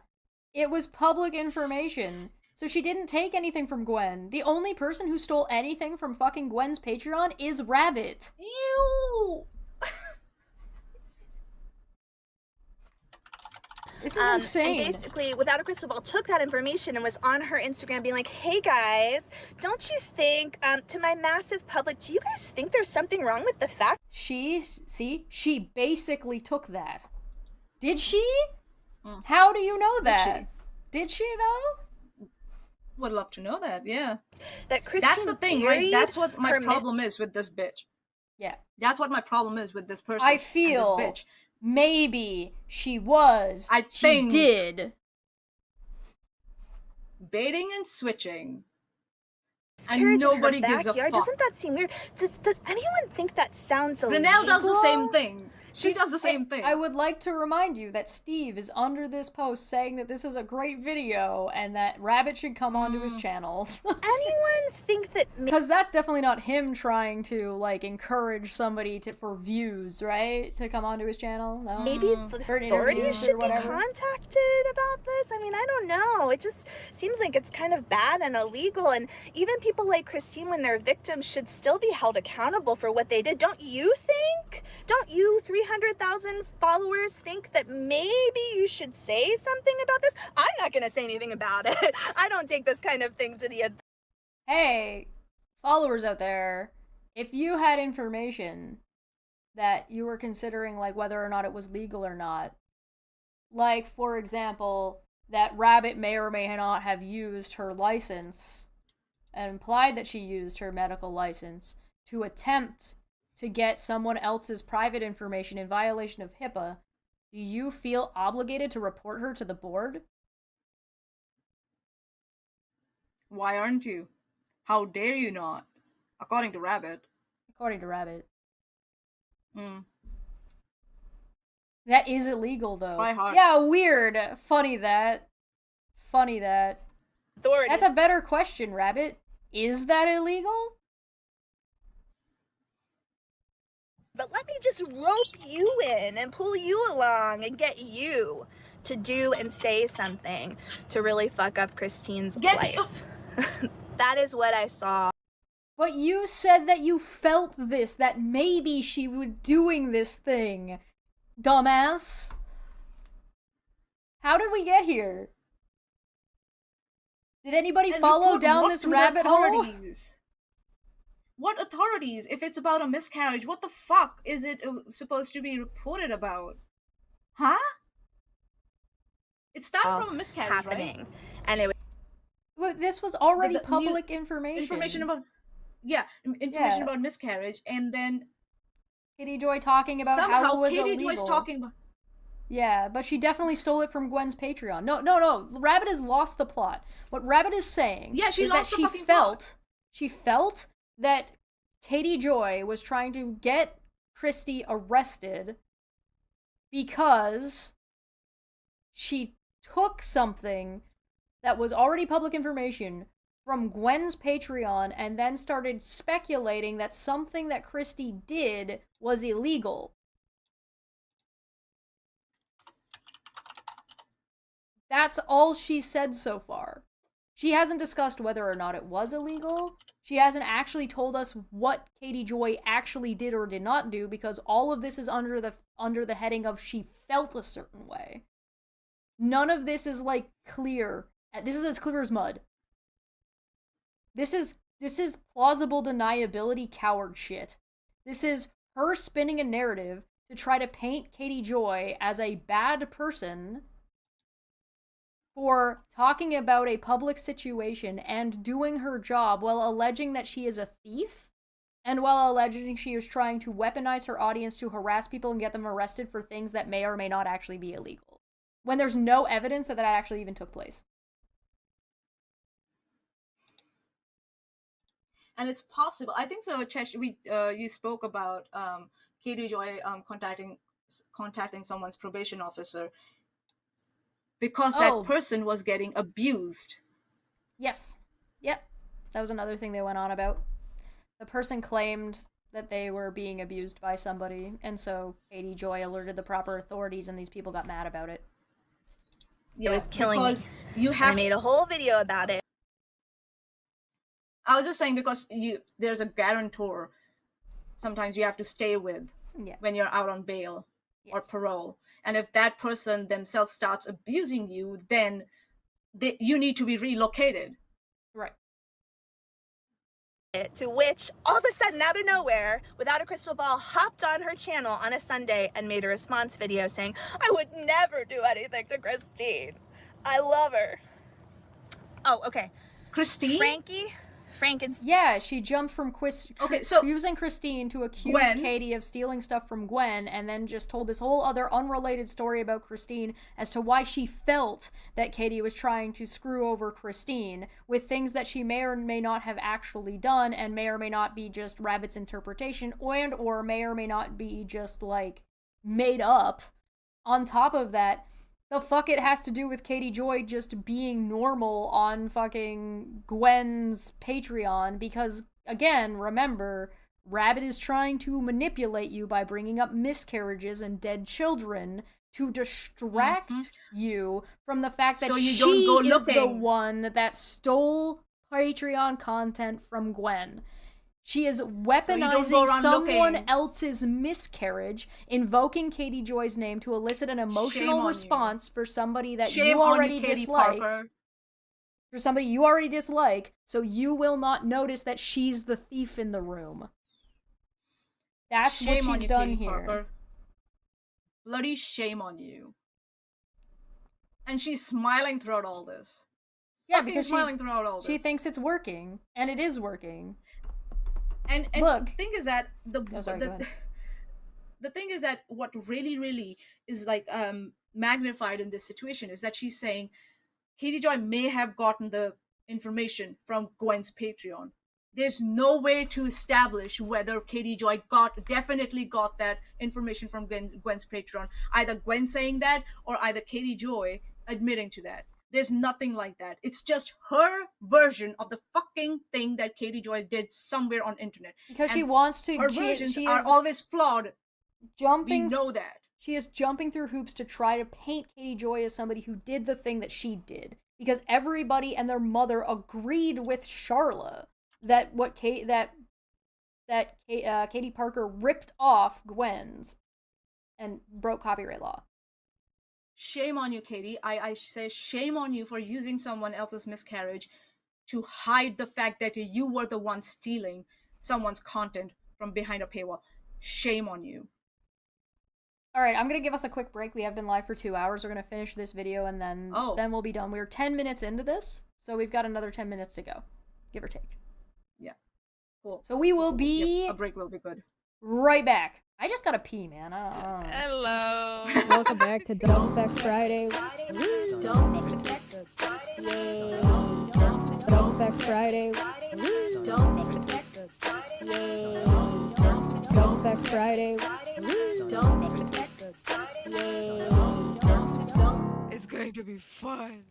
Speaker 1: it was public information. So she didn't take anything from Gwen. The only person who stole anything from fucking Gwen's Patreon is Rabbit.
Speaker 2: Ew!
Speaker 1: This is insane.
Speaker 4: And basically, Without a Crystal Ball took that information and was on her Instagram being like, hey guys, don't you think, to my massive public, do you guys think there's something wrong with the fact?
Speaker 1: She basically took that. Did she? How do you know that? Did she though?
Speaker 2: Would love to know that, yeah.
Speaker 4: That Christine
Speaker 2: That's the thing, right? That's what my problem is with this bitch.
Speaker 1: Yeah.
Speaker 2: That's what my problem is with this person.
Speaker 1: I feel
Speaker 2: this bitch.
Speaker 1: Maybe she was.
Speaker 2: She
Speaker 1: did.
Speaker 2: Baiting and switching.
Speaker 4: And
Speaker 2: nobody gives a fuck.
Speaker 4: Doesn't that seem weird? Does anyone think that sounds illegal?
Speaker 2: Renelle does the same thing. She does the same thing.
Speaker 1: I would like to remind you that Steve is under this post saying that this is a great video and that Rabbit should come onto his channel.
Speaker 4: Anyone think that...
Speaker 1: Because that's definitely not him trying to, like, encourage somebody for views, right? To come onto his channel? No?
Speaker 4: Maybe the authorities should be contacted about this? I mean, I don't know. It just seems like it's kind of bad and illegal, and even people like Christine, when they're victims, should still be held accountable for what they did. Don't you think? Don't you 300,000 followers think that maybe you should say something about this? I'm not going to say anything about it. I don't take this kind of thing to the...
Speaker 1: Hey, followers out there, if you had information that you were considering, like, whether or not it was legal or not, like, for example, that Rabbit may or may not have used her license, and implied that she used her medical license to attempt to get someone else's private information in violation of HIPAA, do you feel obligated to report her to the board?
Speaker 2: Why aren't you? How dare you not? According to Rabbit.
Speaker 1: According to Rabbit. That is illegal, though.
Speaker 2: Try hard.
Speaker 1: Yeah, weird. Funny that.
Speaker 4: Authority.
Speaker 1: That's a better question, Rabbit. Is that illegal?
Speaker 4: But let me just rope you in and pull you along and get you to do and say something to really fuck up Christine's life. That is what I saw.
Speaker 1: But you said that you felt this, that maybe she was doing this thing. Dumbass. How did we get here? Did anybody follow down this rabbit hole?
Speaker 2: What authorities? If it's about a miscarriage, what the fuck is it supposed to be reported about? Huh? It started from a miscarriage,
Speaker 4: happening.
Speaker 2: right?
Speaker 4: And it was
Speaker 1: Well, this was already
Speaker 2: The new
Speaker 1: public information.
Speaker 2: information about about miscarriage, and then
Speaker 1: Katie Joy talking about how
Speaker 2: somehow
Speaker 1: it was
Speaker 2: Katie
Speaker 1: illegal.
Speaker 2: Joy's talking about.
Speaker 1: Yeah, but she definitely stole it from Gwen's Patreon. No. Rabbit has lost the plot. What Rabbit is saying
Speaker 2: She
Speaker 1: is
Speaker 2: lost
Speaker 1: that
Speaker 2: the fucking plot.
Speaker 1: she felt that Katie Joy was trying to get Christy arrested because she took something that was already public information from Gwen's Patreon and then started speculating that something that Christy did was illegal. That's all she said so far. She hasn't discussed whether or not it was illegal. She hasn't actually told us what Katie Joy actually did or did not do, because all of this is under the heading of she felt a certain way. None of this is like clear. This is as clear as mud. This is plausible deniability coward shit. This is her spinning a narrative to try to paint Katie Joy as a bad person for talking about a public situation and doing her job while alleging that she is a thief, and while alleging she is trying to weaponize her audience to harass people and get them arrested for things that may or may not actually be illegal, when there's no evidence that actually even took place.
Speaker 2: And it's possible. I think so. Chesh, you spoke about Katie Joy contacting someone's probation officer because that person was getting abused.
Speaker 1: Yes. Yep. That was another thing they went on about. The person claimed that they were being abused by somebody, and so Katie Joy alerted the proper authorities, and these people got mad about it.
Speaker 4: It was killing me. I made a whole video about it.
Speaker 2: I was just saying, because there's a guarantor sometimes you have to stay with when you're out on bail or parole. And if that person themselves starts abusing you, then you need to be relocated.
Speaker 1: Right.
Speaker 4: To which, all of a sudden, out of nowhere, without a crystal ball, hopped on her channel on a Sunday and made a response video saying, "I would never do anything to Christine. I love her." Oh, okay.
Speaker 2: Christine?
Speaker 1: Yeah, she jumped from accusing Christine to accuse
Speaker 2: Gwen.
Speaker 1: Katie of stealing stuff from Gwen, and then just told this whole other unrelated story about Christine as to why she felt that Katie was trying to screw over Christine with things that she may or may not have actually done, and may or may not be just Rabbit's interpretation, or may or may not be just, like, made up. On top of that, the fuck it has to do with Katie Joy just being normal on fucking Gwen's Patreon, because, again, remember, Rabbit is trying to manipulate you by bringing up miscarriages and dead children to distract you from the fact that she is the one that stole Patreon content from Gwen. She is weaponizing someone else's miscarriage, invoking Katie Joy's name to elicit an emotional response for somebody that you already dislike. For somebody you already dislike, so you will not notice that she's the thief in the room. That's what she's done here. Parker.
Speaker 2: Bloody shame on you. And she's smiling throughout all this.
Speaker 1: Yeah, because she thinks it's working, and it is working.
Speaker 2: And
Speaker 1: look,
Speaker 2: the thing is that the thing is that what really is like magnified in this situation is that she's saying Katie Joy may have gotten the information from Gwen's Patreon. There's no way to establish whether Katie Joy definitely got that information from Gwen's Patreon. Either Gwen saying that or either Katie Joy admitting to that. There's nothing like that. It's just her version of the fucking thing that Katie Joy did somewhere on internet.
Speaker 1: Because she wants to.
Speaker 2: Her versions are always flawed. We know that.
Speaker 1: She is jumping through hoops to try to paint Katie Joy as somebody who did the thing that she did. Because everybody and their mother agreed with Charla that Katie Parker ripped off Gwen's and broke copyright law.
Speaker 2: Shame on you, Katie. I say shame on you for using someone else's miscarriage to hide the fact that you were the one stealing someone's content from behind a paywall. Shame on you.
Speaker 1: All right, I'm gonna give us a quick break. We have been live for 2 hours. We're gonna finish this video and then we'll be done. We're 10 minutes into this, so we've got another 10 minutes to go, give or take.
Speaker 2: Yeah. Cool.
Speaker 1: So we will be.
Speaker 2: Yep, a break will be good.
Speaker 1: Right back. I just gotta pee, man.
Speaker 3: Hello.
Speaker 1: Welcome back to Don't Feck Friday. Don't Feck Friday. Don't Feck Friday. Don't Feck Friday.
Speaker 3: It's going to be fun.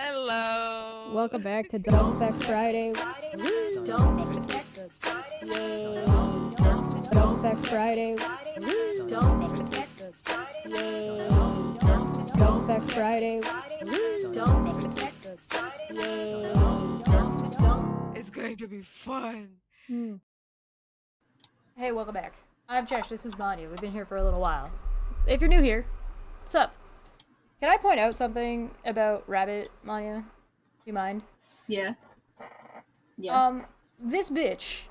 Speaker 3: Hello.
Speaker 1: Welcome back to Don't Feck Friday. Don't Feck Friday. Don't Feck Friday.
Speaker 3: It's going to be fun.
Speaker 1: Hey, welcome back. I'm Chesh, this is Manya. We've been here for a little while. If you're new here, what's up? Can I point out something about Rabbit, Manya? Do you mind?
Speaker 2: Yeah.
Speaker 1: This bitch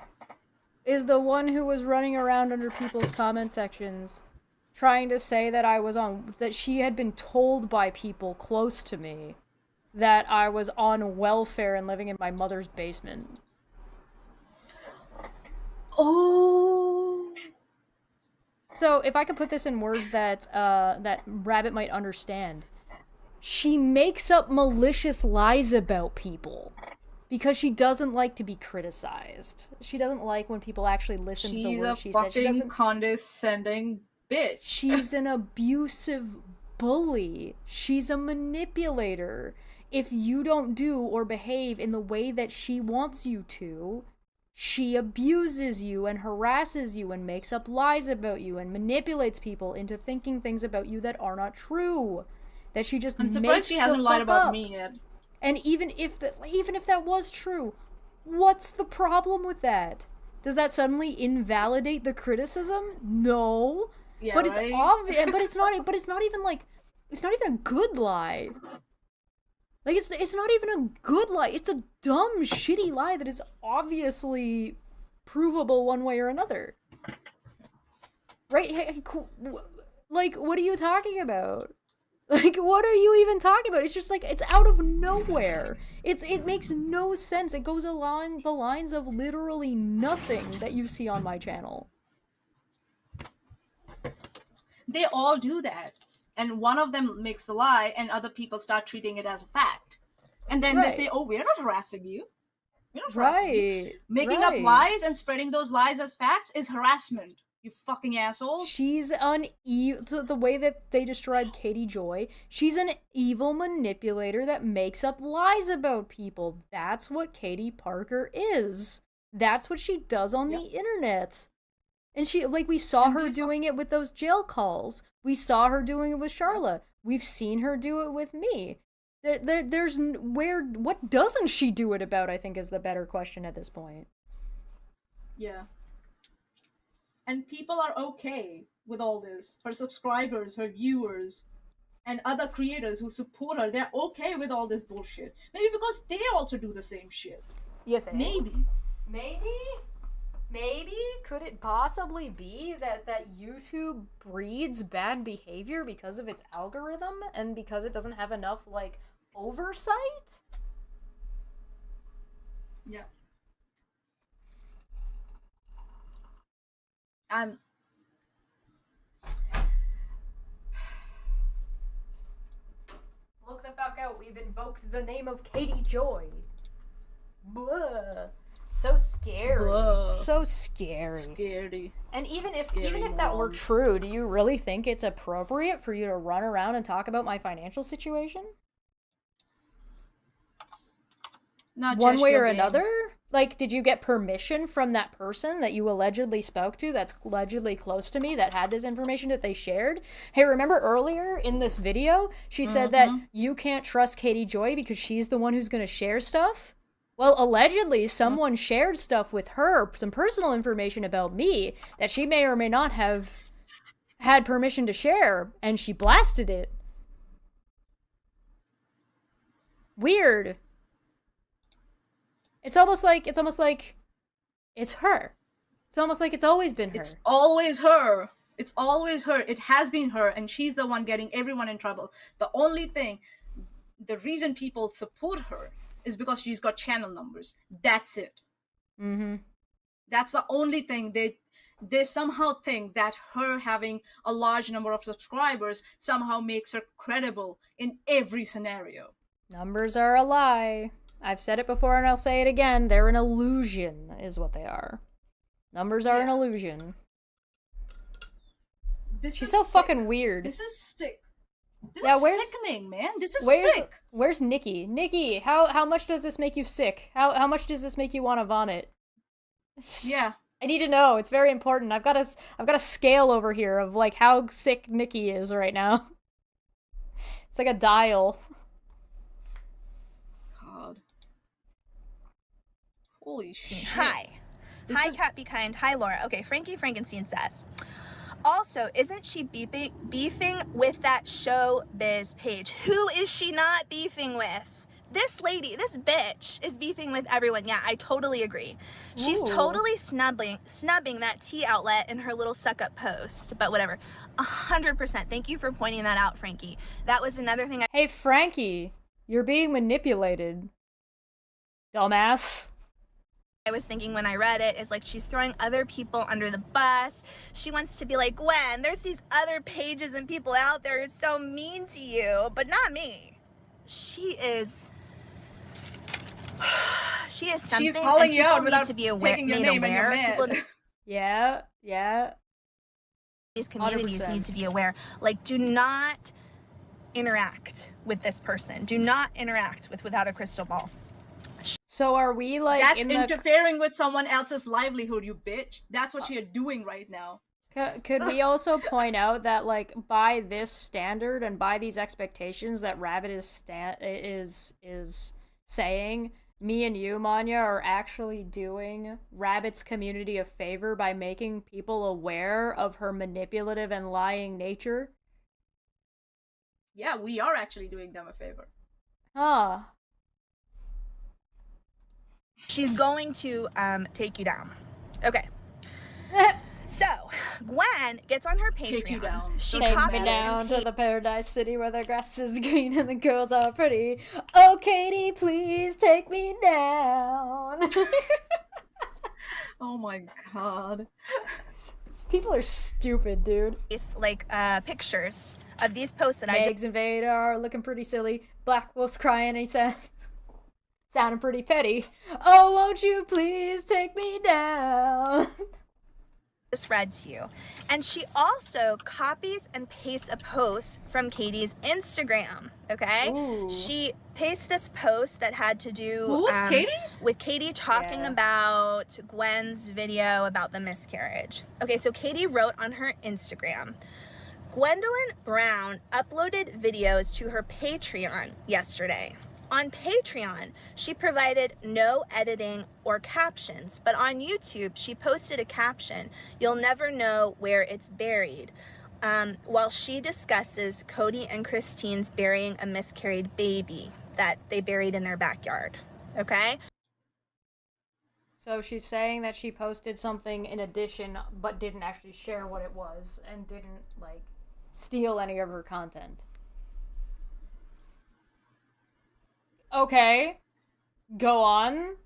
Speaker 1: is the one who was running around under people's comment sections trying to say that that she had been told by people close to me that I was on welfare and living in my mother's basement.
Speaker 2: Oh.
Speaker 1: So, if I could put this in words that Rabbit might understand, she makes up malicious lies about people because she doesn't like to be criticized. She doesn't like when people actually listen to the words she said.
Speaker 2: She's a fucking condescending bitch.
Speaker 1: She's an abusive bully. She's a manipulator. If you don't do or behave in the way that she wants you to, she abuses you and harasses you and makes up lies about you and manipulates people into thinking things about you that are not true. That she just
Speaker 2: I'm surprised she hasn't lied about me yet.
Speaker 1: And even if that was true, what's the problem with that? Does that suddenly invalidate the criticism? No.
Speaker 2: Yeah,
Speaker 1: but
Speaker 2: right?
Speaker 1: it's obvious. But it's not even a good lie. Like, it's not even a good lie. It's a dumb, shitty lie that is obviously provable one way or another. Right? Like, what are you talking about? Like, what are you even talking about? It's just like, it's out of nowhere. It makes no sense. It goes along the lines of literally nothing that you see on my channel.
Speaker 2: They all do that. And one of them makes the lie, and other people start treating it as a fact. And then they say, oh, we're not harassing you. We're not harassing you. Making up lies and spreading those lies as facts is harassment. You fucking asshole.
Speaker 1: She's the way that they described Katie Joy, she's an evil manipulator that makes up lies about people. That's what Katie Parker is. That's what she does on the internet. And we saw her doing it with those jail calls. We saw her doing it with Charla. We've seen her do it with me. What doesn't she do it about, I think, is the better question at this point.
Speaker 2: Yeah. And people are okay with all this. Her subscribers, her viewers, and other creators who support her, they're okay with all this bullshit. Maybe because they also do the same shit.
Speaker 1: You think?
Speaker 2: Maybe?
Speaker 1: Could it possibly be that YouTube breeds bad behavior because of its algorithm and because it doesn't have enough, oversight?
Speaker 2: Yeah.
Speaker 1: Look the fuck out, we've invoked the name of Katie Joy. Blah. So scary.
Speaker 2: Whoa.
Speaker 1: So scary.
Speaker 2: Scary.
Speaker 1: And even if
Speaker 2: Scary
Speaker 1: that were
Speaker 2: moms.
Speaker 1: true, do you really think it's appropriate for you to run around and talk about my financial situation?
Speaker 2: Not
Speaker 1: One
Speaker 2: just
Speaker 1: way
Speaker 2: your
Speaker 1: or
Speaker 2: game.
Speaker 1: another? Did you get permission from that person that you allegedly spoke to that's allegedly close to me that had this information that they shared? Hey, remember earlier in this video, she said that you can't trust Katie Joy because she's the one who's going to share stuff? Well, allegedly, someone shared stuff with her, some personal information about me that she may or may not have had permission to share, and she blasted it. Weird. It's almost like it's her. It's almost like it's always been her.
Speaker 2: It's always her. It's always her. It has been her, and she's the one getting everyone in trouble. The reason people support her is because she's got channel numbers. That's it.
Speaker 1: Mm-hmm.
Speaker 2: That's the only thing. They somehow think that her having a large number of subscribers somehow makes her credible in every scenario.
Speaker 1: Numbers are a lie. I've said it before and I'll say it again. They're an illusion, is what they are. Numbers are an illusion. She's so fucking weird.
Speaker 2: This is sick. This
Speaker 1: Yeah,
Speaker 2: is sickening, man. This is sick.
Speaker 1: Where's Nikki? Nikki, how much does this make you sick? How much does this make you want to vomit?
Speaker 2: Yeah.
Speaker 1: I need to know. It's very important. I've got a scale over here of like how sick Nikki is right now. It's like a dial.
Speaker 2: God. Holy shit.
Speaker 8: Hi. Hi, Cat Be Kind. Hi, Laura. Okay, Frankie Frankenstein says, also, isn't she beefing with that showbiz page? Who is she not beefing with? This lady, this bitch, is beefing with everyone. Yeah, I totally agree. She's totally snubbing that tea outlet in her little suck-up post. But whatever. 100%. Thank you for pointing that out, Frankie. That was another thing
Speaker 1: Hey, Frankie, you're being manipulated. Dumbass.
Speaker 8: I was thinking when I read it is like she's throwing other people under the bus. She wants to be like, Gwen, there's these other pages and people out there who are so mean to you, but not me. She is something.
Speaker 2: She's calling
Speaker 8: and
Speaker 2: you out without
Speaker 8: to be aware,
Speaker 2: taking your name and your man.
Speaker 1: Yeah.
Speaker 8: These communities
Speaker 1: 100%.
Speaker 8: need to be aware. Like, do not interact with this person. Do not interact with Without a Crystal Ball.
Speaker 1: So are we like
Speaker 2: That's
Speaker 1: in
Speaker 2: interfering with someone else's livelihood, you bitch. That's what you're doing right now.
Speaker 1: Could we also point out that, like, by this standard and by these expectations that Rabbit is saying, me and you, Manya, are actually doing Rabbit's community a favor by making people aware of her manipulative and lying nature?
Speaker 2: Yeah, we are actually doing them a favor.
Speaker 1: Huh.
Speaker 8: She's going to take you down. Okay. So, Gwen gets on her Patreon.
Speaker 2: Take you down.
Speaker 8: She
Speaker 1: Take
Speaker 8: copies
Speaker 1: me down
Speaker 8: and
Speaker 1: to the paradise city where the grass is green and the girls are pretty. Oh, Katie, please take me down.
Speaker 2: Oh my god.
Speaker 1: These people are stupid, dude.
Speaker 8: like pictures of these posts that I
Speaker 1: Eggs and Vader are looking pretty silly. Black Wolf's crying and he says, sounding pretty petty. Oh, won't you please take me down?
Speaker 8: just read to you. And she also copies and pastes a post from Katie's Instagram, okay?
Speaker 1: Ooh.
Speaker 8: She pastes this post that had to do
Speaker 2: Who's Katie's?
Speaker 8: with Katie talking about Gwen's video about the miscarriage. Okay, so Katie wrote on her Instagram, Gwendolyn Brown uploaded videos to her Patreon yesterday. On Patreon, she provided no editing or captions, but on YouTube, she posted a caption, "You'll never know where it's buried," while she discusses Cody and Christine's burying a miscarried baby that they buried in their backyard, okay?
Speaker 1: So she's saying that she posted something in addition, but didn't actually share what it was, and didn't, like, steal any of her content. Okay, go on.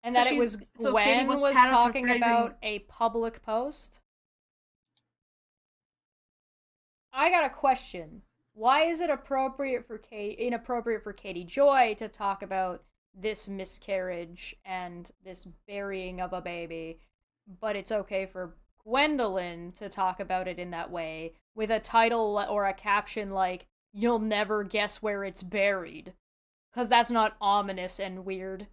Speaker 1: And
Speaker 2: So
Speaker 1: that it was
Speaker 2: so
Speaker 1: Gwen
Speaker 2: Katie
Speaker 1: was
Speaker 2: was
Speaker 1: talking
Speaker 2: paraphrasing-
Speaker 1: about a public post. I got a question. Why is it inappropriate for Katie Joy to talk about this miscarriage and this burying of a baby, but it's okay for Gwendolyn to talk about it in that way with a title or a caption like, "You'll never guess where it's buried"? Because that's not ominous and weird.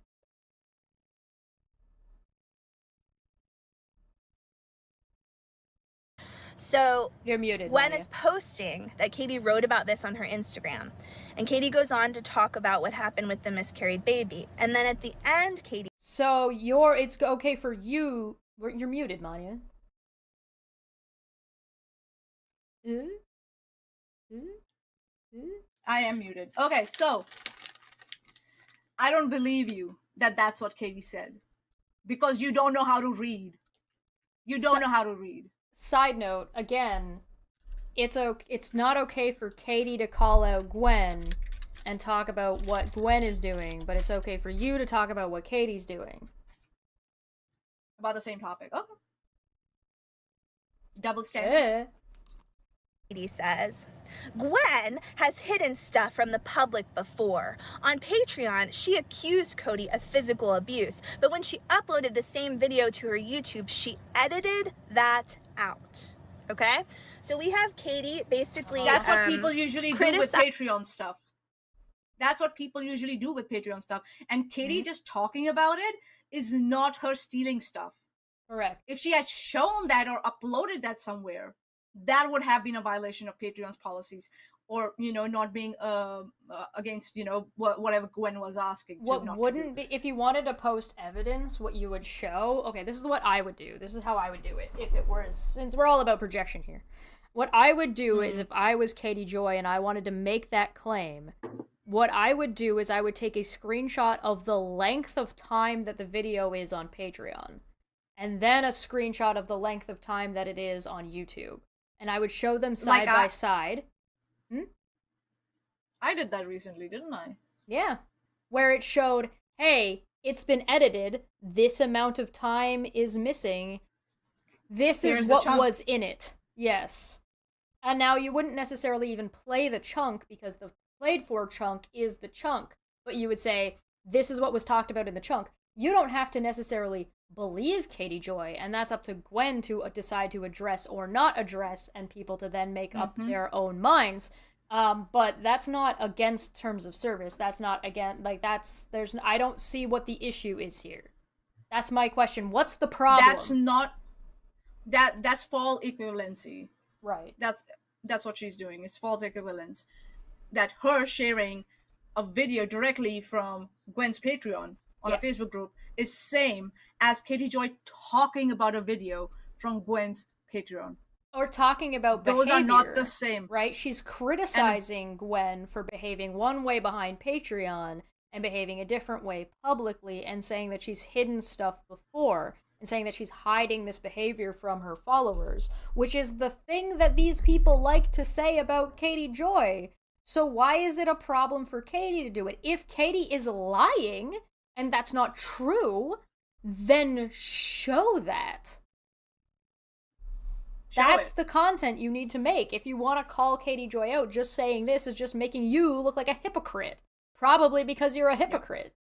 Speaker 8: So
Speaker 1: You're muted,
Speaker 8: Gwen
Speaker 1: Maya.
Speaker 8: is posting that Katie wrote about this on her Instagram. And Katie goes on to talk about what happened with the miscarried baby. And then at the end, Katie...
Speaker 1: So it's okay for you... You're muted, Manya.
Speaker 2: I am muted. Okay, so I don't believe you that that's what Katie said because you don't know how to read. You don't know how to read.
Speaker 1: Side note, again, it's not okay for Katie to call out Gwen and talk about what Gwen is doing, but it's okay for you to talk about what Katie's doing.
Speaker 2: About the same topic. Okay. Double standards.
Speaker 8: Katie says, Gwen has hidden stuff from the public before. On Patreon, she accused Cody of physical abuse, but when she uploaded the same video to her YouTube, she edited that out. Okay? So we have Katie basically
Speaker 2: That's what people usually do with
Speaker 8: criticize-
Speaker 2: Patreon stuff. That's what people usually do with Patreon stuff. And Katie just talking about it is not her stealing stuff.
Speaker 1: Correct.
Speaker 2: If she had shown that or uploaded that somewhere, that would have been a violation of Patreon's policies, or not being against whatever Gwen was asking.
Speaker 1: What wouldn't be, if you wanted to post evidence, what you would show? Okay, this is what I would do. This is how I would do it if it were, since we're all about projection here. What I would do is, if I was Katie Joy and I wanted to make that claim, what I would do is I would take a screenshot of the length of time that the video is on Patreon, and then a screenshot of the length of time that it is on YouTube. And I would show them side by side.
Speaker 2: I did that recently, didn't I?
Speaker 1: Yeah. Where it showed, hey, it's been edited, this amount of time is missing, this is what was in it. Yes. And now you wouldn't necessarily even play the chunk, because the played for chunk is the chunk, but you would say, this is what was talked about in the chunk. You don't have to necessarily believe Katie Joy, and that's up to Gwen to decide to address or not address, and people to then make up their own minds. But that's not against terms of service. That's not I don't see what the issue is here. That's my question. What's the problem?
Speaker 2: That's false equivalency.
Speaker 1: Right.
Speaker 2: That's what she's doing. It's false equivalence. That her sharing a video directly from Gwen's Patreon on a Facebook group is same as Katie Joy talking about a video from Gwen's Patreon.
Speaker 1: Or talking about behavior.
Speaker 2: Those are not the same.
Speaker 1: Right? She's criticizing Gwen for behaving one way behind Patreon and behaving a different way publicly, and saying that she's hidden stuff before, and saying that she's hiding this behavior from her followers, which is the thing that these people like to say about Katie Joy. So why is it a problem for Katie to do it? If Katie is lying, and that's not true, then show that. That's the content you need to make. If you want to call Katie Joy out, just saying this is just making you look like a hypocrite. Probably because you're a hypocrite.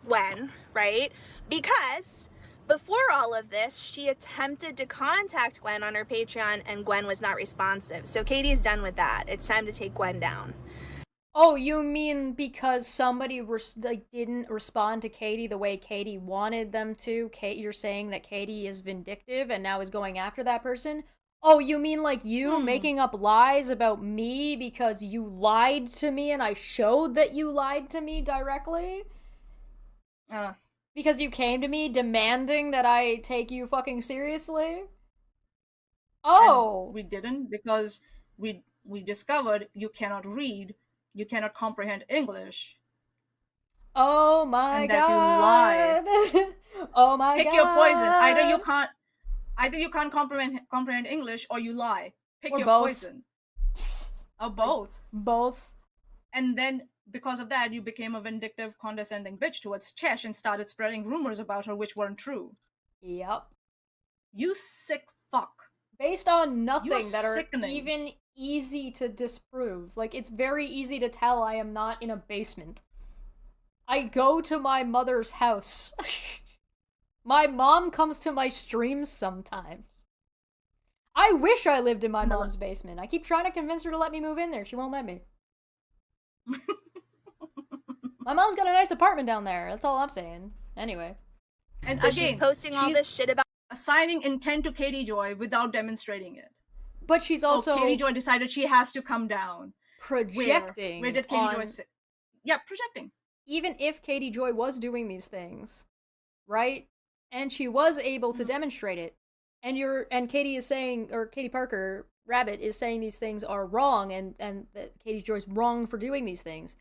Speaker 8: Gwen, right? Because before all of this, she attempted to contact Gwen on her Patreon, and Gwen was not responsive. So Katie's done with that. It's time to take Gwen down.
Speaker 1: Oh, you mean because somebody didn't respond to Katie the way Katie wanted them to? You're saying that Katie is vindictive and now is going after that person? Oh, you mean like you making up lies about me because you lied to me and I showed that you lied to me directly? Because you came to me demanding that I take you fucking seriously? Oh!
Speaker 2: And we didn't, because we discovered you cannot read, you cannot comprehend English.
Speaker 1: Oh my god!
Speaker 2: And that you lied.
Speaker 1: Oh my god!
Speaker 2: Pick your poison. Either you can't comprehend English, or you lie. Pick
Speaker 1: or
Speaker 2: your
Speaker 1: both.
Speaker 2: poison. Or both.
Speaker 1: Both.
Speaker 2: And then, because of that, you became a vindictive, condescending bitch towards Chesh and started spreading rumors about her which weren't true.
Speaker 1: Yep.
Speaker 2: You sick fuck.
Speaker 1: Based on nothing that
Speaker 2: sickening.
Speaker 1: are even easy to disprove. Like, it's very easy to tell I am not in a basement. I go to my mother's house. My mom comes to my streams sometimes. I wish I lived in my mom's basement. I keep trying to convince her to let me move in there. She won't let me. My mom's got a nice apartment down there. That's all I'm saying. Anyway.
Speaker 2: And
Speaker 8: so
Speaker 2: again,
Speaker 8: she's posting all this shit about
Speaker 2: assigning intent to Katie Joy without demonstrating it.
Speaker 1: But she's also
Speaker 2: Katie Joy decided she has to come down.
Speaker 1: Projecting.
Speaker 2: Where did Katie Joy sit? Yeah, projecting.
Speaker 1: Even if Katie Joy was doing these things, right? And she was able to demonstrate it. And Katie is saying, or Katie Parker Rabbit is saying these things are wrong, and that Katie Joy's wrong for doing these things.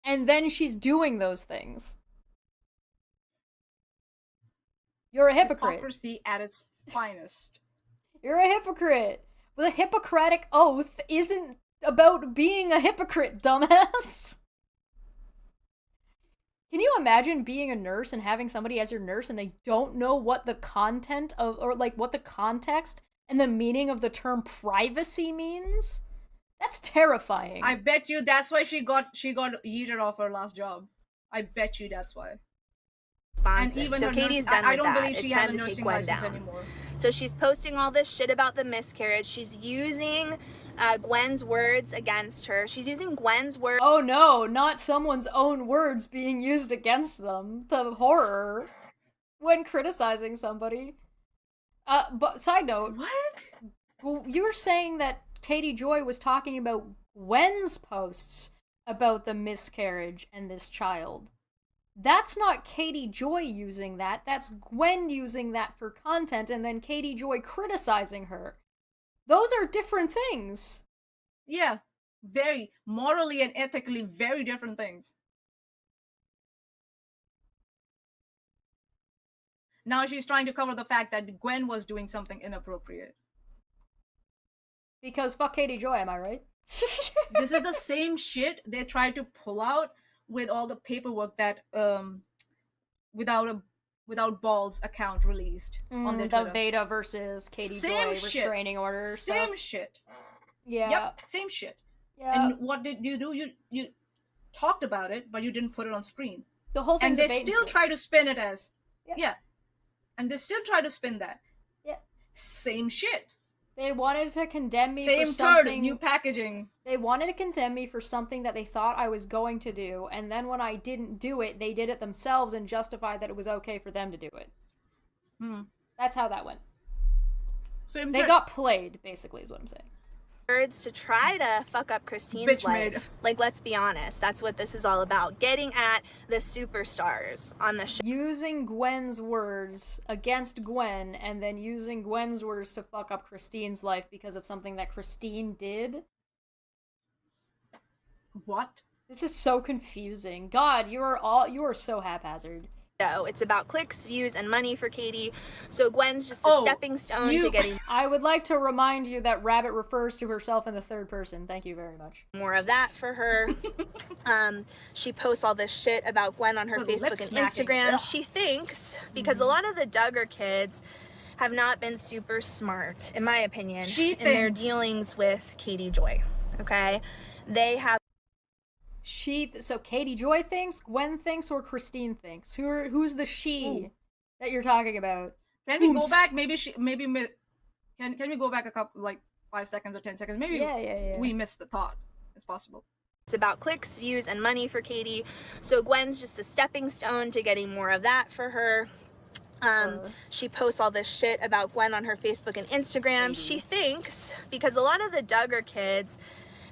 Speaker 1: And then she's doing those things. You're a hypocrite.
Speaker 2: Hypocrisy at its finest.
Speaker 1: You're a hypocrite. The Hippocratic Oath isn't about being a hypocrite, dumbass. Can you imagine being a nurse and having somebody as your nurse and they don't know what the content of, or like what the context and the meaning of the term privacy means? That's terrifying.
Speaker 2: I bet you that's why she got yeeted off her last job. I bet you that's why.
Speaker 8: responses.
Speaker 2: And even
Speaker 8: so
Speaker 2: her
Speaker 8: Katie's
Speaker 2: nurse,
Speaker 8: done
Speaker 2: I
Speaker 8: with
Speaker 2: don't
Speaker 8: that.
Speaker 2: believe she
Speaker 8: It's
Speaker 2: has
Speaker 8: time
Speaker 2: a
Speaker 8: to take
Speaker 2: nursing
Speaker 8: Gwen
Speaker 2: license
Speaker 8: down.
Speaker 2: anymore.
Speaker 8: So she's posting all this shit about the miscarriage. She's using Gwen's words against her. She's using Gwen's words.
Speaker 1: Oh no, not someone's own words being used against them. The horror when criticizing somebody. But side note,
Speaker 2: What?
Speaker 1: you were saying that Katie Joy was talking about Gwen's posts about the miscarriage and this child. That's not Katie Joy using that. That's Gwen using that for content and then Katie Joy criticizing her. Those are different things.
Speaker 2: Yeah, very morally and ethically very different things. Now she's trying to cover the fact that Gwen was doing something inappropriate.
Speaker 1: Because fuck Katie Joy, am I right?
Speaker 2: This is the same shit they tried to pull out with all the paperwork that without Ball's account released on their
Speaker 1: the
Speaker 2: Twitter.
Speaker 1: Veda versus Katie
Speaker 2: Same
Speaker 1: Joy
Speaker 2: shit.
Speaker 1: restraining order
Speaker 2: Same
Speaker 1: stuff.
Speaker 2: shit.
Speaker 1: Yeah.
Speaker 2: Yep, same shit.
Speaker 1: Yeah.
Speaker 2: And what did you do? You talked about it, but you didn't put it on screen.
Speaker 1: The whole thing's
Speaker 2: and
Speaker 1: a
Speaker 2: they
Speaker 1: bait and
Speaker 2: still
Speaker 1: switch.
Speaker 2: try to spin it as
Speaker 1: Yeah.
Speaker 2: And they still try to spin that.
Speaker 1: Yeah.
Speaker 2: Same shit.
Speaker 1: They wanted to condemn me
Speaker 2: Same
Speaker 1: for something.
Speaker 2: turd, new packaging.
Speaker 1: They wanted to condemn me for something that they thought I was going to do, and then when I didn't do it, they did it themselves and justified that it was okay for them to do it. That's how that went.
Speaker 2: Same
Speaker 1: they
Speaker 2: shit.
Speaker 1: got played, basically, is what I'm saying.
Speaker 8: Words to try to fuck up Christine's
Speaker 2: Bitch
Speaker 8: life.
Speaker 2: made.
Speaker 8: Like, let's be honest. That's what this is all about. Getting at the superstars on the show.
Speaker 1: Using Gwen's words against Gwen, and then using Gwen's words to fuck up Christine's life because of something that Christine did.
Speaker 2: What?
Speaker 1: This is so confusing. God, you are so haphazard.
Speaker 8: It's about clicks, views, and money for Katie. So Gwen's just a stepping stone to getting
Speaker 1: I would like to remind you that Rabbit refers to herself in the third person. Thank you very much.
Speaker 8: more of that for her. She posts all this shit about Gwen on her
Speaker 2: Little
Speaker 8: Facebook
Speaker 2: lip
Speaker 8: and
Speaker 2: smacking.
Speaker 8: Instagram.
Speaker 2: Ugh.
Speaker 8: She thinks, because a lot of the Duggar kids have not been super smart, in my opinion, in their dealings with Katie Joy. Okay? They have
Speaker 1: So Katie Joy thinks, Gwen thinks, or Christine thinks? Who's the she that you're talking about?
Speaker 2: Can we go back? Can we go back a couple, like 5 seconds or 10 seconds? Maybe we missed the thought. It's possible.
Speaker 8: It's about clicks, views, and money for Katie. So Gwen's just a stepping stone to getting more of that for her. She posts all this shit about Gwen on her Facebook and Instagram. She thinks, because a lot of the Duggar kids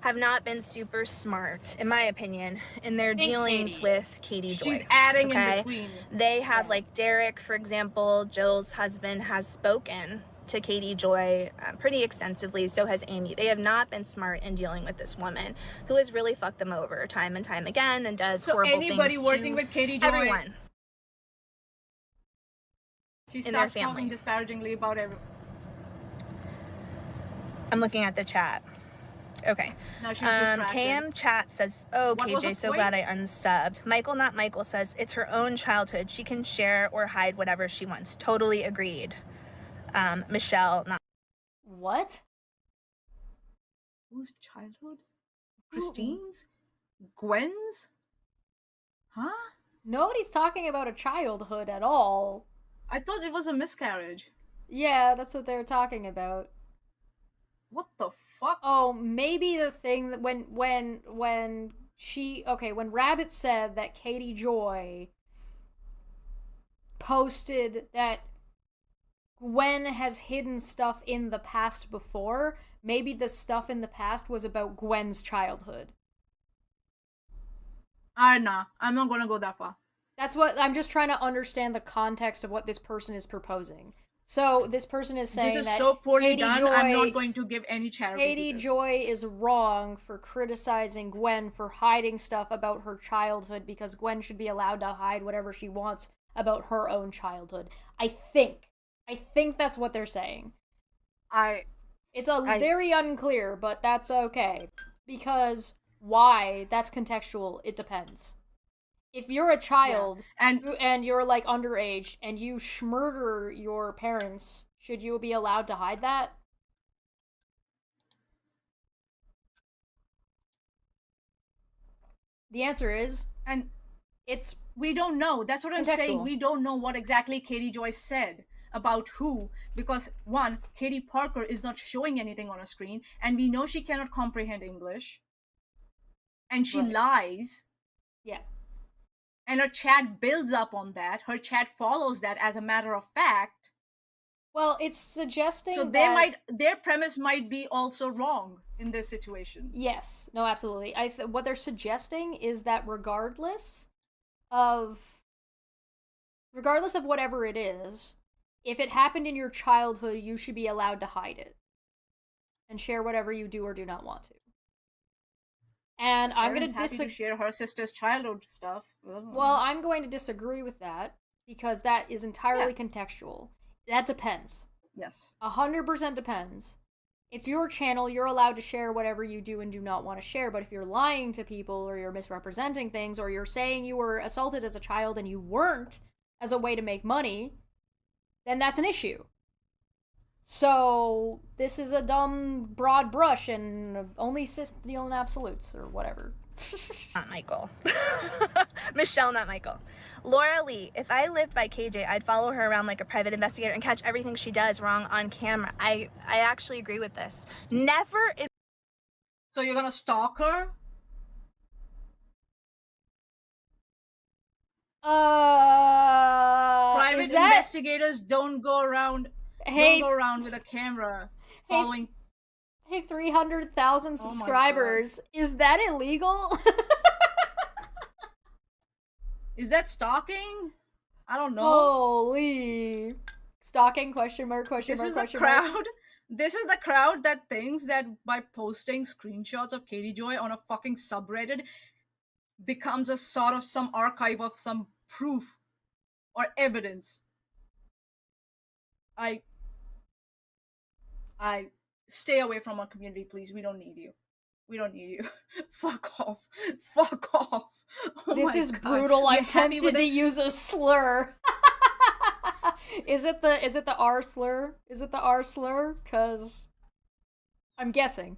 Speaker 8: have not been super smart, in my opinion, in their dealings with Katie Joy.
Speaker 2: She's adding in between.
Speaker 8: They have, like, Derek, for example, Jill's husband, has spoken to Katie Joy pretty extensively. So has Amy. They have not been smart in dealing with this woman who has really fucked them over time and time again and does horrible things to
Speaker 2: anybody working with Katie Joy,
Speaker 8: everyone.
Speaker 2: She
Speaker 8: in their
Speaker 2: starts
Speaker 8: family.
Speaker 2: talking disparagingly about everyone.
Speaker 8: I'm looking at the chat. Okay.
Speaker 2: No, she's distracted.
Speaker 8: KM chat says, oh,
Speaker 2: What was
Speaker 8: KJ,
Speaker 2: the
Speaker 8: so
Speaker 2: point?
Speaker 8: glad I unsubbed. Michael, not Michael, says, it's her own childhood. She can share or hide whatever she wants. Totally agreed. Michelle, not.
Speaker 1: What?
Speaker 2: Whose childhood? Christine's? Gwen's? Huh?
Speaker 1: Nobody's talking about a childhood at all.
Speaker 2: I thought it was a miscarriage.
Speaker 1: Yeah, that's what they're talking about.
Speaker 2: What the fuck?
Speaker 1: Oh, maybe the thing that when Rabbit said that Katie Joy posted that Gwen has hidden stuff in the past before, maybe the stuff in the past was about Gwen's childhood.
Speaker 2: Nah, I'm not gonna go that far.
Speaker 1: That's what I'm just trying to understand the context of what this person is proposing. So this person is saying
Speaker 2: This is
Speaker 1: that
Speaker 2: so poorly
Speaker 1: Katie
Speaker 2: done.
Speaker 1: Joy,
Speaker 2: I'm not going to give any charity.
Speaker 1: Katie
Speaker 2: to this.
Speaker 1: Joy is wrong for criticizing Gwen for hiding stuff about her childhood because Gwen should be allowed to hide whatever she wants about her own childhood. I think that's what they're saying. It's very unclear, but that's okay. Because why? That's contextual. It depends. If you're a child and you're like underage and you murder your parents, should you be allowed to hide that? The answer is,
Speaker 2: and
Speaker 1: it's
Speaker 2: we don't know. That's what I'm saying.
Speaker 1: Contextual.
Speaker 2: We don't know what exactly Katie Joy said about who, because one, Katie Parker is not showing anything on a screen, and we know she cannot comprehend English, and she
Speaker 1: Right.
Speaker 2: lies,
Speaker 1: Yeah.
Speaker 2: and her chat builds up on that. Her chat follows that as a matter of fact.
Speaker 1: Well, it's suggesting
Speaker 2: So their premise might be also wrong in this situation.
Speaker 1: Yes. No, absolutely. What they're suggesting is that regardless of whatever it is, if it happened in your childhood, you should be allowed to hide it and share whatever you do or do not want to. And I'm going to
Speaker 2: happy to share her sister's childhood stuff.
Speaker 1: Well, I'm going to disagree with that because that is entirely contextual. That depends.
Speaker 2: Yes.
Speaker 1: 100% depends. It's your channel. You're allowed to share whatever you do and do not want to share. But if you're lying to people or you're misrepresenting things or you're saying you were assaulted as a child and you weren't as a way to make money, then that's an issue. So this is a dumb broad brush and only cis deal in absolutes or whatever.
Speaker 8: Not Michael. Michelle, not Michael. Laura Lee, if I lived by KJ, I'd follow her around like a private investigator and catch everything she does wrong on camera. I actually agree with this. Never.
Speaker 2: So you're gonna stalk her? Private investigators don't go around. Don't go around with a camera following.
Speaker 1: Hey, 300,000 subscribers. Is that illegal?
Speaker 2: Is that stalking? I don't know.
Speaker 1: Holy. Stalking, question mark, question mark, question mark.
Speaker 2: This is the crowd that thinks that by posting screenshots of Katie Joy on a fucking subreddit becomes a sort of some archive of some proof or evidence. I stay away from our community, please. We don't need you. We don't need you. Fuck off. Fuck off. Oh
Speaker 1: this is God. Brutal. I'm tempted to use a slur. Is it the R slur? Is it the R slur? Cause I'm guessing.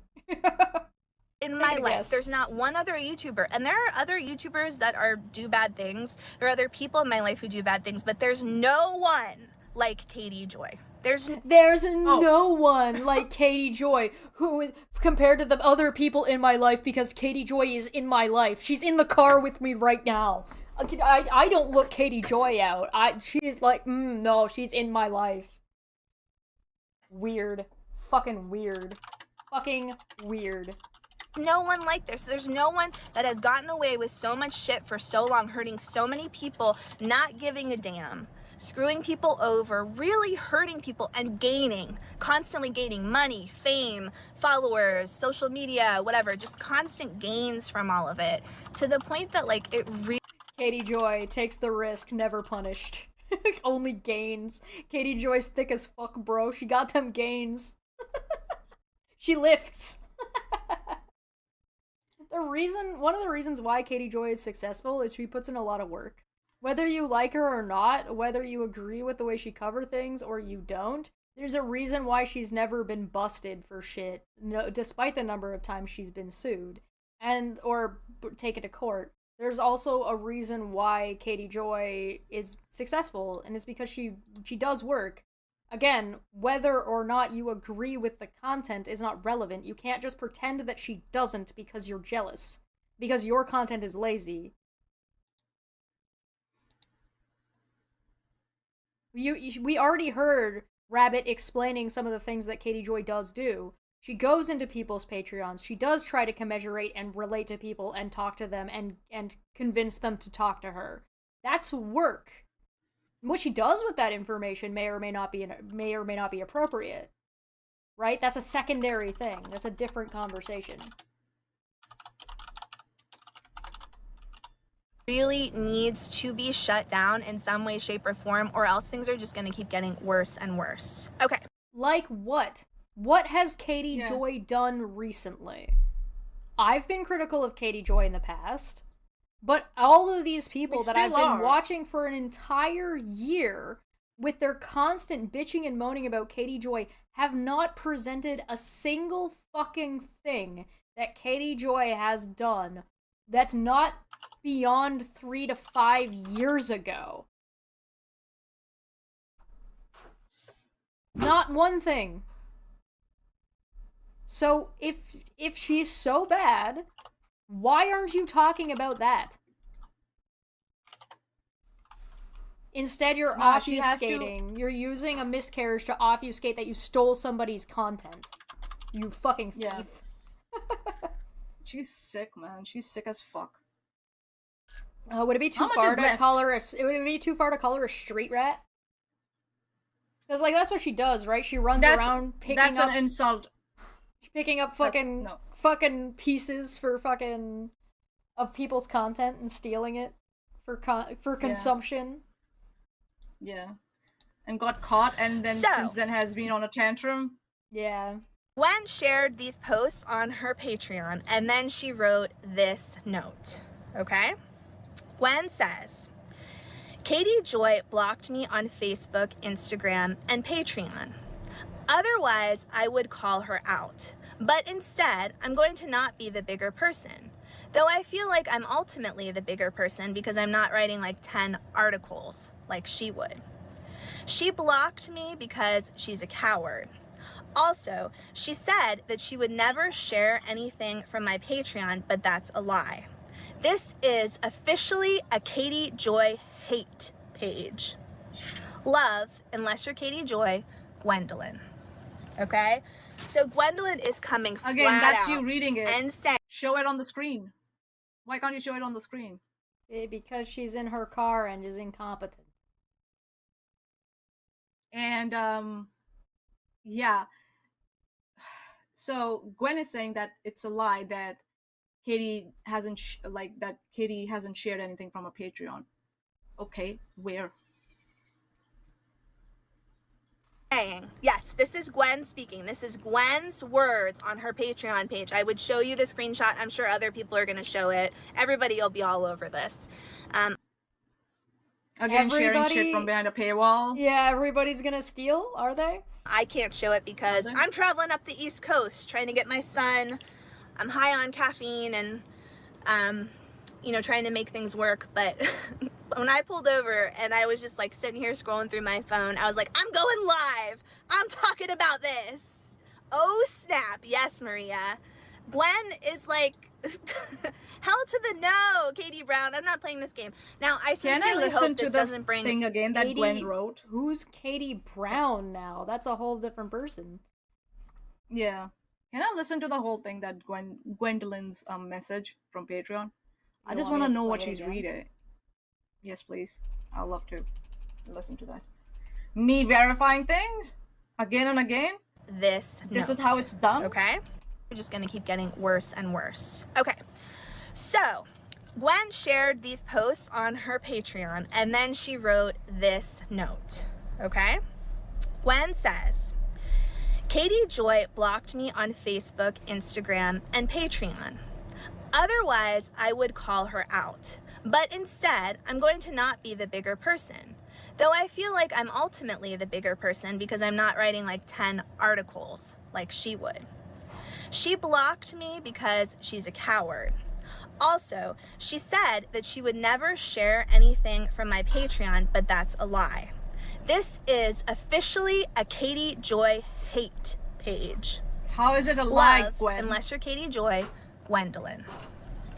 Speaker 8: In my life, there's not one other YouTuber, and there are other YouTubers that do bad things. There are other people in my life who do bad things, but there's no one like Katie Joy. There's
Speaker 1: no one like Katie Joy who, compared to the other people in my life, because Katie Joy is in my life. She's in the car with me right now. I don't look Katie Joy out. She's like, no, she's in my life. Weird. Fucking weird. Fucking weird.
Speaker 8: No one like this. There's no one that has gotten away with so much shit for so long, hurting so many people, not giving a damn. Screwing people over, really hurting people, and constantly gaining money, fame, followers, social media, whatever, just constant gains from all of it, to the point that, like, it really...
Speaker 1: Katie Joy takes the risk, never punished. Only gains. Katie Joy's thick as fuck, bro. She got them gains. She lifts. One of the reasons why Katie Joy is successful is she puts in a lot of work. Whether you like her or not, whether you agree with the way she covers things or you don't, there's a reason why she's never been busted for shit, despite the number of times she's been sued or taken to court. There's also a reason why Katie Joy is successful, and it's because she does work. Again, whether or not you agree with the content is not relevant. You can't just pretend that she doesn't because you're jealous, because your content is lazy. We already heard Rabbit explaining some of the things that Katie Joy does do. She goes into people's Patreons. She does try to commiserate and relate to people and talk to them and convince them to talk to her. That's work. What she does with that information may or may not be appropriate. Right? That's a secondary thing. That's a different conversation.
Speaker 8: Really needs to be shut down in some way, shape, or form, or else things are just going to keep getting worse and worse. Okay.
Speaker 1: Like what? What has Katie Joy done recently? I've been critical of Katie Joy in the past, but all of these people that I've been watching for an entire year with their constant bitching and moaning about Katie Joy have not presented a single fucking thing that Katie Joy has done that's not beyond 3 to 5 years ago. Not one thing. So if she's so bad, why aren't you talking about that? Instead, you're obfuscating. You're using a miscarriage to obfuscate that you stole somebody's content. You fucking thief.
Speaker 2: Yeah. She's sick, man. She's sick as fuck.
Speaker 1: Would it be too far to call her a street rat? Because, like, that's what she does, right? She runs around picking up...
Speaker 2: That's an insult.
Speaker 1: Picking up fucking pieces for fucking... of people's content and stealing it for consumption.
Speaker 2: Yeah. And got caught, and then since then has been on a tantrum.
Speaker 1: Yeah.
Speaker 8: Gwen shared these posts on her Patreon, and then she wrote this note, okay? Gwen says, Katie Joy blocked me on Facebook, Instagram, and Patreon. Otherwise, I would call her out. But instead, I'm going to not be the bigger person. Though I feel like I'm ultimately the bigger person because I'm not writing like 10 articles like she would. She blocked me because she's a coward. Also, she said that she would never share anything from my Patreon, but that's a lie. This is officially a Katie Joy hate page. Love, unless you're Katie Joy, Gwendolyn. Okay? So Gwendolyn is coming flat
Speaker 2: Again, that's
Speaker 8: out
Speaker 2: you reading it.
Speaker 8: and saying,
Speaker 2: show it on the screen. Why can't you show it on the screen?
Speaker 1: Because she's in her car and is incompetent.
Speaker 2: And, yeah. So Gwen is saying that it's a lie that Katie hasn't shared anything from her Patreon. Okay, where?
Speaker 8: Yes, this is Gwen speaking. This is Gwen's words on her Patreon page. I would show you the screenshot. I'm sure other people are going to show it. Everybody will be all over this.
Speaker 2: Again, sharing shit from behind a paywall.
Speaker 1: Yeah, everybody's going to steal, are they?
Speaker 8: I can't show it because I'm traveling up the East Coast trying to get my son. I'm high on caffeine and, trying to make things work. But when I pulled over and I was just like sitting here scrolling through my phone, I was like, I'm going live. I'm talking about this. Oh, snap. Yes, Maria. Gwen is like, hell to the no, Katie Brown. I'm not playing this game. Now, I sincerely hope this doesn't bring...
Speaker 2: thing again that Gwen wrote?
Speaker 1: Who's Katie Brown now? That's a whole different person.
Speaker 2: Yeah. Can I listen to the whole thing that Gwendolyn's message from Patreon? I just want to know what she's reading. Yes, please. I'd love to listen to that. Me verifying things again and again.
Speaker 8: This
Speaker 2: is how it's done.
Speaker 8: Okay. We're just going to keep getting worse and worse. Okay. So Gwen shared these posts on her Patreon, and then she wrote this note. Okay. Gwen says, Katie Joy blocked me on Facebook, Instagram, and Patreon. Otherwise, I would call her out. But instead, I'm going to not be the bigger person. Though I feel like I'm ultimately the bigger person because I'm not writing like 10 articles like she would. She blocked me because she's a coward. Also, she said that she would never share anything from my Patreon, but that's a lie. This is officially a Katie Joy hate page.
Speaker 2: How is it a lie,
Speaker 8: Love,
Speaker 2: Gwen?
Speaker 8: Unless you're Katie Joy, Gwendolyn.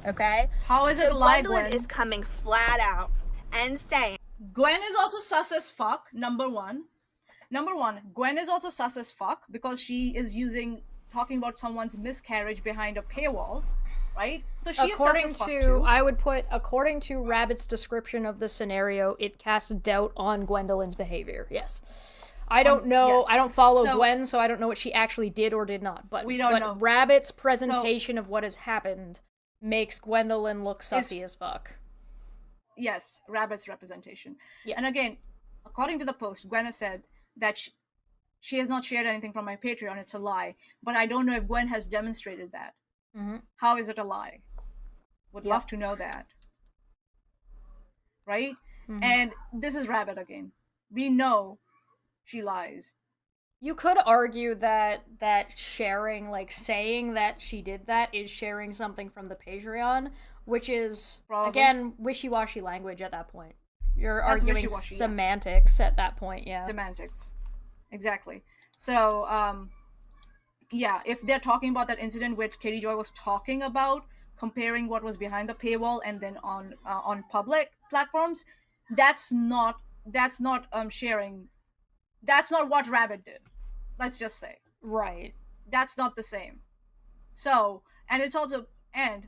Speaker 8: Okay?
Speaker 2: How is it a lie,
Speaker 8: Gwendolyn
Speaker 2: Gwen?
Speaker 8: is coming flat out and saying...
Speaker 2: Gwen is also sus as fuck, number one. Gwen is also sus as fuck because she is talking about someone's miscarriage behind a paywall, right? So she is sus as fuck too.
Speaker 1: I would put, according to Rabbit's description of the scenario, it casts doubt on Gwendolyn's behavior. Yes. I don't know. Yes. I don't follow Gwen, so I don't know what she actually did or did not. But
Speaker 2: we don't know.
Speaker 1: Rabbit's presentation of what has happened makes Gwendolyn look sussy as fuck.
Speaker 2: Yes, Rabbit's representation.
Speaker 1: Yeah.
Speaker 2: And again, according to the post, Gwen has said that she has not shared anything from my Patreon. It's a lie. But I don't know if Gwen has demonstrated that.
Speaker 1: Mm-hmm.
Speaker 2: How is it a lie? Would love to know that. Right? Mm-hmm. And this is Rabbit again. We know she lies.
Speaker 1: You could argue that sharing, like saying that she did that, is sharing something from the Patreon, which is,
Speaker 2: Probably.
Speaker 1: again, wishy-washy language at that point. You're
Speaker 2: That's
Speaker 1: arguing
Speaker 2: wishy-washy, yes.
Speaker 1: semantics at that point, yeah.
Speaker 2: Semantics. Exactly. So, yeah, if they're talking about that incident where Katie Joy was talking about comparing what was behind the paywall and then on public platforms, that's not sharing. That's not what Rabbit did. Let's just say.
Speaker 1: Right.
Speaker 2: That's not the same. So, and it's also, and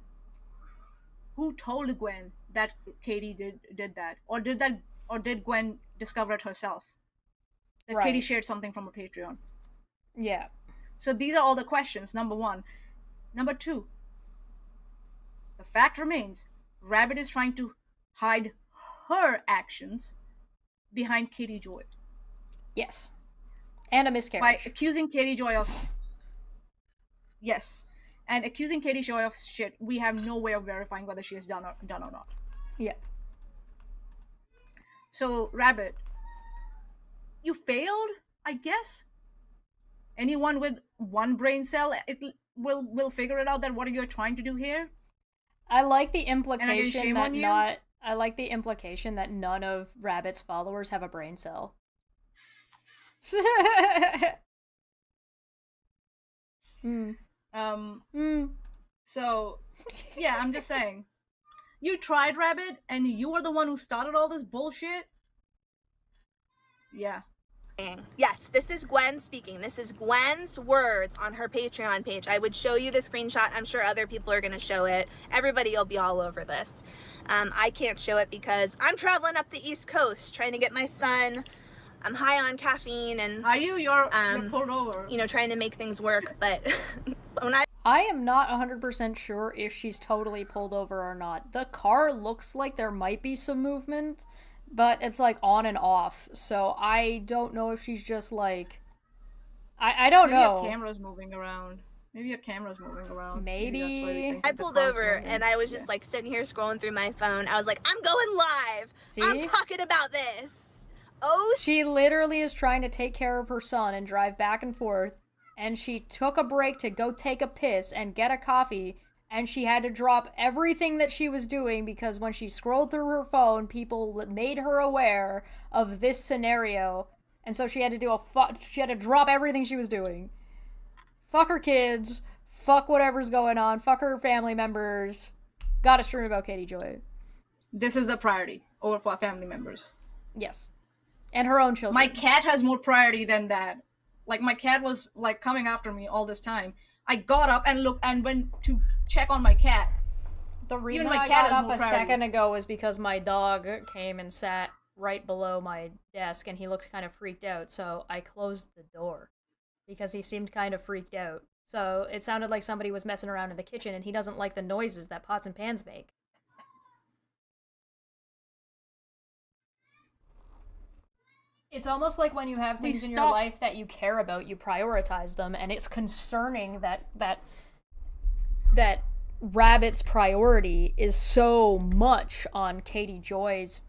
Speaker 2: who told Gwen that Katie did that, or did Gwen discover it herself? That
Speaker 1: Right.
Speaker 2: Katie shared something from her Patreon.
Speaker 1: Yeah.
Speaker 2: So these are all the questions, number one. Number two, the fact remains, Rabbit is trying to hide her actions behind Katie Joy.
Speaker 1: Yes. And a
Speaker 2: By
Speaker 1: miscarriage.
Speaker 2: accusing Katie Joy of... Yes. And accusing Katie Joy of shit, we have no way of verifying whether she has done or not.
Speaker 1: Yeah.
Speaker 2: So, Rabbit, you failed, I guess? Anyone with one brain cell will figure it out that what you're trying to do here.
Speaker 1: I like the
Speaker 2: shame
Speaker 1: implication that
Speaker 2: on you?
Speaker 1: I like the implication that none of Rabbit's followers have a brain cell.
Speaker 2: So, yeah, I'm just saying. You tried, Rabbit, and you were the one who started all this bullshit? Yeah.
Speaker 8: Yes, this is Gwen speaking. This is Gwen's words on her Patreon page. I would show you the screenshot. I'm sure other people are going to show it. Everybody will be all over this. I can't show it because I'm traveling up the East Coast trying to get my son. I'm high on caffeine and...
Speaker 2: Are you? You're pulled over.
Speaker 8: You know, trying to make things work. But when
Speaker 1: I am not 100% sure if she's totally pulled over or not. The car looks like there might be some movement, but it's like on and off. So I don't know if she's just like... I don't know.
Speaker 2: Maybe a camera's moving around. Maybe a camera's moving around.
Speaker 1: Maybe.
Speaker 2: that's why they think
Speaker 8: I
Speaker 2: that the
Speaker 8: pulled
Speaker 2: car's
Speaker 8: over
Speaker 2: moving.
Speaker 8: and I was just like sitting here scrolling through my phone. I was like, I'm going live.
Speaker 1: See?
Speaker 8: I'm talking about this. Oh,
Speaker 1: She literally is trying to take care of her son and drive back and forth, and she took a break to go take a piss and get a coffee, and she had to drop everything that she was doing because when she scrolled through her phone, people made her aware of this scenario, and so she had to she had to drop everything she was doing. Fuck her kids, fuck whatever's going on, fuck her family members. Gotta stream about Katie Joy.
Speaker 2: This is the priority over for family members.
Speaker 1: Yes. And her own children.
Speaker 2: My cat has more priority than that. Like, my cat was, like, coming after me all this time. I got up and looked and went to check on my cat.
Speaker 1: The reason
Speaker 2: my
Speaker 1: I
Speaker 2: cat
Speaker 1: got
Speaker 2: has
Speaker 1: up
Speaker 2: more
Speaker 1: a
Speaker 2: priority.
Speaker 1: second ago was because my dog came and sat right below my desk and he looked kind of freaked out, so I closed the door because he seemed kind of freaked out. So it sounded like somebody was messing around in the kitchen and he doesn't like the noises that pots and pans make. It's almost like when you have things in your life that you care about, you prioritize them, and it's concerning that Rabbit's priority is so much on Katie Joy's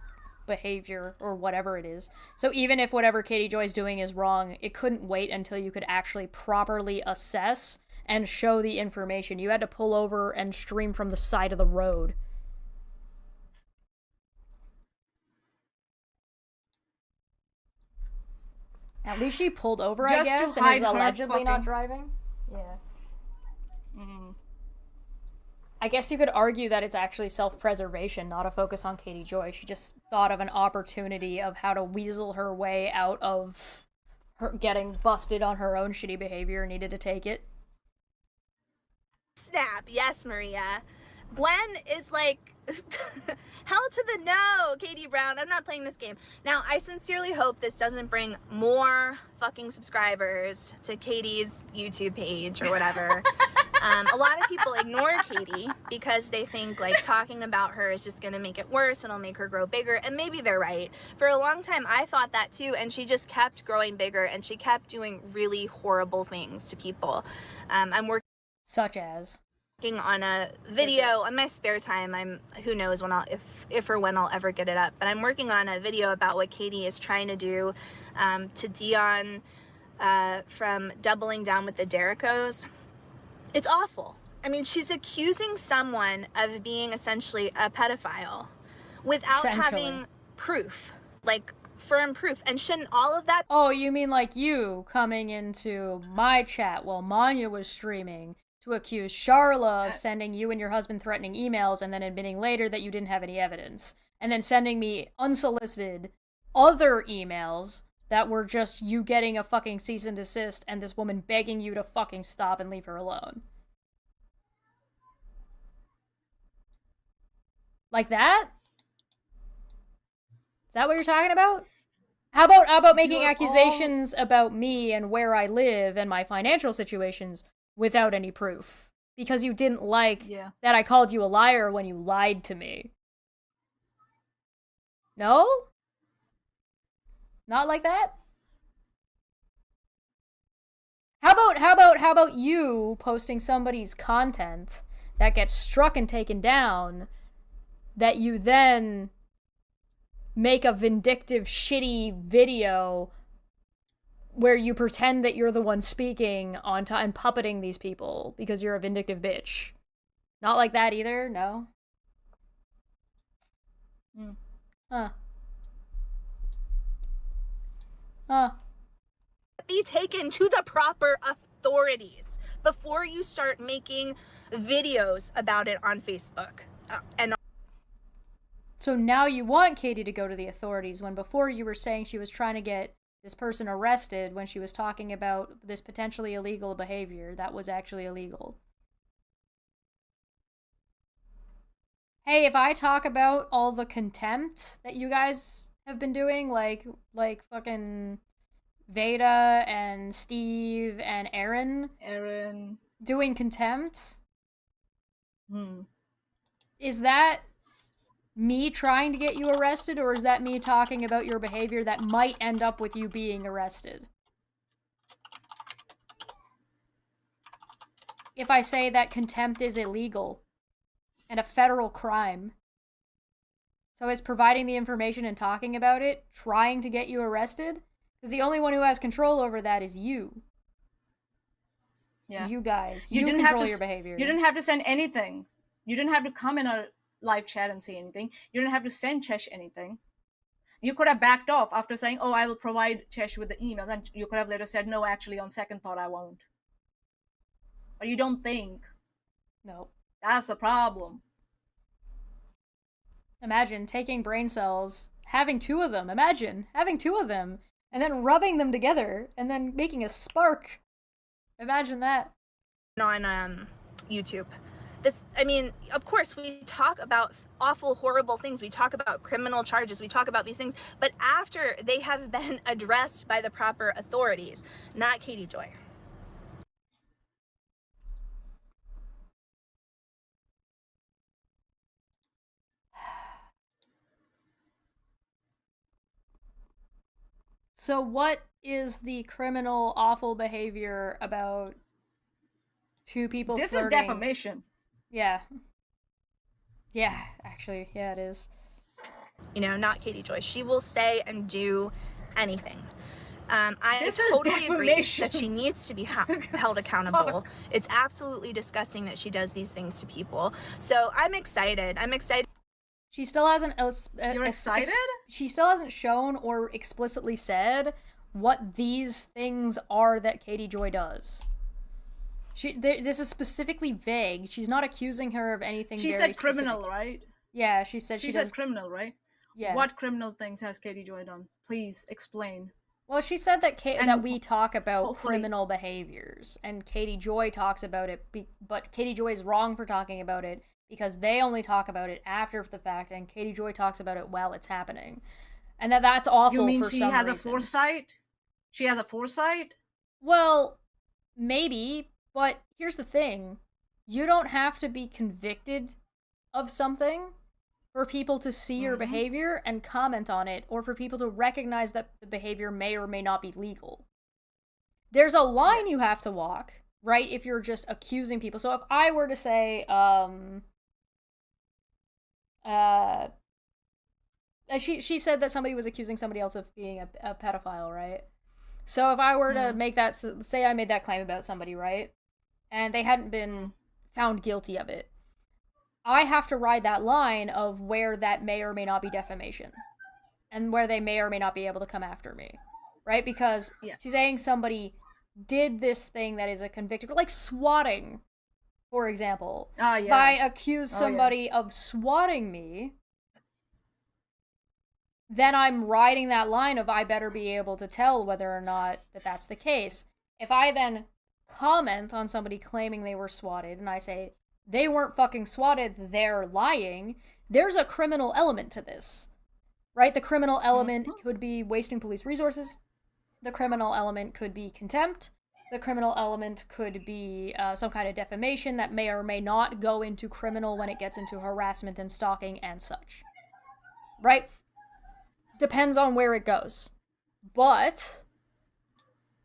Speaker 1: behavior or whatever it is. So even if whatever Katie Joy's doing is wrong, it couldn't wait until you could actually properly assess and show the information. You had to pull over and stream from the side of the road. At least she pulled over, I
Speaker 2: Just to
Speaker 1: guess, and
Speaker 2: hide
Speaker 1: is
Speaker 2: her
Speaker 1: allegedly not
Speaker 2: fucking-
Speaker 1: driving. Yeah.
Speaker 2: Mm.
Speaker 1: I guess you could argue that it's actually self-preservation, not a focus on Katie Joy. She just thought of an opportunity of how to weasel her way out of her getting busted on her own shitty behavior and needed to take it.
Speaker 8: snap. Yes, Maria. Gwen is like, hell to the no, Katie Brown. I'm not playing this game. Now, I sincerely hope this doesn't bring more fucking subscribers to Katie's YouTube page or whatever. A lot of people ignore Katie because they think like talking about her is just going to make it worse and it'll make her grow bigger. And maybe they're right. For a long time, I thought that too. And she just kept growing bigger and she kept doing really horrible things to people. I'm working.
Speaker 1: Such as?
Speaker 8: On a video in my spare time. Who knows when if or when I'll ever get it up, but I'm working on a video about what Katie is trying to do to Dion from Doubling Down with the Derricos. It's awful. I mean, she's accusing someone of being essentially a pedophile without having proof, like firm proof. And shouldn't all of that...
Speaker 1: Oh, you mean like you coming into my chat while Manya was streaming to accuse Charla of sending you and your husband threatening emails and then admitting later that you didn't have any evidence. And then sending me unsolicited other emails that were just you getting a fucking cease and desist and this woman begging you to fucking stop and leave her alone. Like that? Is that what you're talking about? How about making accusations about me and where I live and my financial situations without any proof? Because you didn't like that I called you a liar when you lied to me. No? Not like that? How about you posting somebody's content that gets struck and taken down that you then make a vindictive, shitty video where you pretend that you're the one speaking and puppeting these people because you're a vindictive bitch. Not like that either? No? Huh.
Speaker 8: Be taken to the proper authorities before you start making videos about it on Facebook.
Speaker 1: So now you want Katie to go to the authorities when before you were saying she was trying to get this person arrested when she was talking about this potentially illegal behavior that was actually illegal. Hey, if I talk about all the contempt that you guys have been doing, like fucking Veda and Steve and Aaron doing contempt, is that me trying to get you arrested, or is that me talking about your behavior that might end up with you being arrested? If I say that contempt is illegal and a federal crime, so is providing the information and talking about it trying to get you arrested? Because the only one who has control over that is you.
Speaker 2: Yeah.
Speaker 1: You guys. You control your behavior.
Speaker 2: You didn't have to send anything. You didn't have to come in a live chat and say anything. You didn't have to send Chesh anything. You could have backed off after saying, oh, I will provide Chesh with the email. Then you could have later said, no, actually, on second thought, I won't. But you don't think.
Speaker 1: No.
Speaker 2: That's the problem.
Speaker 1: Imagine taking brain cells, having two of them, and then rubbing them together, and then making a spark. Imagine that.
Speaker 8: On YouTube. This, I mean, of course, we talk about awful, horrible things. We talk about criminal charges. We talk about these things. But after they have been addressed by the proper authorities, not Katie Joy.
Speaker 1: So what is the criminal, awful behavior about two people
Speaker 2: This
Speaker 1: flirting?
Speaker 2: is defamation.
Speaker 1: Yeah. Yeah, actually, yeah, it is.
Speaker 8: You know, not Katie Joy. She will say and do anything. I
Speaker 2: This is
Speaker 8: totally agree
Speaker 2: defamation.
Speaker 8: that she needs to be held accountable. It's absolutely disgusting that she does these things to people. So I'm excited.
Speaker 1: She still hasn't.
Speaker 2: You're excited?
Speaker 1: She still hasn't shown or explicitly said what these things are that Katie Joy does. This is specifically vague. She's not accusing her of anything.
Speaker 2: She
Speaker 1: very
Speaker 2: said criminal,
Speaker 1: specific.
Speaker 2: right?
Speaker 1: Yeah, she said
Speaker 2: She said criminal, right?
Speaker 1: Yeah.
Speaker 2: What criminal things has Katie Joy done? Please explain.
Speaker 1: Well, she said that that we talk about
Speaker 2: hopefully
Speaker 1: criminal behaviors, and Katie Joy talks about it, but Katie Joy is wrong for talking about it because they only talk about it after the fact, and Katie Joy talks about it while it's happening, and that's awful.
Speaker 2: You mean
Speaker 1: for
Speaker 2: she
Speaker 1: some
Speaker 2: has
Speaker 1: reason.
Speaker 2: a foresight? She has a foresight?
Speaker 1: Well, maybe, but here's the thing: you don't have to be convicted of something for people to see your behavior and comment on it, or for people to recognize that the behavior may or may not be legal. There's a line you have to walk, right, if you're just accusing people. So if I were to say, she said that somebody was accusing somebody else of being a pedophile, right? So if I were to make that, say I made that claim about somebody, right? And they hadn't been found guilty of it, I have to ride that line of where that may or may not be defamation and where they may or may not be able to come after me, right? Because she's saying somebody did this thing that is a convicted, like swatting, for example. If I accuse somebody of swatting me, then I'm riding that line of I better be able to tell whether or not that's the case. If I then comment on somebody claiming they were swatted and I say, they weren't fucking swatted, they're lying, there's a criminal element to this, right? The criminal element could be wasting police resources. The criminal element could be contempt. The criminal element could be some kind of defamation that may or may not go into criminal when it gets into harassment and stalking and such, right? Depends on where it goes. But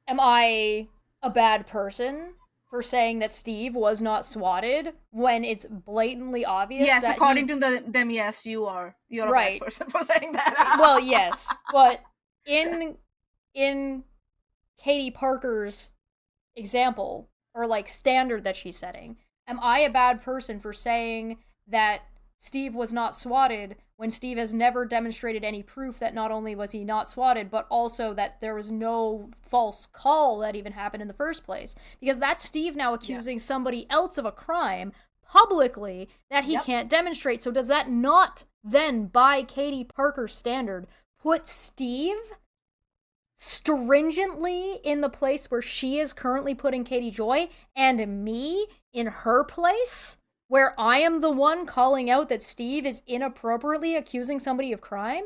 Speaker 1: am I a bad person for saying that Steve was not swatted when it's blatantly obvious?
Speaker 2: Yes,
Speaker 1: that
Speaker 2: according to them, yes, you are. You're a bad person for saying that.
Speaker 1: Well, yes, but in Katie Parker's example, or like standard that she's setting, am I a bad person for saying that Steve was not swatted when Steve has never demonstrated any proof that not only was he not swatted, but also that there was no false call that even happened in the first place? Because that's Steve now accusing somebody else of a crime publicly that he can't demonstrate. So does that not then, by Katie Parker's standard, put Steve stringently in the place where she is currently putting Katie Joy, and me in her place, where I am the one calling out that Steve is inappropriately accusing somebody of crime?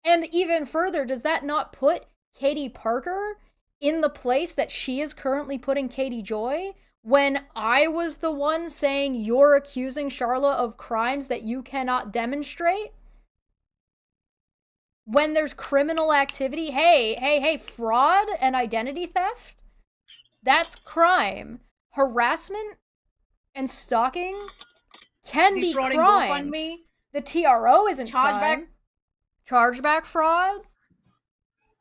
Speaker 1: And even further, does that not put Katie Parker in the place that she is currently putting Katie Joy, when I was the one saying you're accusing Charla of crimes that you cannot demonstrate? When there's criminal activity, hey, fraud and identity theft, that's crime. Harassment and stalking can be crime. The TRO isn't crime. Chargeback fraud?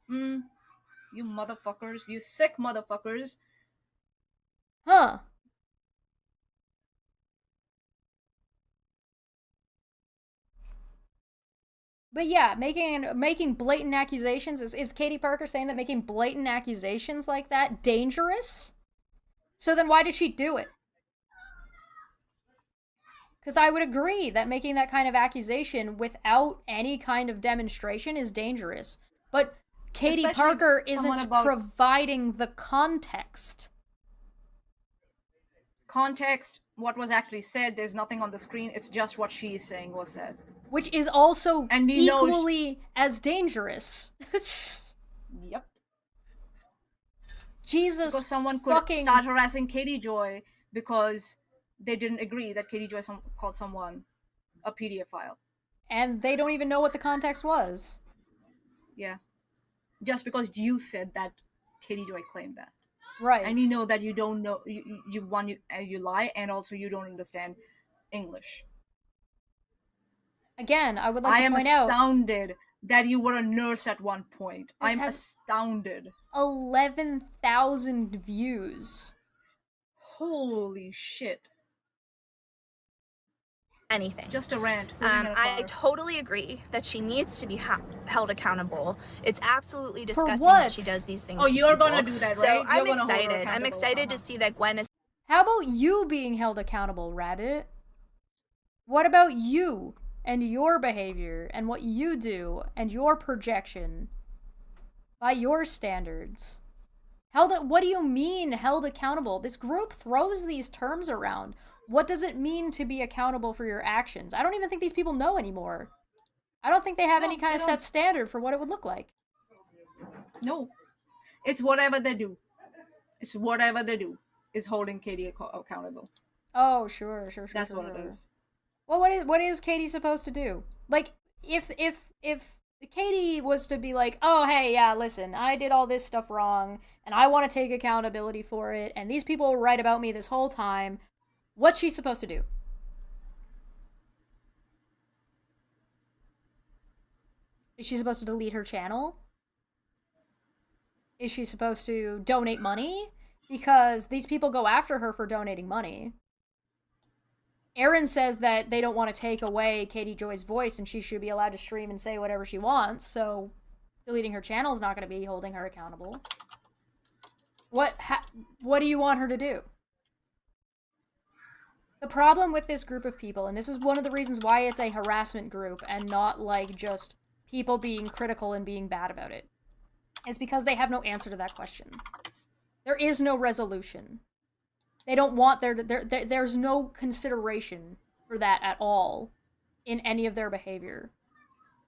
Speaker 2: You motherfuckers. You sick motherfuckers.
Speaker 1: Huh. But yeah, making blatant accusations, is Katie Parker saying that making blatant accusations like that dangerous? So then why did she do it? Because I would agree that making that kind of accusation without any kind of demonstration is dangerous. But Katie Parker isn't providing the context.
Speaker 2: Context, what was actually said, there's nothing on the screen, it's just what she is saying was said.
Speaker 1: Which is also equally as dangerous.
Speaker 2: Yep.
Speaker 1: Jesus,
Speaker 2: because someone could start harassing Katie Joy because they didn't agree that Katie Joy called someone a PDF file.
Speaker 1: And they don't even know what the context was.
Speaker 2: Yeah. Just because you said that Katie Joy claimed that.
Speaker 1: Right.
Speaker 2: And you know that you don't know, you lie, and also you don't understand English.
Speaker 1: Again, I would like to point out,
Speaker 2: I am astounded that you were a nurse at one point. I'm astounded.
Speaker 1: 11,000 views.
Speaker 2: Holy shit.
Speaker 8: Anything.
Speaker 2: Just a rant.
Speaker 8: I totally agree that she needs to be held accountable. It's absolutely disgusting that she does these things.
Speaker 2: Oh, you're gonna do that, right?
Speaker 8: So I'm excited. I'm excited to see that Gwen is.
Speaker 1: How about you being held accountable, Rabbit? What about you and your behavior and what you do and your projection by your standards? What do you mean held accountable? This group throws these terms around. What does it mean to be accountable for your actions? I don't even think these people know anymore. I don't think they have any kind of set standard for what it would look like.
Speaker 2: No. It's whatever they do. It's whatever they do is holding Katie accountable.
Speaker 1: Oh, sure.
Speaker 2: That's what it is.
Speaker 1: Well, what is Katie supposed to do? Like, if Katie was to be like, oh, hey, yeah, listen, I did all this stuff wrong, and I want to take accountability for it, and these people were right about me this whole time, what's she supposed to do? Is she supposed to delete her channel? Is she supposed to donate money? Because these people go after her for donating money. Aaron says that they don't want to take away Katie Joy's voice and she should be allowed to stream and say whatever she wants, so deleting her channel is not going to be holding her accountable. What do you want her to do? The problem with this group of people, and this is one of the reasons why it's a harassment group and not like just people being critical and being bad about it, is because they have no answer to that question. There is no resolution. They don't want there's no consideration for that at all in any of their behavior.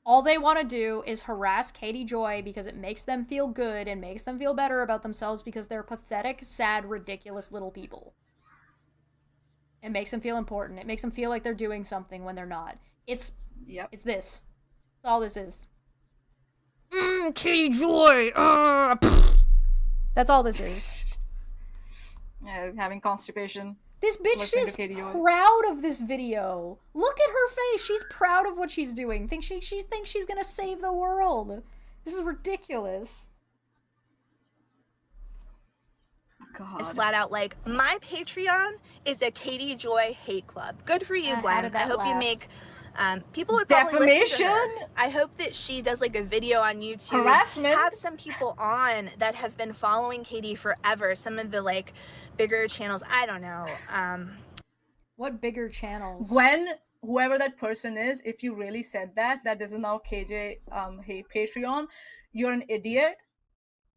Speaker 1: All they want to do is harass Katie Joy because it makes them feel good and makes them feel better about themselves because they're pathetic, sad, ridiculous little people. It makes them feel important. It makes them feel like they're doing something when they're not. It's this. That's all this is. Katie Joy! That's all this is.
Speaker 2: Yeah, having constipation.
Speaker 1: This bitch is proud of this video. Look at her face. She's proud of what she's doing. She thinks she's gonna save the world. This is ridiculous.
Speaker 8: God. It's flat out like, my Patreon is a Katie Joy hate club. Good for you, Gwen. I hope you make... people would probably listen to her. I hope that she does like a video on YouTube.
Speaker 2: Harassment.
Speaker 8: Have some people on that have been following Katie forever. Some of the like bigger channels. I don't know.
Speaker 1: What bigger channels?
Speaker 2: Gwen, whoever that person is, if you really said that this is now KJ hate Patreon, you're an idiot.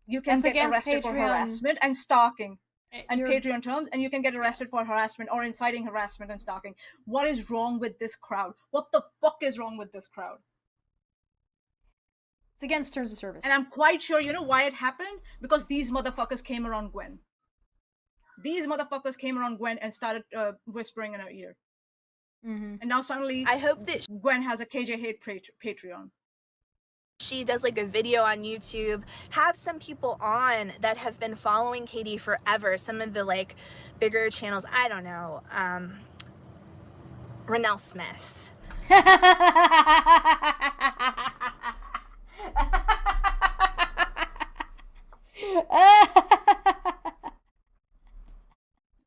Speaker 2: You can get arrested for harassment and stalking. And Patreon terms, and you can get arrested for harassment or inciting harassment and stalking. What is wrong with this crowd? What the fuck is wrong with this crowd?
Speaker 1: It's against terms of service.
Speaker 2: And I'm quite sure, you know why it happened? Because these motherfuckers came around Gwen. These motherfuckers came around Gwen and started whispering in her ear.
Speaker 1: Mm-hmm.
Speaker 2: And now suddenly,
Speaker 8: I hope that
Speaker 2: Gwen has a KJ hate Patreon.
Speaker 8: She does like a video on YouTube. Have some people on that have been following Katie forever. Some of the like bigger channels. I don't know. Renelle Smith.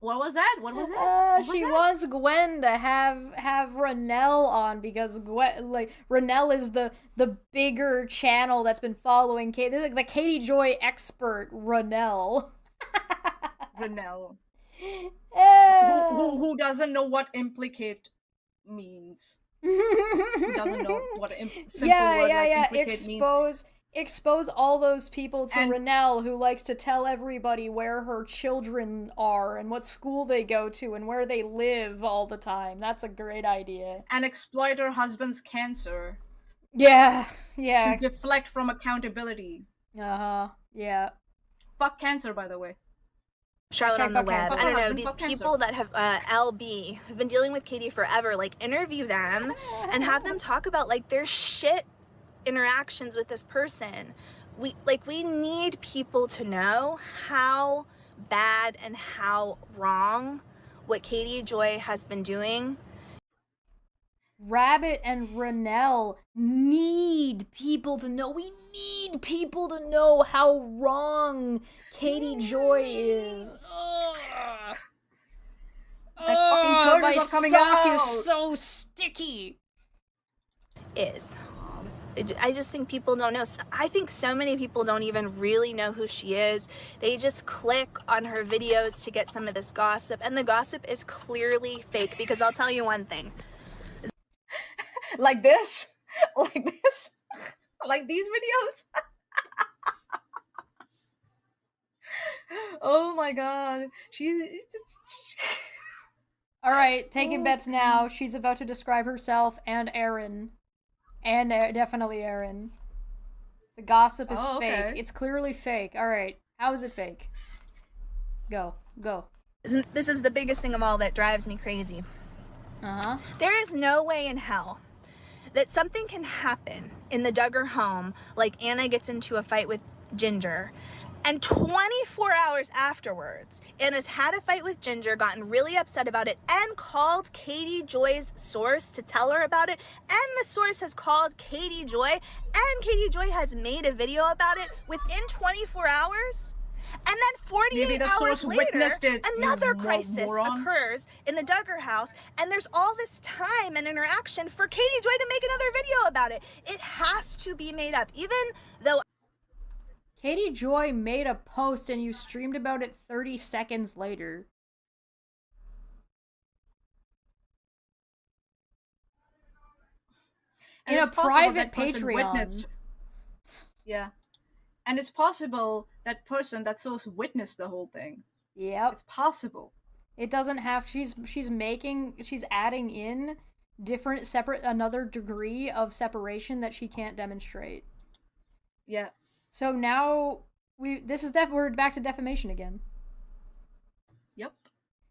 Speaker 2: What was that? What was that?
Speaker 1: She wants Gwen to have Renelle on because Renelle is the bigger channel that's been following Katie. Like the Katie Joy expert, Renelle.
Speaker 2: Renelle. Who doesn't know what implicate means? Who doesn't know what simple word like implicate means?
Speaker 1: Expose all those people to Renelle, who likes to tell everybody where her children are and what school they go to and where they live all the time. That's a great idea.
Speaker 2: And exploit her husband's cancer.
Speaker 1: Yeah.
Speaker 2: To deflect from accountability.
Speaker 1: Yeah.
Speaker 2: Fuck cancer, by the way.
Speaker 8: Charlotte on the web. I don't know, these people that have LB have been dealing with Katie forever, like interview them and have them talk about like their shit interactions with this person. We need people to know how bad and how wrong what Katie Joy has been doing.
Speaker 1: Rabbit and Renelle need people to know. We need people to know how wrong Katie Joy is.
Speaker 2: That fucking curd
Speaker 1: my
Speaker 2: is not coming
Speaker 1: sock
Speaker 2: out.
Speaker 1: is so sticky.
Speaker 8: I just think people don't know. I think so many people don't even really know who she is. They just click on her videos to get some of this gossip, and the gossip is clearly fake, because I'll tell you one thing.
Speaker 2: Like this? Like these videos? Oh my god.
Speaker 1: Alright, taking bets now. She's about to describe herself and Aaron. And definitely Aaron. The gossip is fake. It's clearly fake. Alright, how is it fake? Go.
Speaker 8: This is the biggest thing of all that drives me crazy. There is no way in hell that something can happen in the Duggar home, like Anna gets into a fight with Ginger, and 24 hours afterwards, Anna's had a fight with Ginger, gotten really upset about it, and called Katie Joy's source to tell her about it, and the source has called Katie Joy, and Katie Joy has made a video about it within 24 hours, And then 48
Speaker 2: Maybe the
Speaker 8: hours
Speaker 2: source
Speaker 8: later,
Speaker 2: witnessed it, you
Speaker 8: another crisis
Speaker 2: moron.
Speaker 8: occurs in the Duggar house, and there's all this time and interaction for Katie Joy to make another video about it. It has to be made up, even though
Speaker 1: Katie Joy made a post and you streamed about it 30 seconds later.
Speaker 2: And
Speaker 1: In
Speaker 2: it's
Speaker 1: a
Speaker 2: possible
Speaker 1: private
Speaker 2: that person
Speaker 1: Patreon.
Speaker 2: witnessed. Yeah. And it's possible that person, that source, witnessed the whole thing.
Speaker 1: Yep.
Speaker 2: It's possible.
Speaker 1: It doesn't have, she's adding in different another degree of separation that she can't demonstrate.
Speaker 2: Yeah.
Speaker 1: So now we're back to defamation again.
Speaker 2: Yep.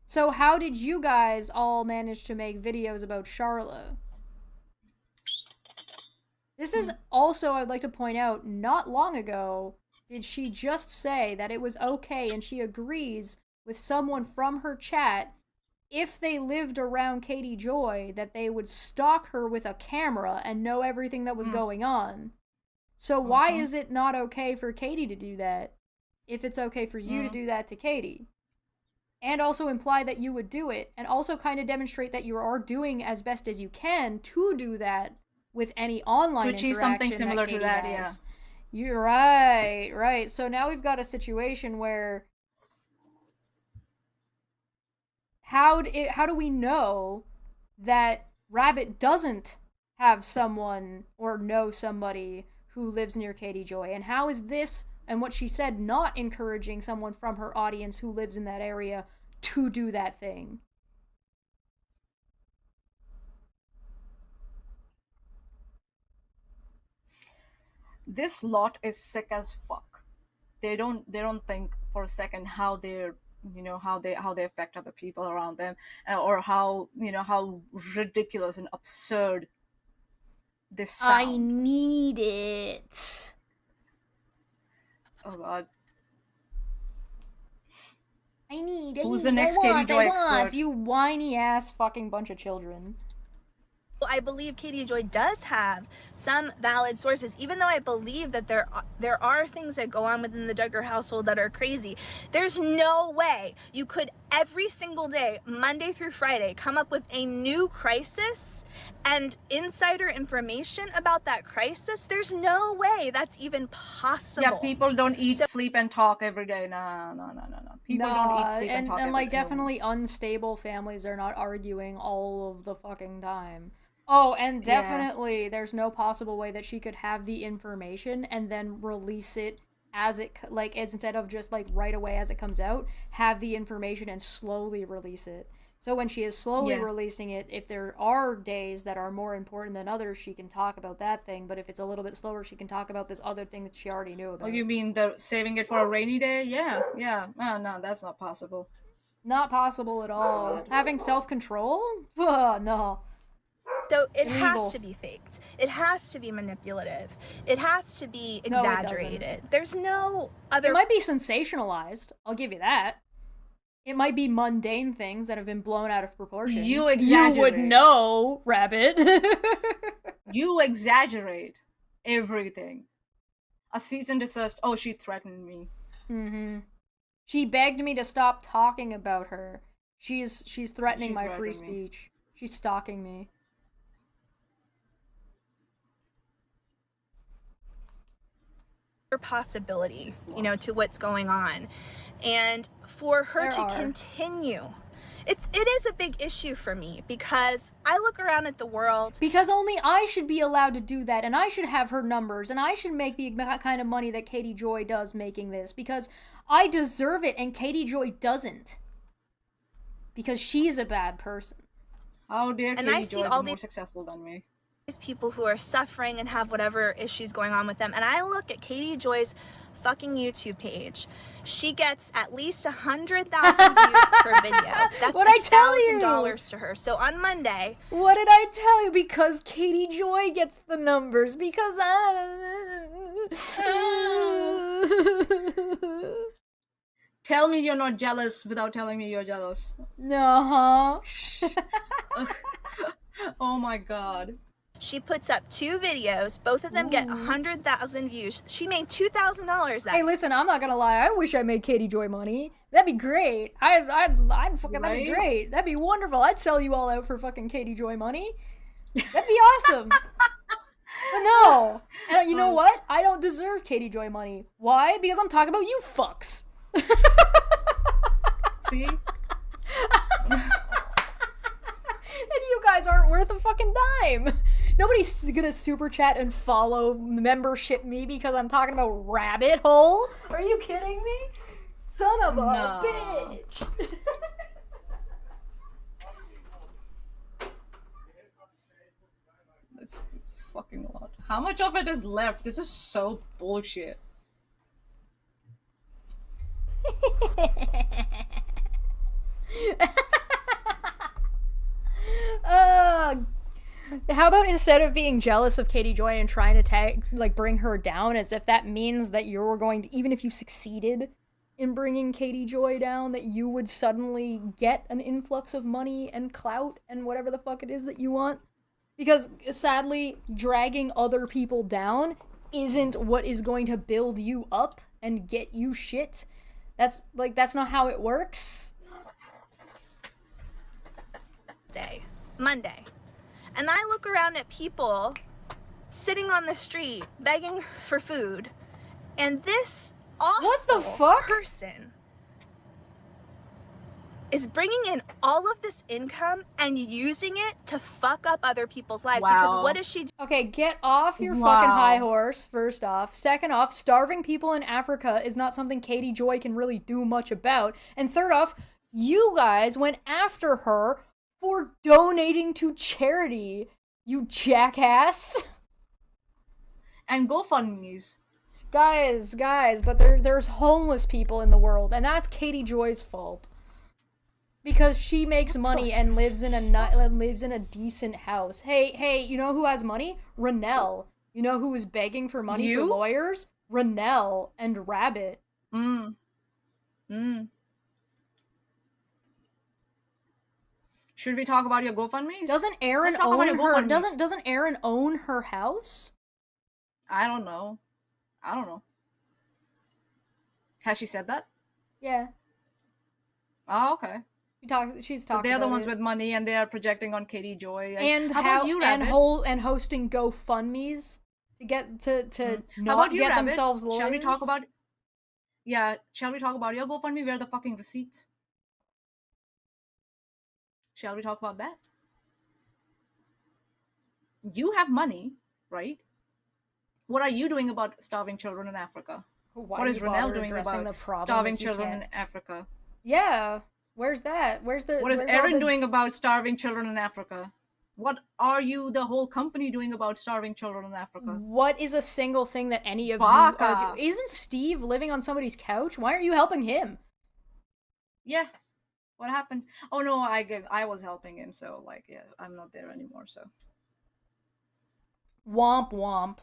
Speaker 1: So how did you guys all manage to make videos about Charla? This is also, I'd like to point out, not long ago did she just say that it was okay and she agrees with someone from her chat, if they lived around Katie Joy, that they would stalk her with a camera and know everything that was going on. So why is it not okay for Katie to do that, if it's okay for you to do that to Katie? And also imply that you would do it, and also kind of demonstrate that you are doing as best as you can to do that with any online
Speaker 2: to achieve
Speaker 1: interaction
Speaker 2: something similar
Speaker 1: that Katie
Speaker 2: to that,
Speaker 1: has. You're right. So now we've got a situation where how do we know that Rabbit doesn't have someone or know somebody who lives near Katie Joy? And how is this and what she said not encouraging someone from her audience who lives in that area to do that thing?
Speaker 2: This lot is sick as fuck. They don't think for a second how they're, how they affect other people around them, or how ridiculous and absurd this sound.
Speaker 1: I need it.
Speaker 2: Oh god.
Speaker 1: Who's
Speaker 2: the next Katie Joy expert?
Speaker 1: You whiny ass fucking bunch of children.
Speaker 8: I believe Katie Joy does have some valid sources, even though I believe that there are things that go on within the Duggar household that are crazy. There's no way you could every single day, Monday through Friday, come up with a new crisis and insider information about that crisis. There's no way that's even possible.
Speaker 2: Yeah, people don't eat, sleep, and talk every day. No. People don't eat, sleep, and talk every day.
Speaker 1: And definitely unstable families are not arguing all of the fucking time. Oh, and definitely there's no possible way that she could have the information and then release it as it, instead of just, right away as it comes out, have the information and slowly release it. So when she is slowly releasing it, if there are days that are more important than others, she can talk about that thing, but if it's a little bit slower, she can talk about this other thing that she already knew about.
Speaker 2: Oh, you mean saving it for a rainy day? Yeah. No, that's not possible.
Speaker 1: Not possible at all. Having self-control? No.
Speaker 8: So it has to be faked. It has to be manipulative. It has to be exaggerated. There's no other...
Speaker 1: It might be sensationalized. I'll give you that. It might be mundane things that have been blown out of proportion.
Speaker 2: You exaggerate.
Speaker 1: You would know, Rabbit.
Speaker 2: You exaggerate everything. A cease and desist. Oh, she threatened me.
Speaker 1: Mm-hmm. She begged me to stop talking about her. She's threatening my free speech. She's stalking me.
Speaker 8: Possibility, to what's going on, and for her to continue, it is a big issue for me, because I look around at the world,
Speaker 1: because only I should be allowed to do that, and I should have her numbers, and I should make the kind of money that Katie Joy does making this, because I deserve it and Katie Joy doesn't, because she's a bad person.
Speaker 2: How dare Katie Joy be more successful than me?
Speaker 8: People who are suffering and have whatever issues going on with them, and I look at Katie Joy's fucking YouTube page. She gets at least 100,000 views per video. That's
Speaker 1: what I tell you.
Speaker 8: $1,000 to her. So on Monday,
Speaker 1: what did I tell you? Because Katie Joy gets the numbers. Because
Speaker 2: Tell me you're not jealous without telling me you're jealous.
Speaker 1: No.
Speaker 2: Oh my god.
Speaker 8: She puts up 2 videos. Both of them get 100,000 views. She made $2,000 that
Speaker 1: Hey, listen, I'm not gonna lie. I wish I made Katie Joy money. That'd be great. I'd fucking, that'd be great. That'd be wonderful. I'd sell you all out for fucking Katie Joy money. That'd be awesome. But no. And you know what? I don't deserve Katie Joy money. Why? Because I'm talking about you fucks.
Speaker 2: See?
Speaker 1: And you guys aren't worth a fucking dime. Nobody's gonna super chat and follow membership me because I'm talking about rabbit hole. Are you kidding me? Son of a bitch.
Speaker 2: It's fucking a lot. How much of it is left? This is so bullshit.
Speaker 1: How about instead of being jealous of Katie Joy and trying to bring her down, as if that means that you're going to, even if you succeeded in bringing Katie Joy down, that you would suddenly get an influx of money and clout and whatever the fuck it is that you want? Because sadly, dragging other people down isn't what is going to build you up and get you shit. That's not how it works.
Speaker 8: Monday. And I look around at people sitting on the street begging for food, and this awful person is bringing in all of this income and using it to fuck up other people's lives. Because what is she doing?
Speaker 1: Okay, get off your fucking high horse, first off. Second off, starving people in Africa is not something Katie Joy can really do much about. And third off, you guys went after her for donating to charity, you jackass.
Speaker 2: And GoFundMes.
Speaker 1: Guys, but there's homeless people in the world, and that's Katie Joy's fault. Because she makes money and lives in a decent house. Hey, you know who has money? Renelle. You know who is begging for money for lawyers? Renelle and Rabbit.
Speaker 2: Should we talk about your GoFundMe?
Speaker 1: Doesn't Aaron own her? Doesn't Aaron own her house?
Speaker 2: I don't know. Has she said that?
Speaker 1: Yeah.
Speaker 2: Oh, okay.
Speaker 1: She's talking.
Speaker 2: So they're the
Speaker 1: about
Speaker 2: ones
Speaker 1: it.
Speaker 2: with money, and they are projecting on Katie Joy.
Speaker 1: And and hosting GoFundMes to get to not get themselves lawyers.
Speaker 2: Shall we talk about? Yeah, shall we talk about your GoFundMe? Where are the fucking receipts? Shall we talk about that? You have money, right? What are you doing about starving children in Africa? What is Renelle doing about starving children in Africa?
Speaker 1: Yeah, where's that? What is
Speaker 2: Aaron doing about starving children in Africa? What are you, the whole company, doing about starving children in Africa?
Speaker 1: What is a single thing that any of you are doing? Isn't Steve living on somebody's couch? Why aren't you helping him?
Speaker 2: Yeah. What happened? Oh no, I was helping him, so yeah, I'm not there anymore, so.
Speaker 1: Womp womp.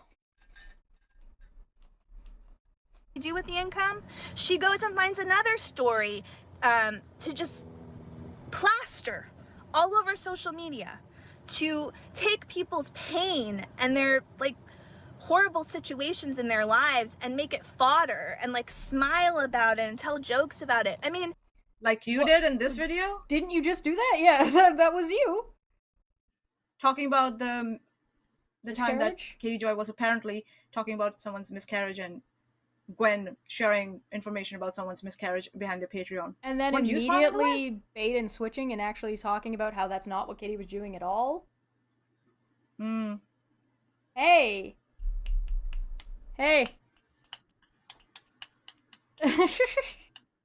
Speaker 8: Do with the income? She goes and finds another story to just plaster all over social media, to take people's pain and their horrible situations in their lives and make it fodder and smile about it and tell jokes about it. I mean,
Speaker 2: like you did in this video?
Speaker 1: Didn't you just do that? Yeah, that was you.
Speaker 2: Talking about the time that Katie Joy was apparently talking about someone's miscarriage, and Gwen sharing information about someone's miscarriage behind their Patreon.
Speaker 1: And then immediately bait and switching and actually talking about how that's not what Katie was doing at all. Hey. Pay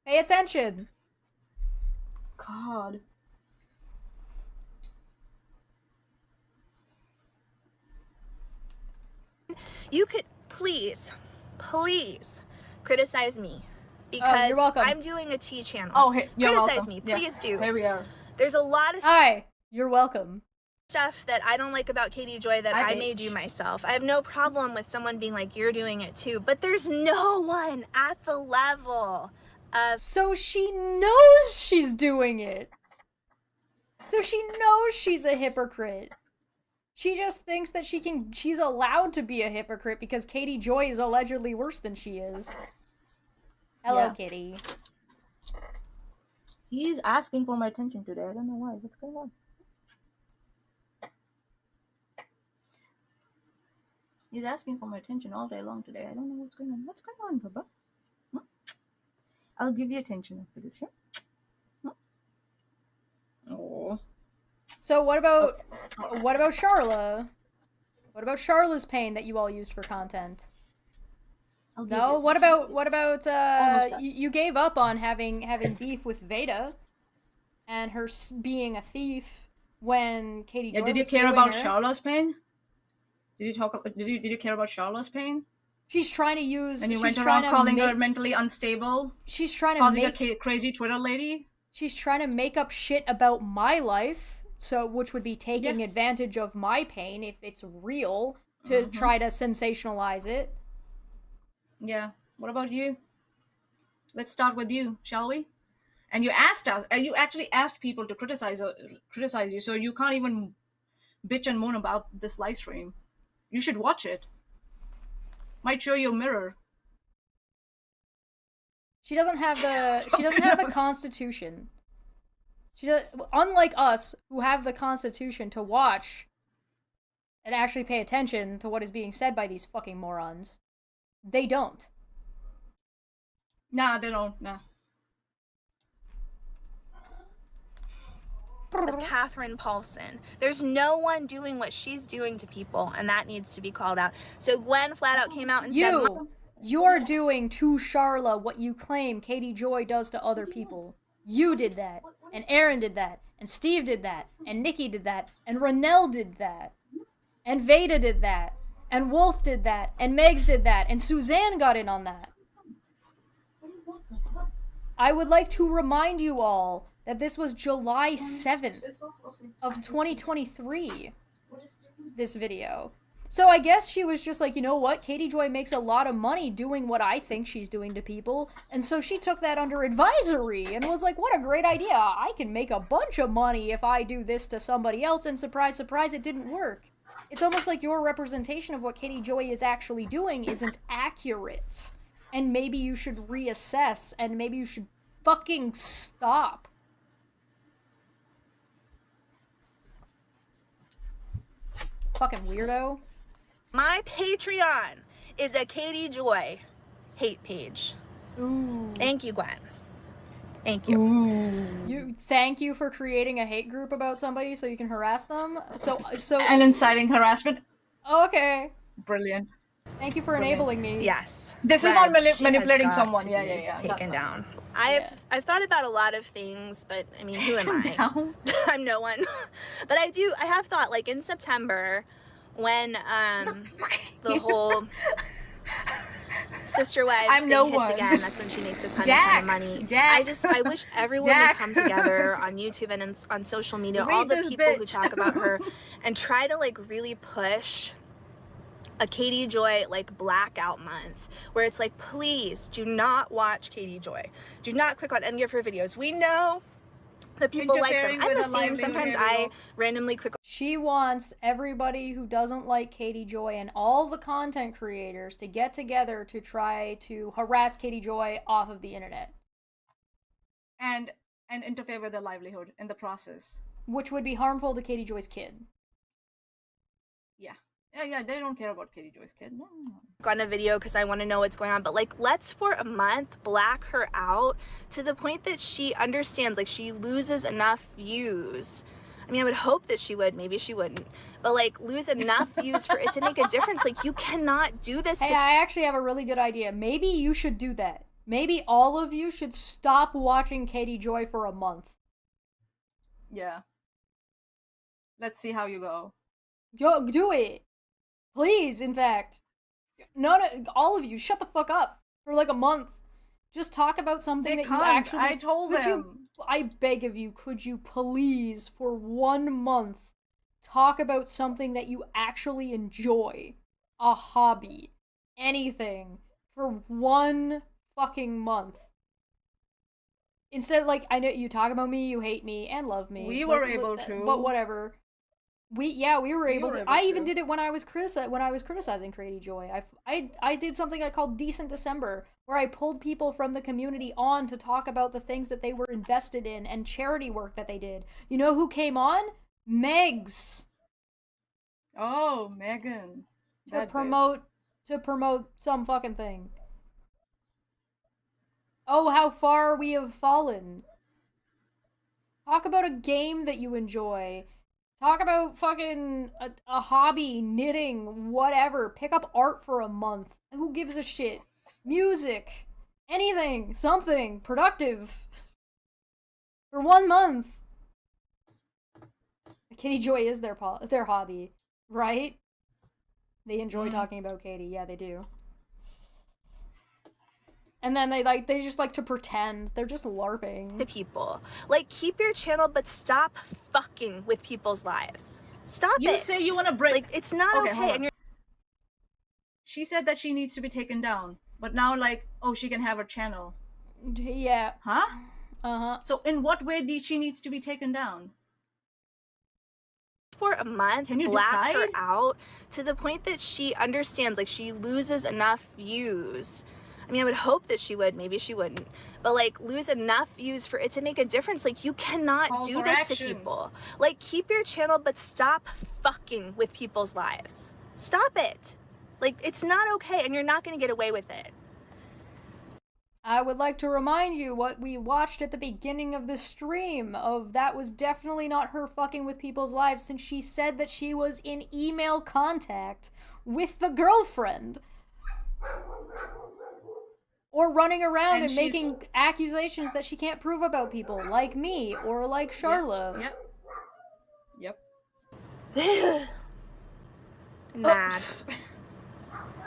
Speaker 1: attention.
Speaker 2: God.
Speaker 8: You could please criticize me because
Speaker 1: you're welcome.
Speaker 8: I'm doing a tea channel.
Speaker 2: Oh, hey, you're
Speaker 8: criticize
Speaker 2: welcome.
Speaker 8: me, please do.
Speaker 2: Here we are.
Speaker 8: There's a lot of
Speaker 1: you're welcome.
Speaker 8: Stuff that I don't like about Katie Joy that I may do myself. I have no problem with someone being like, you're doing it too, but there's no one at the level of.
Speaker 1: So she knows she's doing it. So she knows she's a hypocrite. She just thinks that she's allowed to be a hypocrite because Katie Joy is allegedly worse than she is. Hello,
Speaker 2: Yeah.
Speaker 1: Kitty.
Speaker 2: He's asking for my attention today. I don't know why. What's going on? He's asking for my attention all day long today. I don't know what's going on. What's going on, Baba? Huh? I'll give you attention after this, yeah? Huh? Oh.
Speaker 1: So what about Charla? What about Charla's pain that you all used for content? No. What about you gave up on having beef with Veda and her being a thief when Katie Joy
Speaker 2: Did you
Speaker 1: was
Speaker 2: care
Speaker 1: suing
Speaker 2: about
Speaker 1: her?
Speaker 2: Charlotte's pain? Did you care about Charlotte's pain?
Speaker 1: She's trying to use.
Speaker 2: And you
Speaker 1: she's
Speaker 2: went
Speaker 1: trying
Speaker 2: around
Speaker 1: to
Speaker 2: calling
Speaker 1: make,
Speaker 2: her mentally unstable,
Speaker 1: She's trying to
Speaker 2: causing
Speaker 1: make
Speaker 2: a crazy Twitter lady.
Speaker 1: She's trying to make up shit about my life, so which would be taking advantage of my pain if it's real to try to sensationalize it.
Speaker 2: Yeah. What about you? Let's start with you, shall we? And you asked us, and you actually asked people to criticize you, so you can't even bitch and moan about this live stream. You should watch it. Might show you a mirror.
Speaker 1: She doesn't have the Constitution. Unlike us, who have the Constitution to watch and actually pay attention to what is being said by these fucking morons. They don't.
Speaker 2: Nah, they don't. Nah.
Speaker 8: Of Catherine Paulson. There's no one doing what she's doing to people, and that needs to be called out. So Gwen flat out came out and said,
Speaker 1: You're doing to Charla what you claim Katie Joy does to other people. You did that, and Aaron did that, and Steve did that, and Nikki did that, and Ranelle did that, and Veda did that, and Wolf did that, and Megs did that, and Suzanne got in on that. I would like to remind you all that this was July 7th of 2023, this video. So I guess she was just like, you know what, Katie Joy makes a lot of money doing what I think she's doing to people, and so she took that under advisory and was like, what a great idea, I can make a bunch of money if I do this to somebody else, and surprise, surprise, it didn't work. It's almost like your representation of what Katie Joy is actually doing isn't accurate. And maybe you should reassess, and maybe you should fucking stop. Fucking weirdo.
Speaker 8: my Patreon is a Katie Joy hate page.
Speaker 1: Ooh.
Speaker 8: Thank you, Gwen. Thank you.
Speaker 1: Thank you for creating a hate group about somebody so you can harass them. So
Speaker 2: and inciting harassment.
Speaker 1: Okay.
Speaker 2: Brilliant.
Speaker 1: Thank you for enabling me.
Speaker 8: Yes.
Speaker 2: This is not manipulating someone.
Speaker 8: Yeah. Taken down. I've thought about a lot of things, but I mean, who am I? I'm no one. But I have thought, like in September, when the whole sister wives thing hits again, that's when she makes a ton of money. I wish everyone would come together on YouTube and on social media, all the people who talk about her, and try to like really push a Katie Joy like blackout month, where it's like, please do not watch Katie Joy, do not click on any of her videos. We know that people like them. I'm the same. Sometimes I randomly click.
Speaker 1: She wants everybody who doesn't like Katie Joy and all the content creators to get together to try to harass Katie Joy off of the internet.
Speaker 2: And interfere with their livelihood in the process.
Speaker 1: Which would be harmful to Katie Joy's kid.
Speaker 2: Yeah, they don't care about Katie Joy's kid. No.
Speaker 8: On a video because I want to know what's going on, but like, let's for a month black her out to the point that she understands, like she loses enough views. I mean, I would hope that she would, maybe she wouldn't, but like lose enough views for it to make a difference. Like, you cannot do this.
Speaker 1: Hey, I actually have a really good idea. Maybe you should do that. Maybe all of you should stop watching Katie Joy for a month.
Speaker 2: Yeah. Let's see how you go.
Speaker 1: Yo, do it. Please, in fact. All of you, shut the fuck up for like a month. Just talk about something that you actually...
Speaker 2: I told them.
Speaker 1: I beg of you, could you please, for 1 month, talk about something that you actually enjoy? A hobby. Anything. For 1 fucking month. Instead, like, I know you talk about me, you hate me, and love me.
Speaker 2: We were able to.
Speaker 1: But whatever. We were able to.
Speaker 2: able
Speaker 1: I even
Speaker 2: to.
Speaker 1: did it when I was criticizing Katie Joy. I did something I called Decent December, where I pulled people from the community on to talk about the things that they were invested in and charity work that they did. You know who came on? Megs.
Speaker 2: Oh, Megan.
Speaker 1: To promote some fucking thing. Oh, how far we have fallen. Talk about a game that you enjoy. Talk about fucking a hobby, knitting, whatever. Pick up art for a month. Who gives a shit? Music. Anything. Something. Productive. For 1 month. Katie Joy is their hobby, right? They enjoy talking about Katie. Yeah, they do. And then they just like to pretend. They're just LARPing.
Speaker 8: To people. Like, keep your channel, but stop fucking with people's lives. Stop it.
Speaker 2: You say you want to break.
Speaker 8: Like, it's not okay. And
Speaker 2: She said that she needs to be taken down. But now, like, oh, she can have her channel.
Speaker 1: Yeah.
Speaker 2: Huh?
Speaker 1: Uh-huh.
Speaker 2: So in what way she needs to be taken down?
Speaker 8: for a month,
Speaker 2: can you
Speaker 8: black
Speaker 2: decide?
Speaker 8: her out to the point that she understands, like, she loses enough views. I mean, I would hope that she would, maybe she wouldn't, but like lose enough views for it to make a difference. Like, you cannot
Speaker 2: Call
Speaker 8: do
Speaker 2: for
Speaker 8: this to
Speaker 2: action.
Speaker 8: people. Like, keep your channel, but stop fucking with people's lives. Stop it. Like, it's not okay, and you're not going to get away with it.
Speaker 1: I would like to remind you what we watched at the beginning of the stream of that was definitely not her fucking with people's lives, since she said that she was in email contact with the girlfriend. Or running around and making accusations that she can't prove about people, like me, or like Charla.
Speaker 2: Yep.
Speaker 8: Mad.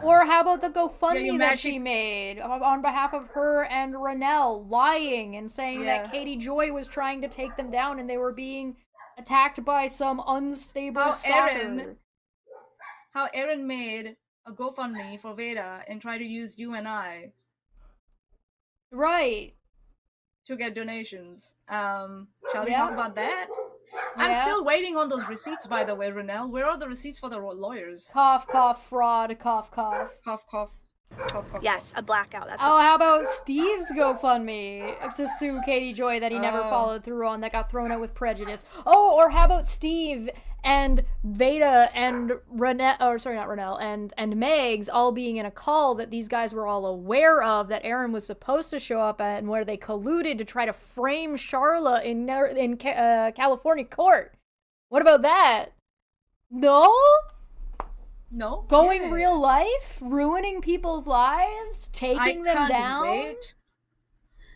Speaker 1: Or how about the GoFundMe
Speaker 2: you
Speaker 1: that
Speaker 2: mad
Speaker 1: she made on behalf of her and Renelle, lying and saying that Katie Joy was trying to take them down and they were being attacked by some unstable stalker.
Speaker 2: How Erin made a GoFundMe for Veda and tried to use you and I.
Speaker 1: Right.
Speaker 2: To get donations. Shall we talk about that? I'm still waiting on those receipts, by the way, Renelle. Where are the receipts for the lawyers?
Speaker 1: Cough, cough, fraud, cough, cough.
Speaker 2: Cough, cough. Cough, cough,
Speaker 8: yes, a blackout. That's
Speaker 1: how about Steve's GoFundMe to sue Katie Joy that he never followed through on, that got thrown out with prejudice? Oh, or how about Steve and Veda and Renelle and Megs all being in a call that these guys were all aware of, that Aaron was supposed to show up at, and where they colluded to try to frame Charla in California court? What about that? No?
Speaker 2: No.
Speaker 1: Going real life? Ruining people's lives? Taking them down?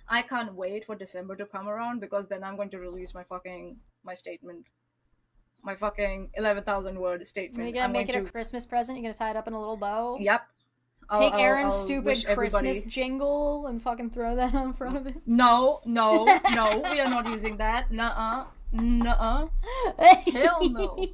Speaker 2: I can't wait for December to come around, because then I'm going to release my statement. My fucking 11,000 word statement.
Speaker 1: You're gonna make it a Christmas present? You're gonna tie it up in a little bow?
Speaker 2: Yep.
Speaker 1: Take Aaron's stupid Christmas jingle and fucking throw that on front of it?
Speaker 2: No, we are not using that. Nuh-uh. Hell no.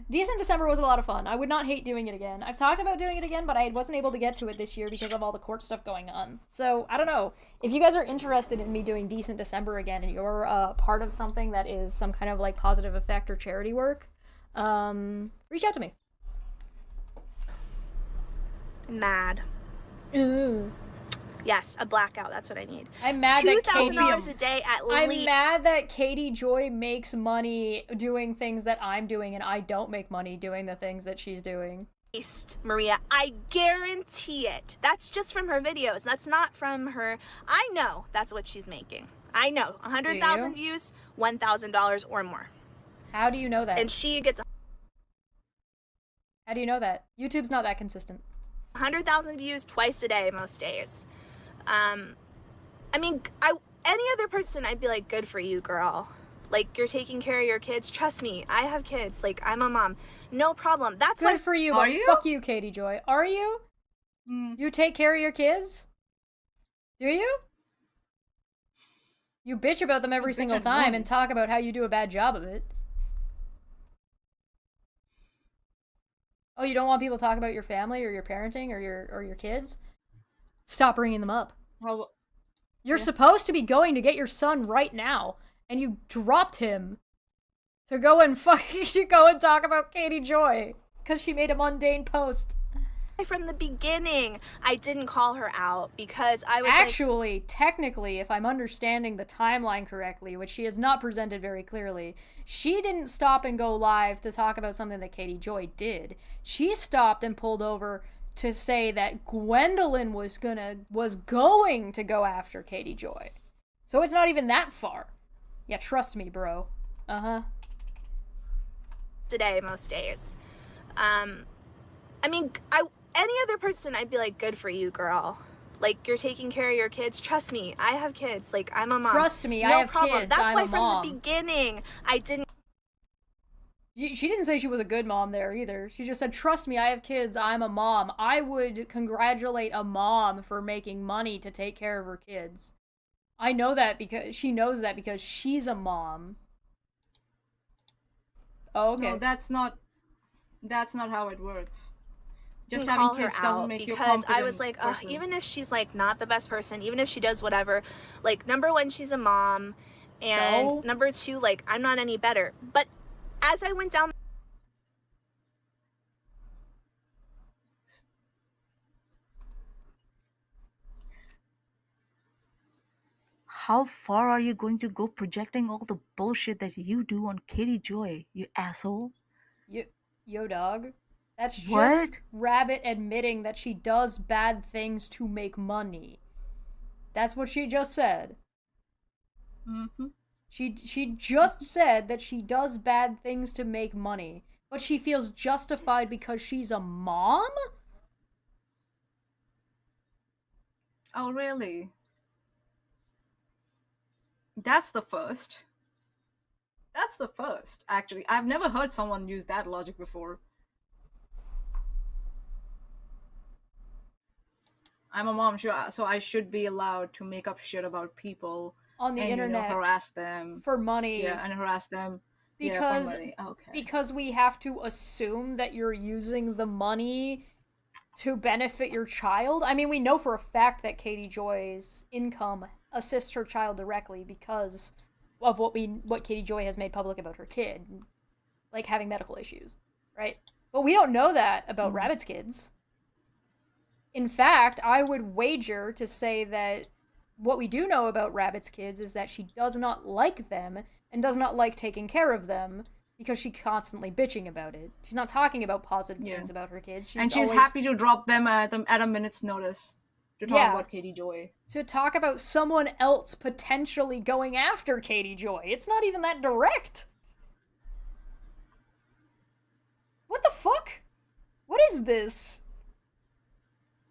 Speaker 1: Decent December was a lot of fun. I would not hate doing it again. I've talked about doing it again, but I wasn't able to get to it this year because of all the court stuff going on. So, I don't know. If you guys are interested in me doing Decent December again and you're part of something that is some kind of like positive effect or charity work, reach out to me.
Speaker 8: Mad.
Speaker 1: Ooh.
Speaker 8: Yes, a blackout. That's what I need.
Speaker 1: I'm mad that
Speaker 8: $2,000 a day at least.
Speaker 1: I'm mad that Katie Joy makes money doing things that I'm doing, and I don't make money doing the things that she's doing.
Speaker 8: Maria, I guarantee it. That's just from her videos. That's not from her. I know that's what she's making. I know. 100,000 views, $1,000 or more.
Speaker 1: How do you know that?
Speaker 8: And she gets.
Speaker 1: How do you know that? YouTube's not that consistent.
Speaker 8: 100,000 views twice a day most days. I mean, any other person, I'd be like, good for you, girl. Like, you're taking care of your kids. Trust me, I have kids. Like, I'm a mom. No problem. That's
Speaker 1: good for you, but fuck you, Katie Joy. Are you? You take care of your kids? Do you? You bitch about them every single time and talk about how you do a bad job of it. Oh, you don't want people to talk about your family or your parenting or your kids? Stop bringing them up. You're supposed to be going to get your son right now, and you dropped him. to go and talk about Katie Joy because she made a mundane post.
Speaker 8: From the beginning, I didn't call her out because I was
Speaker 1: actually, technically, if I'm understanding the timeline correctly, which she has not presented very clearly, she didn't stop and go live to talk about something that Katie Joy did. She stopped and pulled over to say that Gwendolyn was going to go after Katie Joy. So it's not even that far. Yeah, trust me, bro.
Speaker 8: Today, most days. I mean, any other person, I'd be like, good for you, girl. Like, you're taking care of your kids. Trust me, I have kids. Like, I'm a mom.
Speaker 1: Trust me,
Speaker 8: no
Speaker 1: I have
Speaker 8: problem.
Speaker 1: kids.
Speaker 8: That's
Speaker 1: I'm
Speaker 8: why
Speaker 1: a
Speaker 8: from
Speaker 1: mom.
Speaker 8: the beginning, I didn't.
Speaker 1: She didn't say she was a good mom there either. She just said, trust me, I have kids. I'm a mom. I would congratulate a mom for making money to take care of her kids. I know that because she knows that because she's a mom. Oh, okay.
Speaker 2: No, that's not how it works. Just
Speaker 8: Call
Speaker 2: having kids
Speaker 8: her
Speaker 2: doesn't
Speaker 8: out
Speaker 2: make you a
Speaker 8: because I
Speaker 2: competent
Speaker 8: was like,
Speaker 2: person.
Speaker 8: even if she's like not the best person, even if she does whatever, like, number one, she's a mom, and
Speaker 1: So?
Speaker 8: number two, like, I'm not any better. But as I went down,
Speaker 2: How far are you going to go projecting all the bullshit that you do on Katie Joy, you asshole?
Speaker 1: Yo, dog. That's just
Speaker 2: What?
Speaker 1: Rabbit admitting that she does bad things to make money. That's what she just said.
Speaker 2: Mm-hmm.
Speaker 1: She just said that she does bad things to make money, but she feels justified because she's a mom?
Speaker 2: Oh, really? That's the first. Actually. I've never heard someone use that logic before. I'm a mom, sure, so I should be allowed to make up shit about people
Speaker 1: On the
Speaker 2: and,
Speaker 1: internet.
Speaker 2: harass them.
Speaker 1: For money.
Speaker 2: Yeah, and harass them.
Speaker 1: Because,
Speaker 2: for money. Okay.
Speaker 1: because we have to assume that you're using the money to benefit your child. I mean, we know for a fact that Katie Joy's income assists her child directly because of what Katie Joy has made public about her kid, like having medical issues, right? But we don't know that about Rabbit's kids. In fact, I would wager to say that what we do know about Rabbit's kids is that she does not like them and does not like taking care of them because she's constantly bitching about it. She's not talking about positive things about her kids.
Speaker 2: And she's
Speaker 1: always
Speaker 2: happy to drop them at a minute's notice to talk about Katie Joy.
Speaker 1: To talk about someone else potentially going after Katie Joy. It's not even that direct. What the fuck? What is this?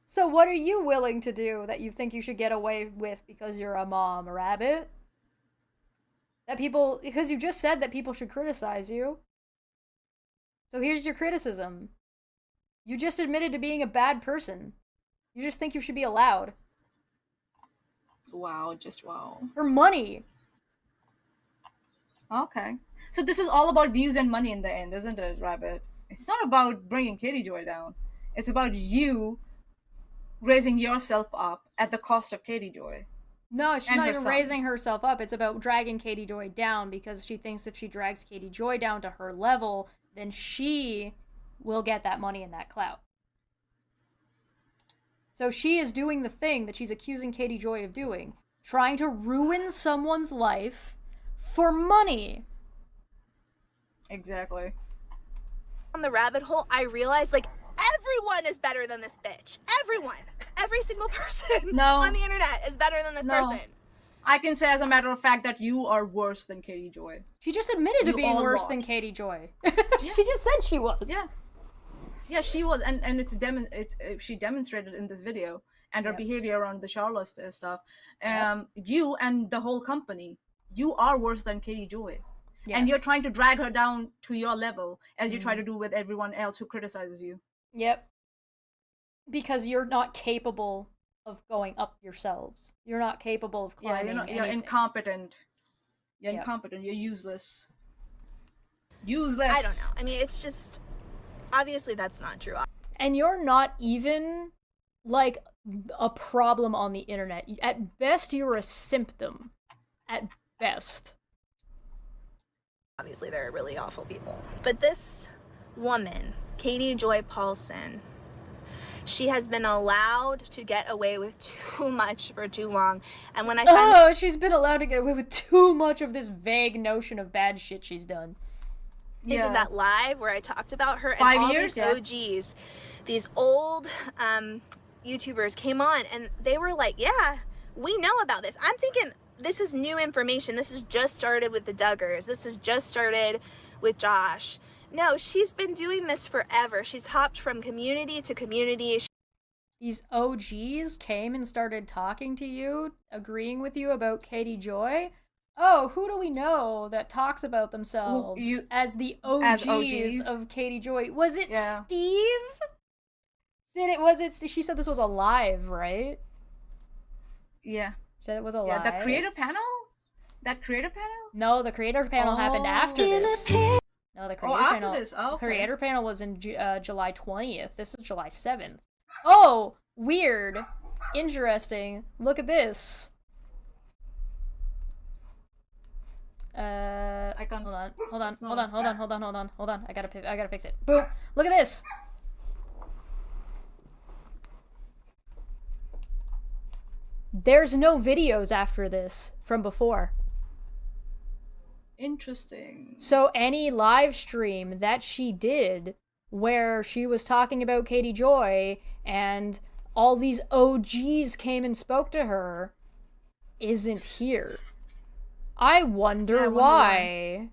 Speaker 1: So what are you willing to do that you think you should get away with because you're a mom, Rabbit? Because you just said that people should criticize you. So here's your criticism. You just admitted to being a bad person. You just think you should be allowed.
Speaker 2: Wow, just wow.
Speaker 1: For money.
Speaker 2: Okay. So this is all about views and money in the end, isn't it, Rabbit? It's not about bringing Katie Joy down. It's about you raising yourself up at the cost of Katie Joy.
Speaker 1: No, she's not even
Speaker 2: son.
Speaker 1: raising herself up. It's about dragging Katie Joy down because she thinks if she drags Katie Joy down to her level, then she will get that money and that clout. So she is doing the thing that she's accusing Katie Joy of doing, trying to ruin someone's life for money.
Speaker 2: Exactly.
Speaker 8: on the rabbit hole, I realized, like, everyone is better than this bitch. Everyone. Every single person on the internet is better than this person.
Speaker 2: I can say as a matter of fact that you are worse than Katie Joy.
Speaker 1: She just admitted to being worse than Katie Joy. She just said she was.
Speaker 2: Yeah. Yeah, she was, and she demonstrated in this video, and her behavior around the Charlotte stuff. You and the whole company, you are worse than Katie Joy. Yes. And you're trying to drag her down to your level, as you try to do with everyone else who criticizes you.
Speaker 1: Yep. Because you're not capable of going up yourselves. You're not capable of climbing
Speaker 2: you're incompetent. You're incompetent. You're useless. Useless.
Speaker 8: I don't know. I mean, it's just... Obviously, that's not true.
Speaker 1: And you're not even, like, a problem on the internet. At best, you're a symptom. At best.
Speaker 8: Obviously, they're really awful people. But this woman, Katie Joy Paulson, she has been allowed to get away with too much for too long. And when I find
Speaker 1: she's been allowed to get away with too much of this vague notion of bad shit she's done.
Speaker 8: I did that live where I talked about her, and
Speaker 2: 5
Speaker 8: all
Speaker 2: years,
Speaker 8: these OGs, these old YouTubers came on, and they were like, yeah, we know about this. I'm thinking, this is new information. This has just started with the Duggars. This has just started with Josh. No, she's been doing this forever. She's hopped from community to community.
Speaker 1: These OGs came and started talking to you, agreeing with you about Katie Joy. Oh, who do we know that talks about themselves as the OGs of Katie Joy? Was it Steve? She said this was a live, right?
Speaker 2: Yeah.
Speaker 1: She said it was a live.
Speaker 2: Yeah, the creator panel? That creator panel?
Speaker 1: No, the creator panel happened after this. No, the creator panel.
Speaker 2: After this. Oh, okay.
Speaker 1: Creator panel was in July 20th. This is July 7th. Oh, weird. Interesting. Look at this.
Speaker 2: Icons.
Speaker 1: Hold on. I gotta fix it. Boom. Look at this. There's no videos after this from before.
Speaker 2: Interesting.
Speaker 1: So any live stream that she did where she was talking about Katie Joy and all these OGs came and spoke to her isn't here. I wonder why.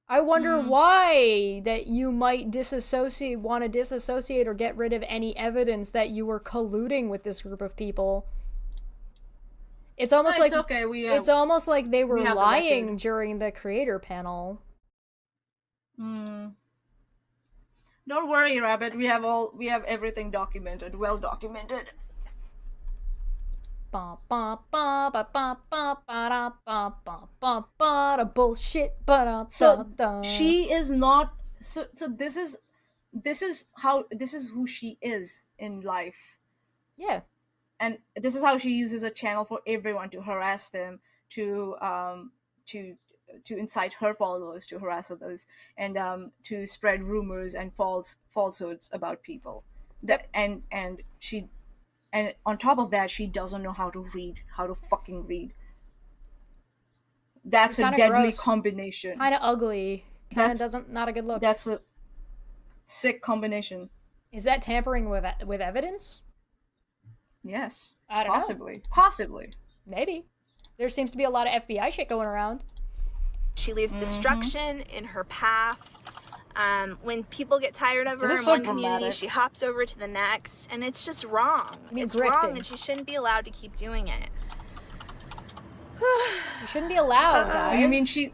Speaker 1: I wonder why that you might want to disassociate or get rid of any evidence that you were colluding with this group of people. It's almost like
Speaker 2: okay.
Speaker 1: It's almost like they were lying during the creator panel.
Speaker 2: Don't worry, Rabbit. We have everything documented, well documented.
Speaker 1: Bullshit.
Speaker 2: So she is not. So this is who she is in life.
Speaker 1: Yeah.
Speaker 2: And this is how she uses a channel for everyone to harass them, to incite her followers to harass others, and to spread rumors and falsehoods about people. And on top of that, she doesn't know how to fucking read. That's a deadly
Speaker 1: gross.
Speaker 2: Combination.
Speaker 1: Kind of ugly. Not a good look.
Speaker 2: That's a sick combination.
Speaker 1: Is that tampering with evidence?
Speaker 2: Yes.
Speaker 1: I don't
Speaker 2: know. Possibly.
Speaker 1: Maybe. There seems to be a lot of FBI shit going around.
Speaker 8: She leaves destruction in her path. When people get tired of her in one community, she hops over to the next, and it's just wrong. It's wrong, and she shouldn't be allowed to keep doing it.
Speaker 1: You shouldn't be allowed, guys.
Speaker 2: You mean she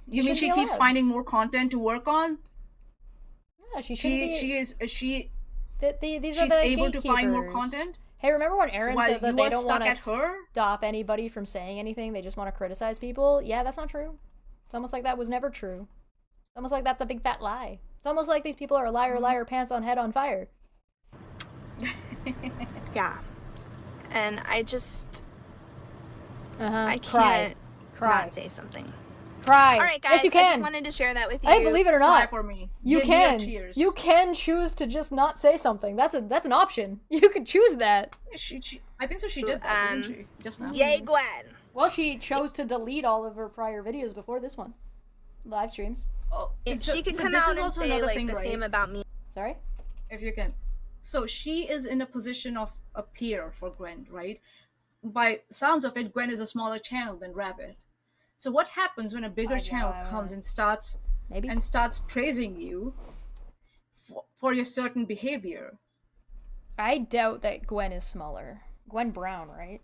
Speaker 2: keeps finding more content to work on?
Speaker 1: Yeah, she shouldn't be. These
Speaker 2: she's
Speaker 1: are the
Speaker 2: able to find more
Speaker 1: gatekeepers.
Speaker 2: content?
Speaker 1: Hey, remember when Aaron said that they don't want to
Speaker 2: her?
Speaker 1: stop anybody from saying anything? They just want to criticize people? Yeah, that's not true. It's almost like that was never true. It's almost like that's a big fat lie. It's almost like these people are liar, pants on head on fire.
Speaker 8: Yeah. And I just... I
Speaker 1: Cry.
Speaker 8: can't not say something.
Speaker 1: Cry.
Speaker 8: All right, guys.
Speaker 1: Yes, you can.
Speaker 8: I just wanted to share that with you.
Speaker 1: Hey, believe it or not,
Speaker 2: Cry for me.
Speaker 1: you
Speaker 2: Give me your
Speaker 1: can.
Speaker 2: tears.
Speaker 1: You can choose to just not say something. That's an option. You could choose that.
Speaker 2: I think so. She did that, didn't she? Just now.
Speaker 8: Yay, Gwen.
Speaker 1: Well, she chose to delete all of her prior videos before this one. Live streams.
Speaker 2: Oh,
Speaker 8: She can come out and say like the same about me.
Speaker 1: Sorry?
Speaker 2: If you can. So she is in a position of a peer for Gwen, right? By sounds of it, Gwen is a smaller channel than Rabbit. So what happens when a bigger channel comes and starts praising you for your certain behavior?
Speaker 1: I doubt that Gwen is smaller. Gwen Brown, right?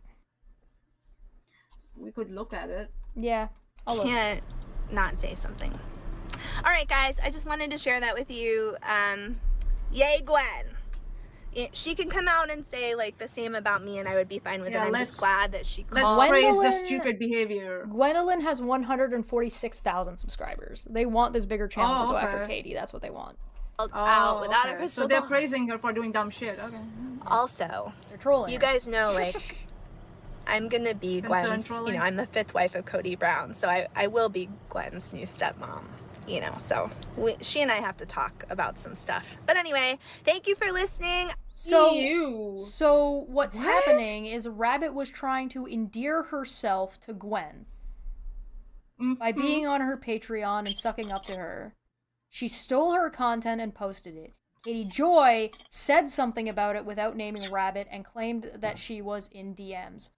Speaker 2: We could look at it.
Speaker 1: Yeah.
Speaker 8: Can't not say something. All right, guys. I just wanted to share that with you. Yay, Gwen. She can come out and say like the same about me, and I would be fine with it. I'm just glad that she called.
Speaker 2: Let's praise the stupid behavior.
Speaker 1: Gwendolyn has 146,000 subscribers. They want this bigger channel to go after Katie. That's what they want.
Speaker 8: Out without a crystal
Speaker 2: So they're
Speaker 8: ball.
Speaker 2: praising her for doing dumb shit. Okay.
Speaker 8: Also,
Speaker 1: they're trolling.
Speaker 8: You
Speaker 1: her.
Speaker 8: guys know, like, I'm gonna be Gwen's,
Speaker 2: Consensually?
Speaker 8: I'm the 5th wife of Cody Brown, so I will be Gwen's new stepmom, so she and I have to talk about some stuff. But anyway, thank you for listening.
Speaker 1: So what's happening is Rabbit was trying to endear herself to Gwen by being on her Patreon and sucking up to her. She stole her content and posted it. Katie Joy said something about it without naming Rabbit and claimed that she was in DMs.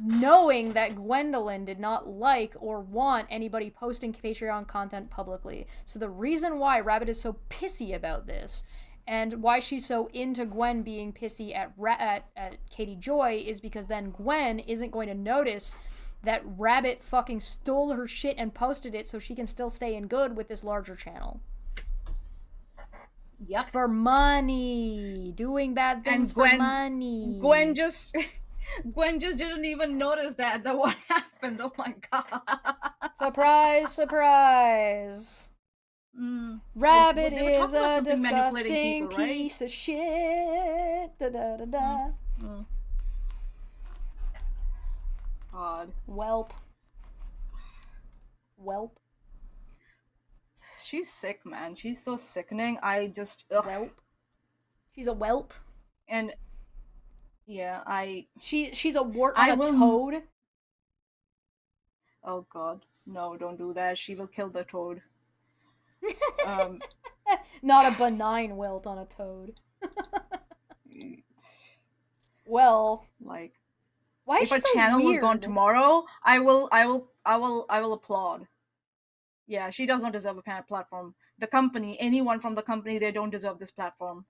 Speaker 1: Knowing that Gwendolyn did not like or want anybody posting Patreon content publicly. So the reason why Rabbit is so pissy about this, and why she's so into Gwen being pissy at Katie Joy, is because then Gwen isn't going to notice that Rabbit fucking stole her shit and posted it so she can still stay in good with this larger channel.
Speaker 2: Yep.
Speaker 1: For money. Doing bad things for money.
Speaker 2: Gwen just didn't even notice that what happened. Oh my god.
Speaker 1: Surprise, surprise. Rabbit is a disgusting
Speaker 2: people, right?
Speaker 1: piece of shit. Da da da da.
Speaker 2: God.
Speaker 1: Welp.
Speaker 2: She's sick, man. She's so sickening. I just
Speaker 1: Welp. She's a whelp.
Speaker 2: And yeah,
Speaker 1: she's a wart on a toad.
Speaker 2: Oh god. No, don't do that. She will kill the toad.
Speaker 1: Not a benign welt on a toad. Well,
Speaker 2: like,
Speaker 1: why is
Speaker 2: if
Speaker 1: she
Speaker 2: her
Speaker 1: so
Speaker 2: channel was
Speaker 1: weird?
Speaker 2: gone tomorrow, I will applaud. Yeah, she does not deserve a platform. The company, anyone from the company, they don't deserve this platform.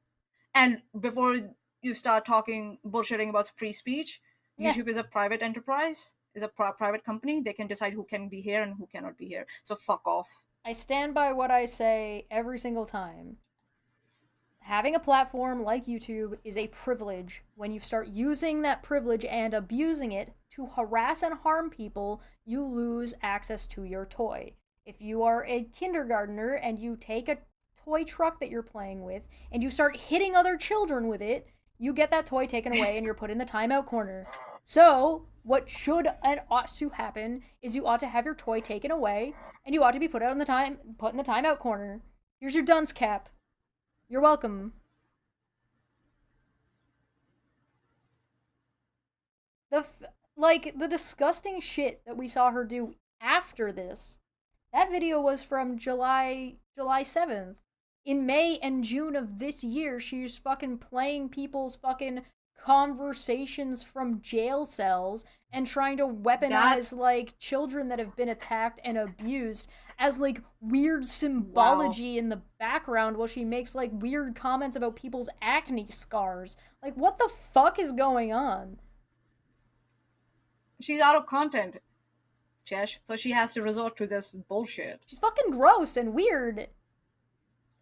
Speaker 2: And before you start bullshitting about free speech, YouTube is a private enterprise, is a private company. They can decide who can be here and who cannot be here. So fuck off.
Speaker 1: I stand by what I say every single time. Having a platform like YouTube is a privilege. When you start using that privilege and abusing it to harass and harm people, you lose access to your toy. If you are a kindergartner and you take a toy truck that you're playing with and you start hitting other children with it, you get that toy taken away and you're put in the timeout corner. So, what should and ought to happen is you ought to have your toy taken away and you ought to be put in the timeout corner. Here's your dunce cap. You're welcome. The disgusting shit that we saw her do after this. That video was from July 7th. In May and June of this year, she's fucking playing people's fucking conversations from jail cells and trying to weaponize, children that have been attacked and abused as, weird symbology in the background while she makes, weird comments about people's acne scars. What the fuck is going on?
Speaker 2: She's out of content, Chesh, so she has to resort to this bullshit.
Speaker 1: She's fucking gross and weird.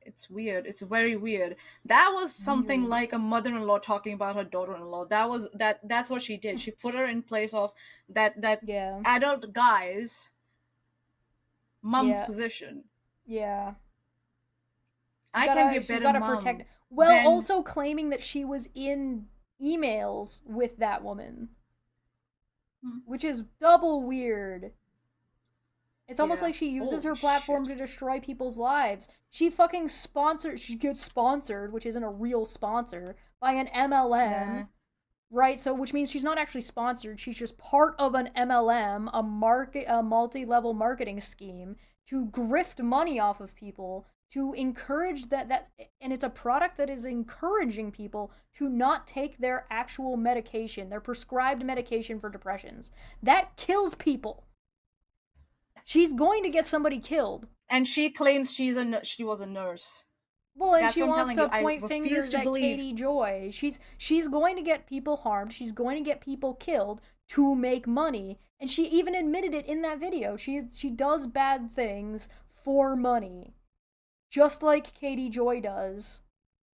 Speaker 2: It's weird. It's very weird. That was something like a mother-in-law talking about her daughter-in-law. That's what she did. She put her in place of that adult guy's mom's position.
Speaker 1: Yeah.
Speaker 2: I can be a better mom.
Speaker 1: Protect. Well, also claiming that she was in emails with that woman. Which is double weird. It's almost like she uses her platform to destroy people's lives. She gets sponsored, which isn't a real sponsor, by an MLM. Right? So, which means she's not actually sponsored. She's just part of an MLM, a multi-level marketing scheme to grift money off of people, to encourage that, and it's a product that is encouraging people to not take their actual medication, their prescribed medication for depressions. That kills people. She's going to get somebody killed.
Speaker 2: And she claims she was a nurse.
Speaker 1: Well, and she wants to point fingers at Katie Joy. She's going to get people harmed. She's going to get people killed to make money. And she even admitted it in that video. She does bad things for money. Just like Katie Joy does.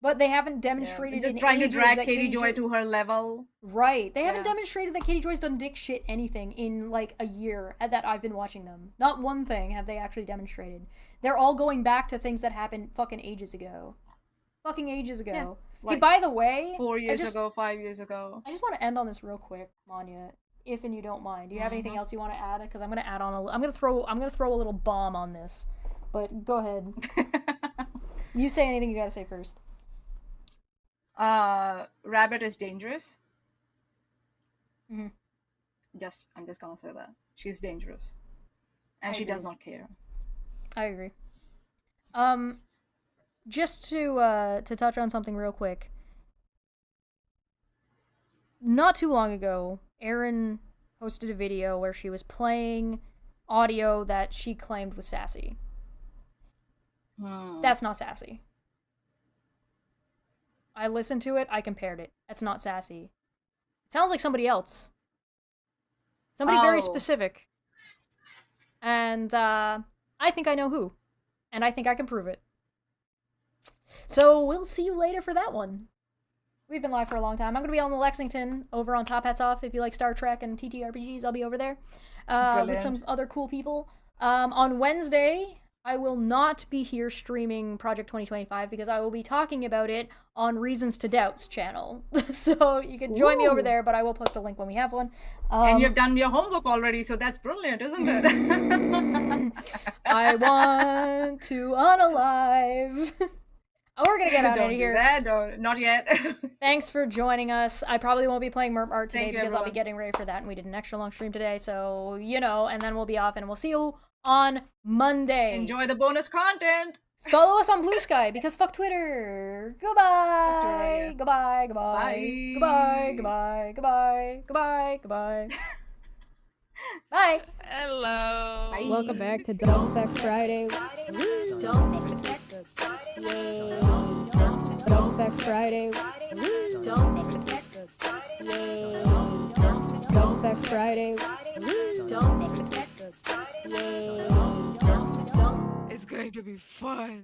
Speaker 1: But they haven't demonstrated
Speaker 2: just trying to drag Katie Joy to her level.
Speaker 1: Right. They haven't demonstrated that Katie Joy's done dick shit anything in a year that I've been watching them. Not one thing have they actually demonstrated. They're all going back to things that happened fucking ages ago. Yeah. Hey, by the way...
Speaker 2: 4 years ago, 5 years ago.
Speaker 1: I just want to end on this real quick, Manya. if and you don't mind. Do you have anything else you want to add? Because I'm gonna add on. I'm gonna throw a little bomb on this. But go ahead. You say anything you gotta say first.
Speaker 2: Rabbit is dangerous.
Speaker 1: Mm-hmm.
Speaker 2: I'm just gonna say that she's dangerous, and she
Speaker 1: agree.
Speaker 2: does not care.
Speaker 1: I agree. Just to touch on something real quick. Not too long ago, Erin posted a video where she was playing audio that she claimed was sassy. That's not sassy. I listened to it, I compared it. That's not sassy. It sounds like somebody else. Somebody very specific. And I think I know who. And I think I can prove it. So we'll see you later for that one. We've been live for a long time. I'm going to be on the Lexington over on Top Hats Off. If you like Star Trek and TTRPGs, I'll be over there with some other cool people. On Wednesday, I will not be here streaming Project 2025 because I will be talking about it on Reasons to Doubt's channel. So you can join me over there, but I will post a link when we have one.
Speaker 2: And you've done your homework already, so that's brilliant, isn't it?
Speaker 1: I want to unalive. We're gonna get out of here.
Speaker 2: Not yet.
Speaker 1: Thanks for joining us. I probably won't be playing Merp Art today
Speaker 2: Thank you,
Speaker 1: because I'll be
Speaker 2: everyone.
Speaker 1: getting ready for that, and we did an extra long stream today, so and then we'll be off, and we'll see you on Monday.
Speaker 2: Enjoy the bonus content.
Speaker 1: Follow us on Blue Sky because fuck Twitter. Goodbye.
Speaker 2: Fuck Twitter, yeah.
Speaker 1: Goodbye. Goodbye.
Speaker 2: Bye.
Speaker 1: Goodbye. Goodbye. Goodbye. Goodbye. Goodbye. Bye.
Speaker 3: Hello.
Speaker 2: Bye.
Speaker 1: Welcome back to Don't Feck Friday. Don't Feck Friday. Don't Feck Friday.
Speaker 3: It's going to be fun.